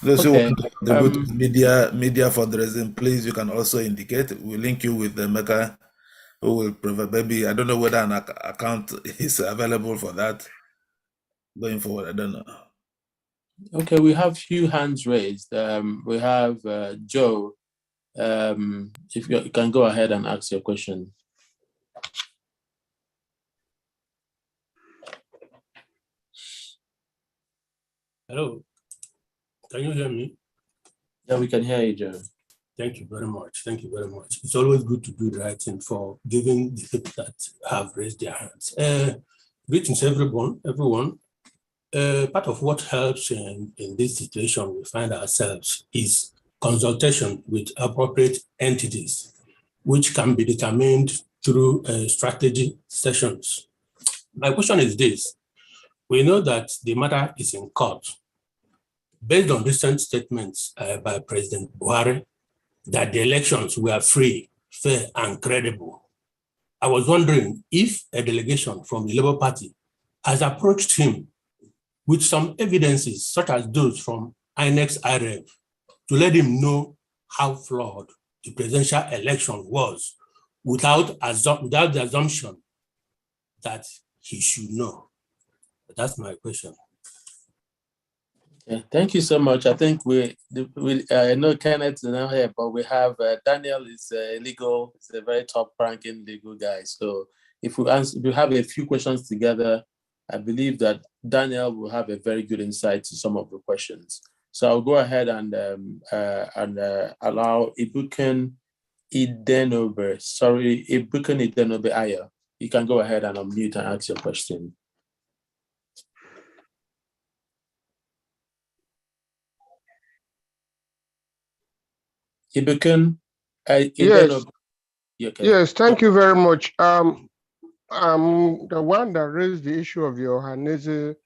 Those who want to contribute media fundraising, please, you can also indicate. We'll link you with the maker who will provide. Maybe I don't know whether an account is available for that going forward. I don't know. Okay, we have few hands raised. We have Joe. If you can go ahead and ask your question. Hello, can you hear me? Yeah, we can hear you, Joe. Thank you very much. Thank you very much. It's always good to do the right thing for giving the people that have raised their hands. Greetings, everyone. Part of what helps in this situation we find ourselves is consultation with appropriate entities, which can be determined through strategy sessions. My question is this. We know that the matter is in court. Based on recent statements by President Buhari, that the elections were free, fair, and credible, I was wondering if a delegation from the Labour Party has approached him with some evidences, such as those from INEC's IREV to let him know how flawed the presidential election was without the assumption that he should know? That's my question. Yeah, thank you so much. I think I know Kenneth is not here, but we have Daniel is he's a very top-ranking legal guy. So if we have a few questions together, I believe that Daniel will have a very good insight to some of the questions. So I'll go ahead and allow Ibuken Idenobe. Sorry, Ibuken Idenobe Aya. You can go ahead and unmute and ask your question. Ibuken, yes. Okay. Yes, thank you very much. I'm the one that raised the issue of your Hanese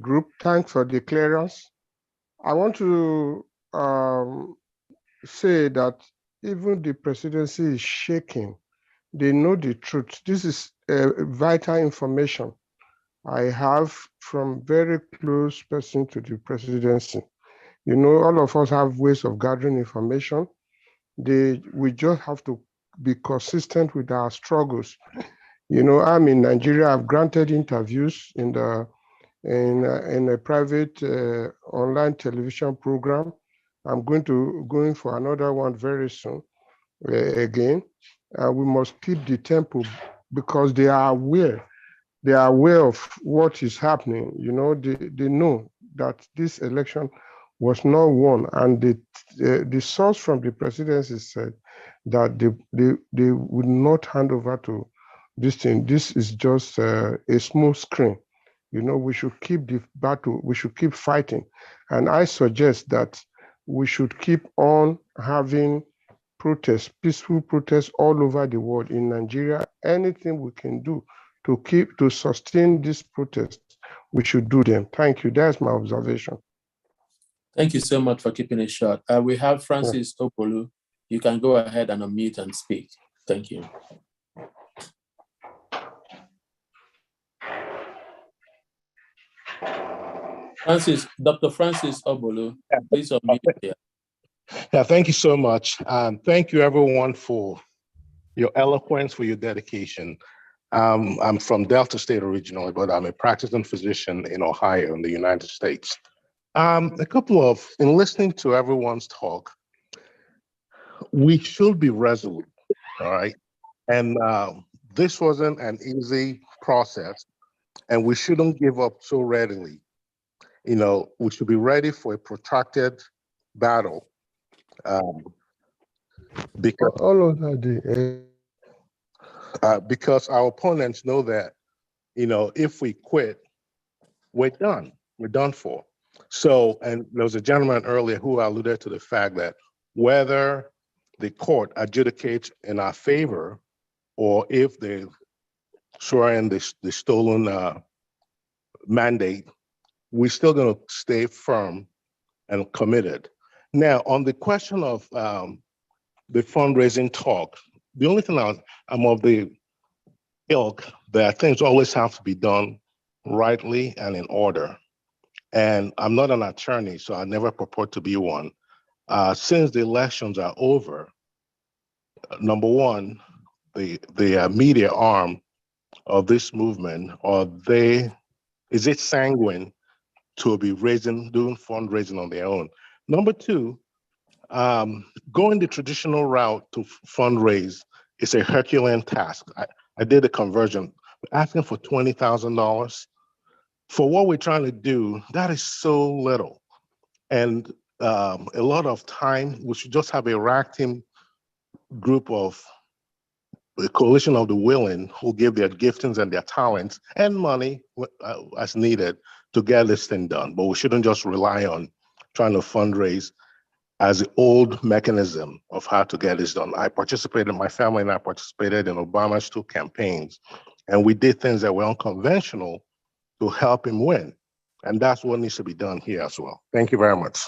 group. Thanks for the clearance. I want to say that even the presidency is shaking. They know the truth. This is vital information I have from very close person to the presidency. You know, all of us have ways of gathering information. We just have to be consistent with our struggles. You know, I'm in Nigeria. I've granted interviews in a private online television program. I'm going for another one very soon. Again, we must keep the tempo because they are aware. They are aware of what is happening. You know, they know that this election was not won, and the source from the presidency said that they would not hand over to this thing. This is just a smooth screen. You know, we should keep the battle. We should keep fighting, and I suggest that we should keep on having protests, peaceful protests all over the world. In Nigeria, anything we can do to sustain this protest, we should do them. Thank you. That's my observation. Thank you so much for keeping it short. We have Francis Opolu. You can go ahead and unmute and speak. Thank you. Dr. Francis Opolu, please unmute here. Yeah, thank you so much. Thank you everyone for your eloquence, for your dedication. I'm from Delta State originally, but I'm a practicing physician in Ohio in the United States. In listening to everyone's talk, we should be resolute, all right? And this wasn't an easy process, and we shouldn't give up so readily. You know, we should be ready for a protracted battle. Because our opponents know that, you know, if we quit, we're done. We're done for. So, and there was a gentleman earlier who alluded to the fact that whether the court adjudicates in our favor or if they swear in the stolen mandate, we're still going to stay firm and committed. Now, on the question of the fundraising talk, the only thing I'm of the ilk that things always have to be done rightly and in order. And I'm not an attorney, so I never purport to be one. Since the elections are over, number one, the media arm of this movement, is it sanguine to be doing fundraising on their own? Number two, going the traditional route to fundraise is a Herculean task. I did a conversion, asking for $20,000 for what we're trying to do. That is so little, and a lot of time. We should just have a RAC team group of a coalition of the willing who give their giftings and their talents and money as needed to get this thing done. But we shouldn't just rely on trying to fundraise as the old mechanism of how to get this done. My family and I participated in Obama's 2 campaigns, and we did things that were unconventional to help him win. And that's what needs to be done here as well. Thank you very much.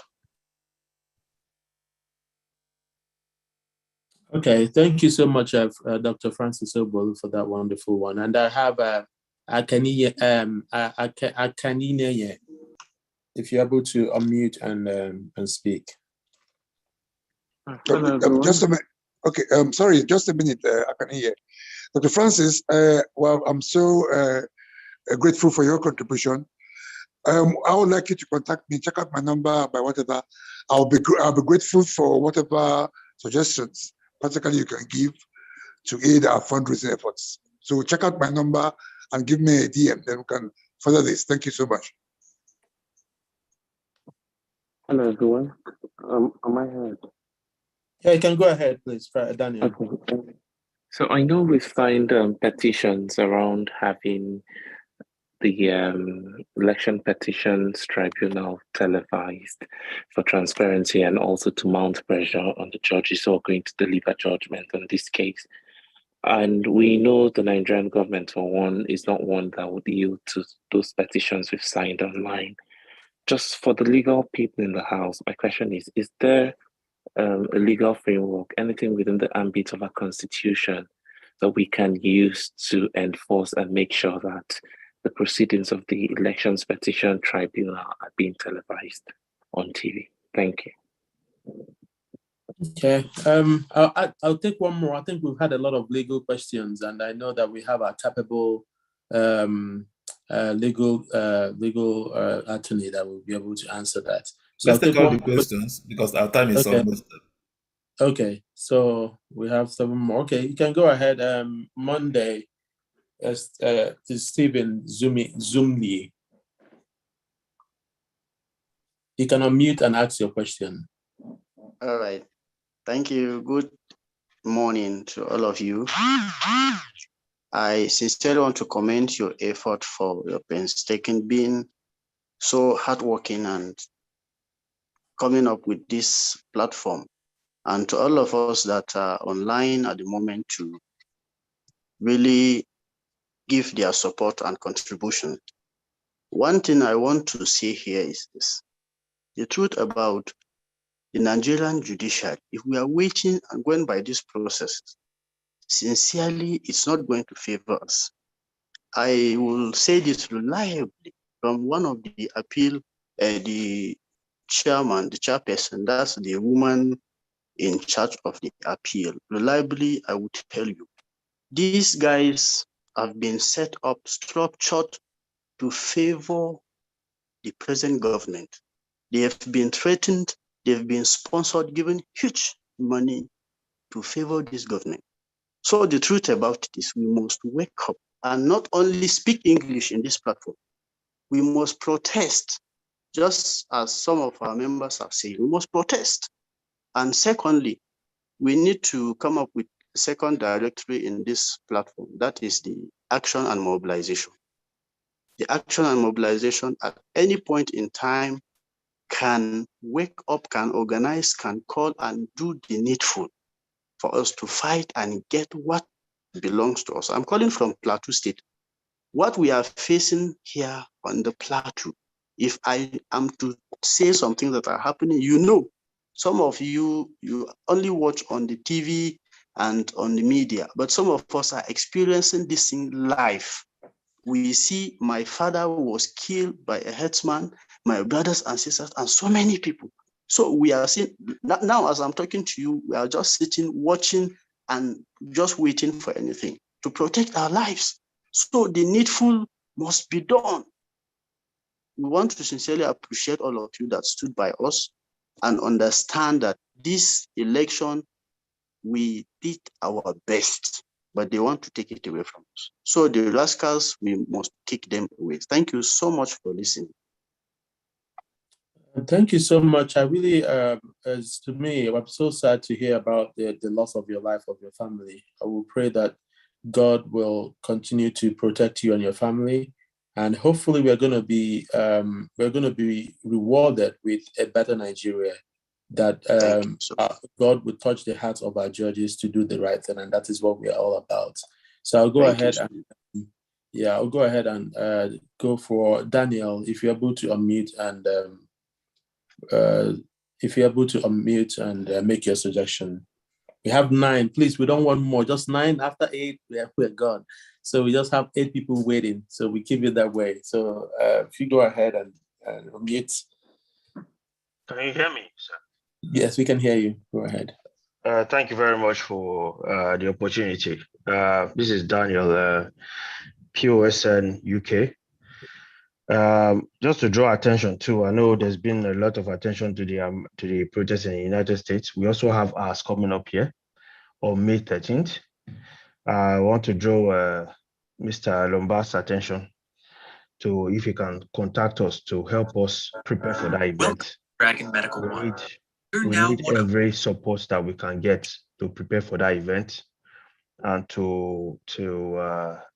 Okay, thank you so much, Dr. Francis Opolu, for that wonderful one. And I have Akanine. if you're able to unmute and speak. Hello, everyone. Just a minute. Okay, sorry, just a minute. I can hear. Dr. Francis, well, I'm so grateful for your contribution. I would like you to contact me, check out my number by whatever. I'll be grateful for whatever suggestions, particularly you can give to aid our fundraising efforts. So check out my number and give me a DM, then we can further this. Thank you so much. Hello, everyone. Am I heard? Yeah, you can go ahead, please, Daniel. Okay. So I know we've signed petitions around having the election petitions tribunal televised for transparency and also to mount pressure on the judges who are going to deliver judgment on this case. And we know the Nigerian government, for one, is not one that would yield to those petitions we've signed online. Just for the legal people in the House, my question is there a legal framework, anything within the ambit of our constitution that we can use to enforce and make sure that the proceedings of the Elections Petition Tribunal are being televised on TV? Thank you. Okay, I'll take one more. I think we've had a lot of legal questions, and I know that we have a capable legal attorney that will be able to answer that. So Let's take all the questions because our time is almost up. Okay, so we have 7 more. Okay, you can go ahead. Monday, is Stephen Zoomly. You can unmute and ask your question. All right. Thank you. Good morning to all of you. I sincerely want to commend your effort for your painstaking being so hardworking and coming up with this platform. And to all of us that are online at the moment to really give their support and contribution. One thing I want to say here is this. The truth about the Nigerian judiciary, if we are waiting and going by this process, sincerely, it's not going to favor us. I will say this reliably from one of the appeal, the chairperson, that's the woman in charge of the appeal. Reliably, I would tell you, these guys have been set up, structured to favor the present government. They have been threatened, they've been sponsored, given huge money to favor this government. So the truth about it is we must wake up and not only speak English in this platform, we must protest, just as some of our members have said, we must protest. And secondly, we need to come up with a second directory in this platform, that is the action and mobilization. The action and mobilization at any point in time can wake up, can organize, can call and do the needful for us to fight and get what belongs to us. I'm calling from Plateau State. What we are facing here on the Plateau, if I am to say something that are happening, you know, some of you only watch on the TV and on the media, but some of us are experiencing this thing live. We see my father was killed by a herdsman, my brothers and sisters, and so many people. So we are seeing, now as I'm talking to you, we are just sitting, watching, and just waiting for anything to protect our lives. So the needful must be done. We want to sincerely appreciate all of you that stood by us and understand that this election, we did our best, but they want to take it away from us. So the rascals, we must kick them away. Thank you so much for listening. Thank you so much. I really, as to me, I'm so sad to hear about the loss of your life, of your family. I will pray that God will continue to protect you and your family, and hopefully we're going to be rewarded with a better Nigeria. That God will touch the hearts of our judges to do the right thing, and that is what we are all about. So I'll go ahead and go for Daniel. If you're able to unmute and make your suggestion. We have 9. Please, we don't want more. Just 9. After 8, we're gone. So we just have 8 people waiting. So we keep it that way. So if you go ahead mute. Can you hear me, sir? Yes, we can hear you. Go ahead. Thank you very much for the opportunity. This is Daniel, POSN UK. Just to draw attention to, I know there's been a lot of attention to the protests in the United States. We also have ours coming up here on May 13th. I want to draw Mr. Lombard's attention to if he can contact us to help us prepare for that event. We need every support that we can get to prepare for that event and to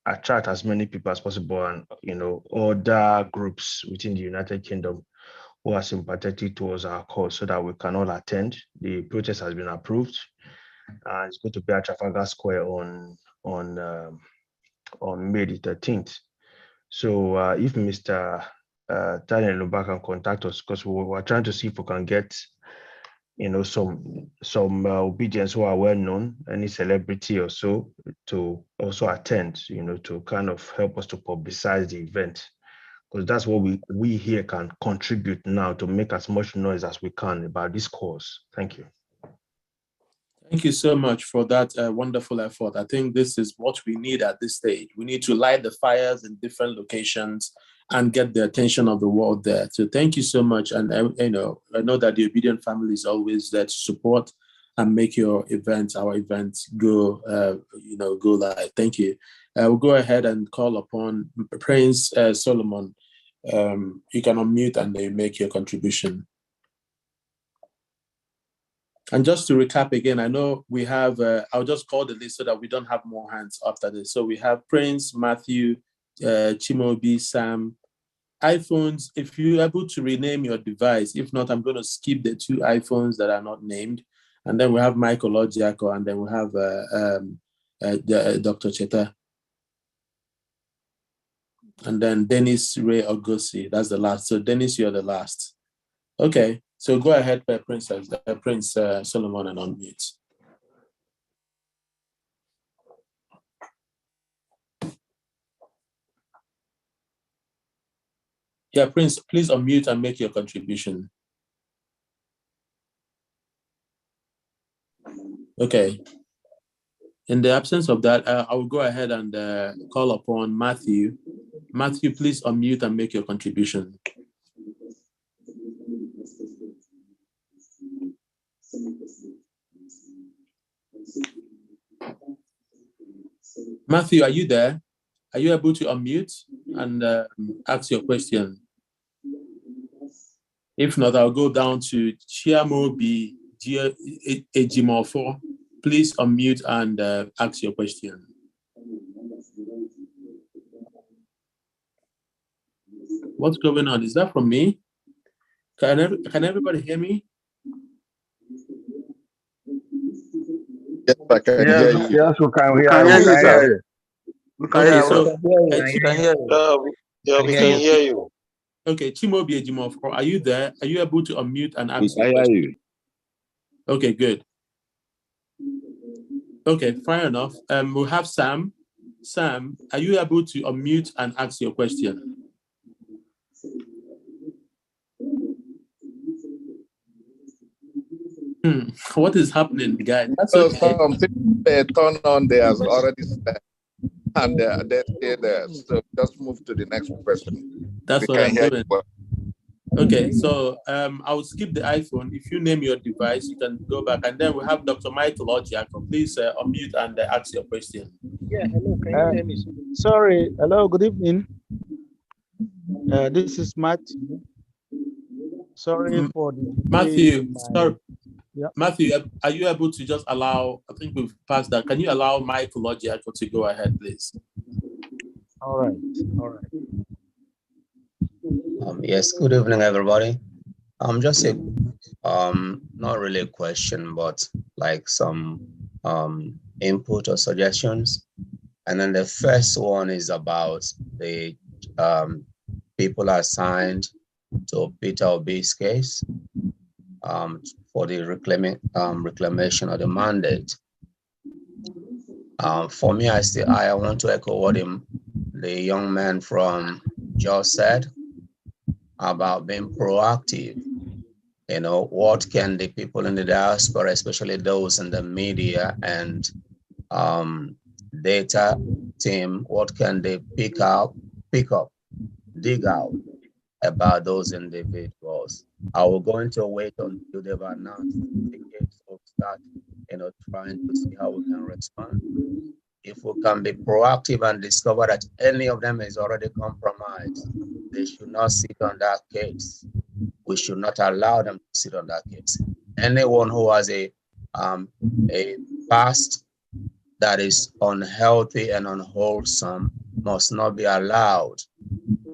attract as many people as possible, and other groups within the United Kingdom who are sympathetic towards our cause, so that we can all attend. The protest has been approved, and it's going to be at Trafalgar Square on May the 13th. So if Mr. Daniel Lumba can contact us, because we were trying to see if we can get some obedience who are well known, any celebrity or so, to also attend, to kind of help us to publicize the event, because that's what we here can contribute now to make as much noise as we can about this cause. Thank you. Thank you so much for that wonderful effort. I think this is what we need at this stage. We need to light the fires in different locations and get the attention of the world there. So thank you so much. And I know that the Obedient family is always there to support and make our events go live. Thank you. We'll go ahead and call upon Prince Solomon. You can unmute and then make your contribution. And just to recap again, I know we have, I'll just call the list so that we don't have more hands after this. So we have Prince, Matthew, Chimobi, Sam. iPhones, if you're able to rename your device. If not, I'm going to skip the 2 iPhones that are not named. And then we have Michael Ojiako, and then we have Dr. Cheta. And then Dennis Ray Ogosi, that's the last. So Dennis, you're the last. Okay, so go ahead, Prince Solomon, and unmute. Yeah, Prince, please unmute and make your contribution. Okay. In the absence of that, I will go ahead and call upon Matthew. Matthew, please unmute and make your contribution. Matthew, are you there? Are you able to unmute and ask your question? If not, I'll go down to Chiamobi Ejimofo. Please unmute and ask your question. What's going on? Is that from me? Can everybody hear me? Yes, I can hear you. Yes, we can hear you. We can hear you. We can hear you. Yeah, we can hear you. Okay, Chimobi Ejimofo, are you there? Are you able to unmute and ask I your hear question? you. Okay, good. Okay, fair enough. We'll have Sam. Sam, are you able to unmute and ask your question? What is happening, guys? That's So okay. something they turn on there has already set, and they're still there. So just move to the next person. That's We what can I'm hear doing. you. Okay, so I'll skip the iPhone. If you name your device, you can go back. And then we have Dr. Michael Ojiako. Please unmute and ask your question. Yeah, hello, can you hear me? Sorry, hello, good evening. This is Matthew. Sorry for the Matthew, sorry. Yeah. Matthew, are you able to just allow, I think we've passed that. Can you allow Michael Ojiako to go ahead, please? All right, all right. Yes, good evening, everybody. Just a not really a question, but like some input or suggestions. And then the first one is about the people assigned to Peter Obi's case for the reclamation of the mandate. For me, I want to echo what the young man from Jos said. about being proactive. You know, what can the people in the diaspora, especially those in the media and data team, what can they pick up, dig out about those individuals? Are we going to wait until they've announced tickets or start, you know, trying to see how we can respond? If we can be proactive and discover that any of them is already compromised, they should not sit on that case. We should not allow them to sit on that case. Anyone who has a past that is unhealthy and unwholesome must not be allowed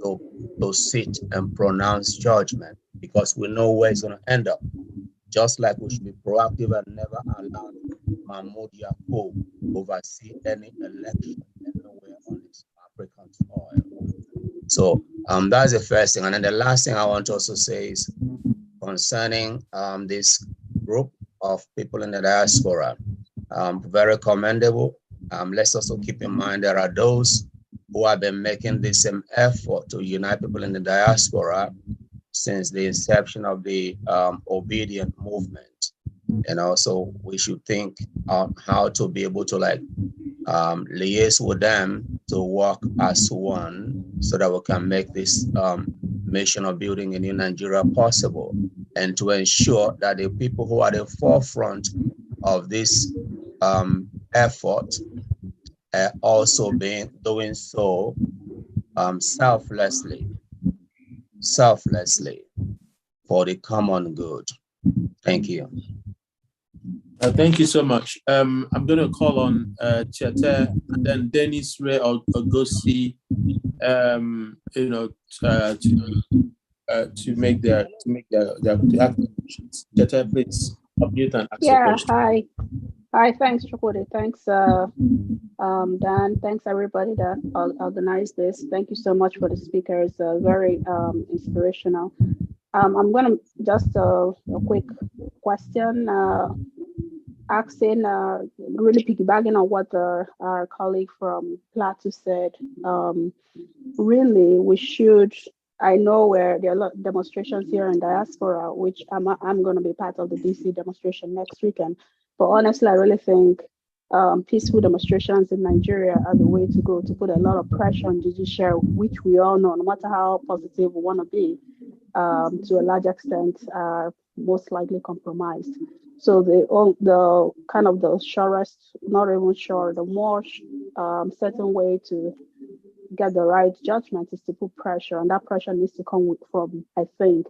to sit and pronounce judgment, because we know where it's going to end up. Just like we should be proactive and never allow Mahmoud Yakub oversee any election anywhere on this African soil. So that's the first thing. And then the last thing I want to also say is concerning this group of people in the diaspora, very commendable. Let's also keep in mind there are those who have been making the same effort to unite people in the diaspora since the inception of the obedient movement. You know, so we should think on how to be able to like liaise with them to work as one so that we can make this mission of building a new Nigeria possible, and to ensure that the people who are at the forefront of this effort are also doing so selflessly for the common good. Thank you. Thank you so much. I'm going to call on Chete and then Dennis Ray or Gosi, you know, to make their questions. Chete, please unmute and ask your question. Hi, thanks, Chukwudi. Thanks, Dan. Thanks, everybody that organized this. Thank you so much for the speakers. Very inspirational. I'm going to just a quick question, asking, really piggybacking on what our colleague from Plateau said. Really, we should. I know where there are a lot of demonstrations here in diaspora, which I'm going to be part of the DC demonstration next weekend. But honestly, I really think peaceful demonstrations in Nigeria are the way to go, to put a lot of pressure on judiciary, which we all know, no matter how positive we want to be, to a large extent, are most likely compromised. So the kind of the surest, not even sure, the more certain way to get the right judgment is to put pressure, and that pressure needs to come from, I think,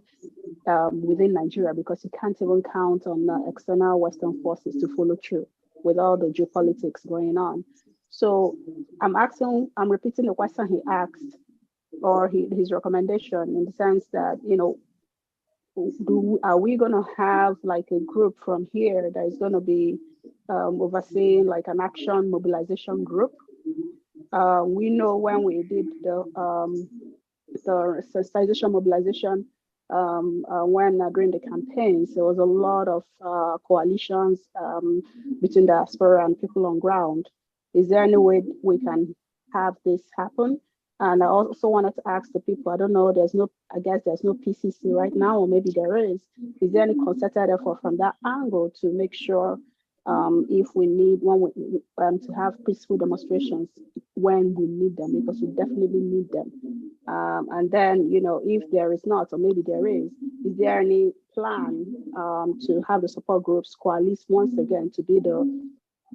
within Nigeria, because you can't even count on external Western forces to follow through with all the geopolitics going on. So I'm repeating the question he asked, or his recommendation, in the sense that, you know, are we going to have like a group from here that is going to be overseeing like an action mobilization group? We know when we did the sensitization mobilization, when during the campaigns, there was a lot of coalitions between diaspora and people on ground. Is there any way we can have this happen? And I also wanted to ask the people, I don't know, I guess there's no PCC right now, or maybe there is. Is there any concerted effort from that angle to make sure if we need to have peaceful demonstrations when we need them, because we definitely need them. And then, you know, if there is not, or maybe there is there any plan to have the support groups coalesce once again to be the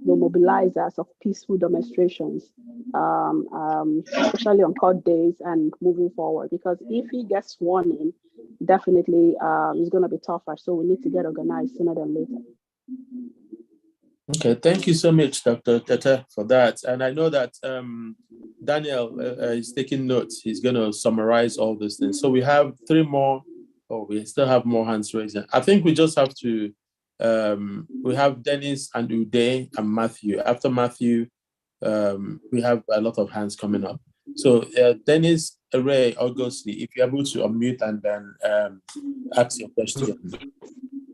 mobilizers of peaceful demonstrations, especially on court days and moving forward? Because if he gets sworn in, definitely it's going to be tougher. So we need to get organized sooner than later. Okay, thank you so much, Dr. Tete, for that. And I know that Daniel is taking notes. He's going to summarize all these things. So we have three more, we still have more hands raised. I think we just have to, we have Dennis and Uday and Matthew. After Matthew, we have a lot of hands coming up. So Dennis, Ray, Augustly, if you're able to unmute and then ask your question.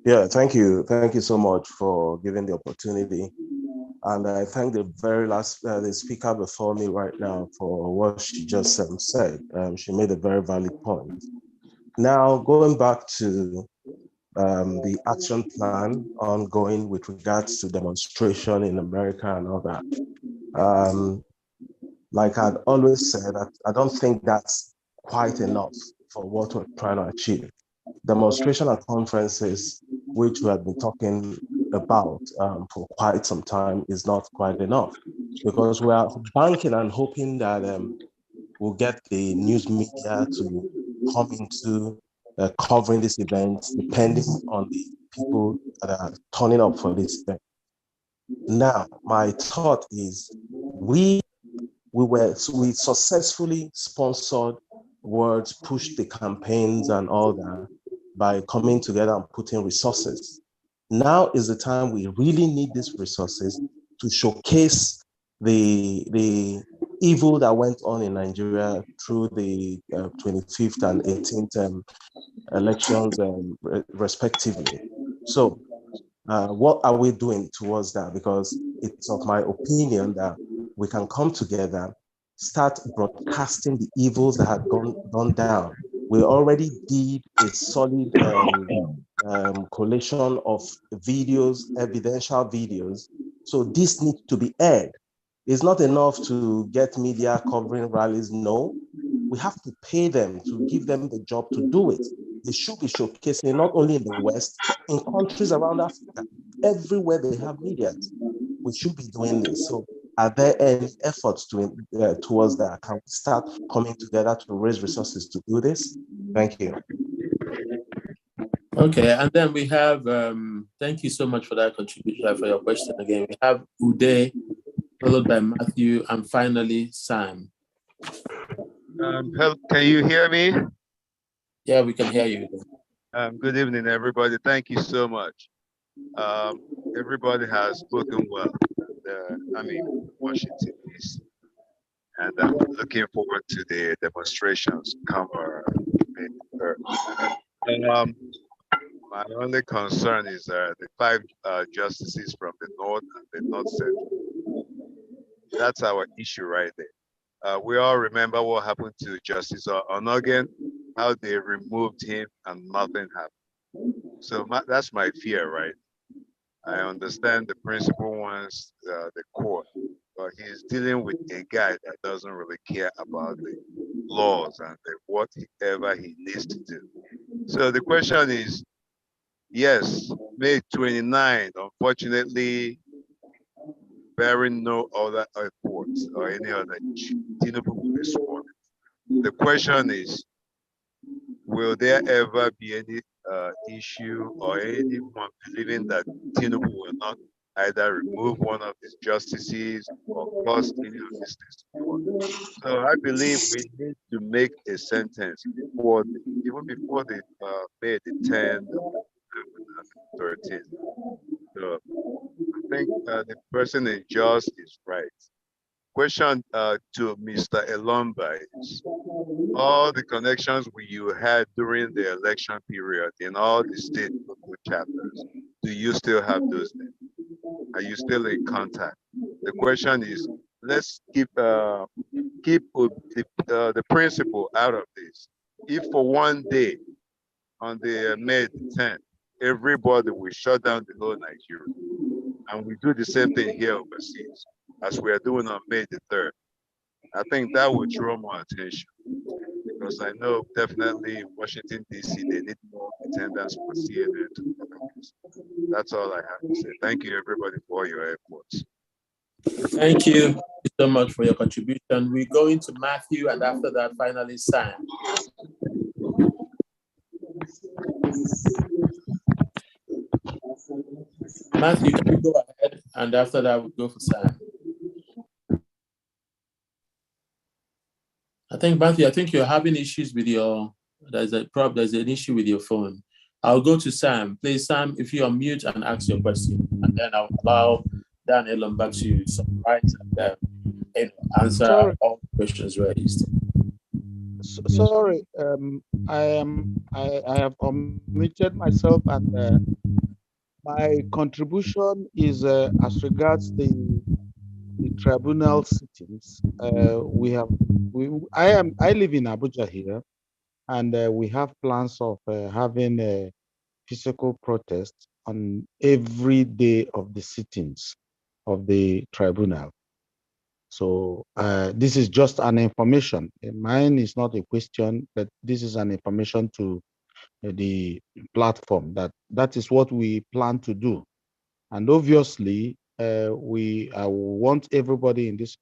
Yeah, thank you. Thank you so much for giving the opportunity. And I thank the very last, the speaker before me right now for what she just said. She made a very valid point. Now, going back to the action plan ongoing with regards to demonstration in America and all that. Like I'd always said, I don't think that's quite enough for what we're trying to achieve. Demonstration and conferences, which we have been talking about for quite some time, is not quite enough, because we are banking and hoping that we'll get the news media to come into covering this event, depending on the people that are turning up for this event. Now, my thought is we successfully sponsored words, pushed the campaigns and all that by coming together and putting resources. Now is the time we really need these resources to showcase the evil that went on in Nigeria through the 25th and 18th elections respectively. So what are we doing towards that? Because it's of my opinion that we can come together, start broadcasting the evils that had gone down. We already did a solid collation of videos, evidential videos. So this needs to be aired. It's not enough to get media covering rallies. No, we have to pay them to give them the job to do it. They should be showcasing not only in the West, in countries around Africa, everywhere they have media. We should be doing this. So are there any efforts towards that? Can we start coming together to raise resources to do this? Thank you. Okay, and then we have, thank you so much for that contribution, for your question again. We have Uday, followed by Matthew, and finally Sam. Can you hear me? Yeah, we can hear you. Good evening, everybody. Thank you so much. Everybody has spoken well. I mean, Washington, D.C. And I'm looking forward to the demonstrations come May 3rd. My only concern is the 5 justices from the North and the North Central. That's our issue right there. We all remember what happened to Justice Onogen, how they removed him and nothing happened. So that's my fear, right? I understand the principal wants the court, but he's dealing with a guy that doesn't really care about the laws and whatever he needs to do. So the question is, yes, May 29, unfortunately, bearing no other efforts or any other issue, Tinubu will be sworn. The question is, will there ever be any issue or anyone believing that Tinubu will not either remove one of his justices or cause any of his testimony? So I believe we need to make a sentence before even before the May the 10th, 13th. So I think the person in just is right. Question to Mr. Elomba is, all the connections you had during the election period in all the state local chapters, do you still have those names? Are you still in contact? The question is, let's keep the principle out of this. If for one day on the May 10th, everybody will shut down the whole Nigeria, and we do the same thing here overseas as we are doing on May the 3rd, I think that would draw more attention, because I know definitely in Washington, D.C., they need more attendance for CNN. That's all I have to say. Thank you, everybody, for your efforts. Thank you so much for your contribution. We go into Matthew, and after that, finally, Sam. Matthew, can you go ahead? And after that, we'll go for Sam. Matthew, I think you're having issues with your, there's an issue with your phone. I'll go to Sam. Please, Sam, if you unmute and ask your question, and then I'll allow Dan Elomba to summarize and answer all questions raised. Sorry, I have unmuted myself, and my contribution is as regards the tribunal sittings. I live in Abuja here, And we have plans of having a physical protest on every day of the sittings of the tribunal. So this is just an information. Mine is not a question, but this is an information to the platform that is what we plan to do. And obviously, we want everybody in this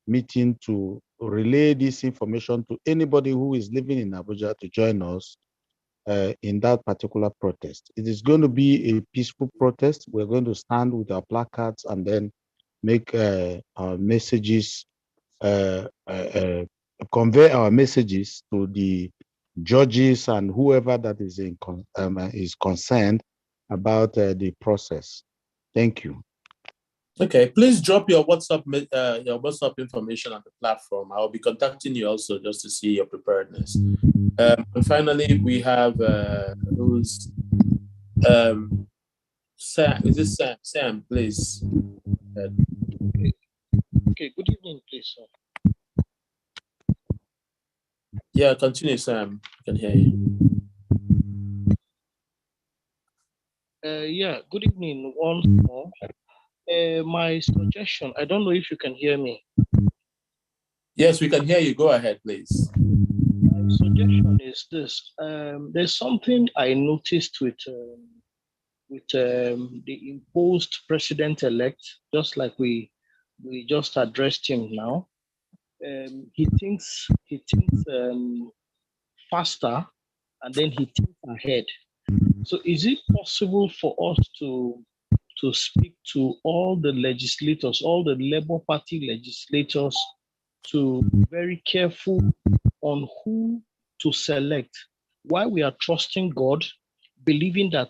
meeting to relay this information to anybody who is living in Abuja to join us in that particular protest. It is going to be a peaceful protest. We're going to stand with our placards and then make our messages, convey our messages to the judges and whoever that is concerned about the process. Thank you. Okay, please drop your WhatsApp information on the platform. I'll be contacting you also just to see your preparedness. And finally, we have Sam. Is this Sam? Sam, please. Okay, good evening, please, sir. Yeah, continue, Sam. I can hear you. Yeah, good evening once more. My suggestion, I don't know if you can hear me. Yes, we can hear you. Go ahead, please. My suggestion is this. There's something I noticed with the imposed president-elect, just like we just addressed him now. He thinks faster, and then he thinks ahead. So is it possible for us to speak to all the legislators, all the Labour Party legislators, to be very careful on who to select? While we are trusting God, believing that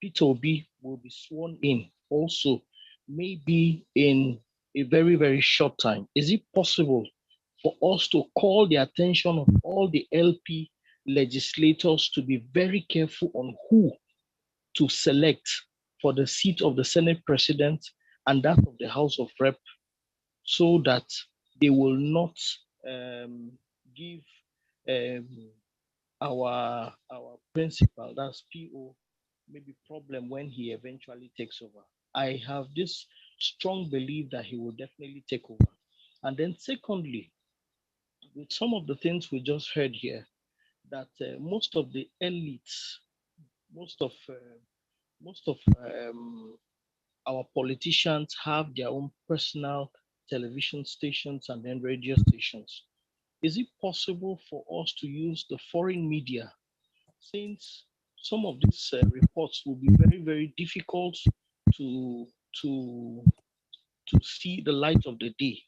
Peter Obi will be sworn in also, maybe in a very, very short time. Is it possible for us to call the attention of all the LP legislators to be very careful on who to select for the seat of the Senate President and that of the House of Rep, so that they will not give our principal, that's PO, maybe problem when he eventually takes over? I have this strong belief that he will definitely take over. And then secondly, with some of the things we just heard here, that most of the elites, most of our politicians have their own personal television stations and then radio stations. Is it possible for us to use the foreign media, since some of these reports will be very, very difficult to see the light of the day?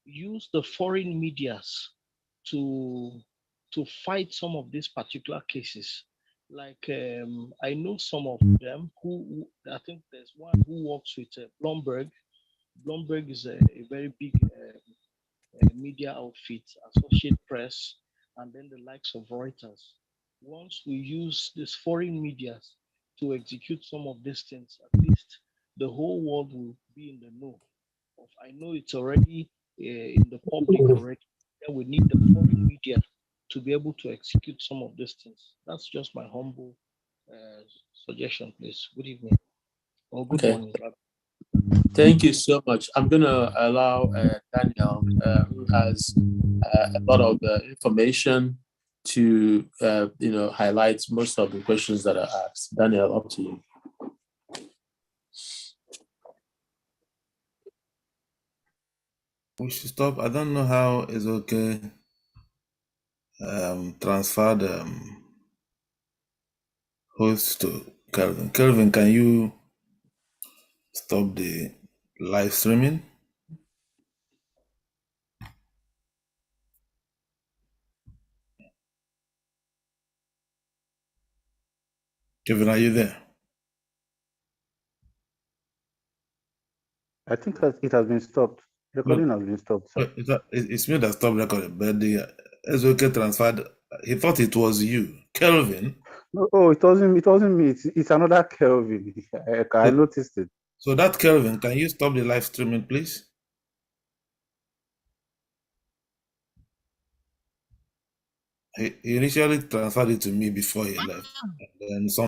Use the foreign medias to fight some of these particular cases. Like I know some of them who I think there's one who works with Bloomberg. Bloomberg is a very big media outfit, Associated Press, and then the likes of Reuters. Once we use these foreign medias to execute some of these things, at least the whole world will be in the know. I know it's already in the public already. Then we need the foreign media to be able to execute some of these things. That's just my humble suggestion, please. Good evening or good morning. Thank you so much. I'm going to allow Daniel, who has a lot of information, to highlight most of the questions that are asked. Daniel, up to you. We should stop. I don't know how it's okay. Transfer the host to Kelvin. Kelvin, can you stop the live streaming? Kelvin, are you there? I think that it has been stopped. Recording has been stopped, sir. It's me that stopped recording, but the SOK transferred. He thought it was you, Kelvin. No, oh, it wasn't me. It's another Kelvin. I noticed it. So that Kelvin, can you stop the live streaming, please? He initially transferred it to me before he left. And then some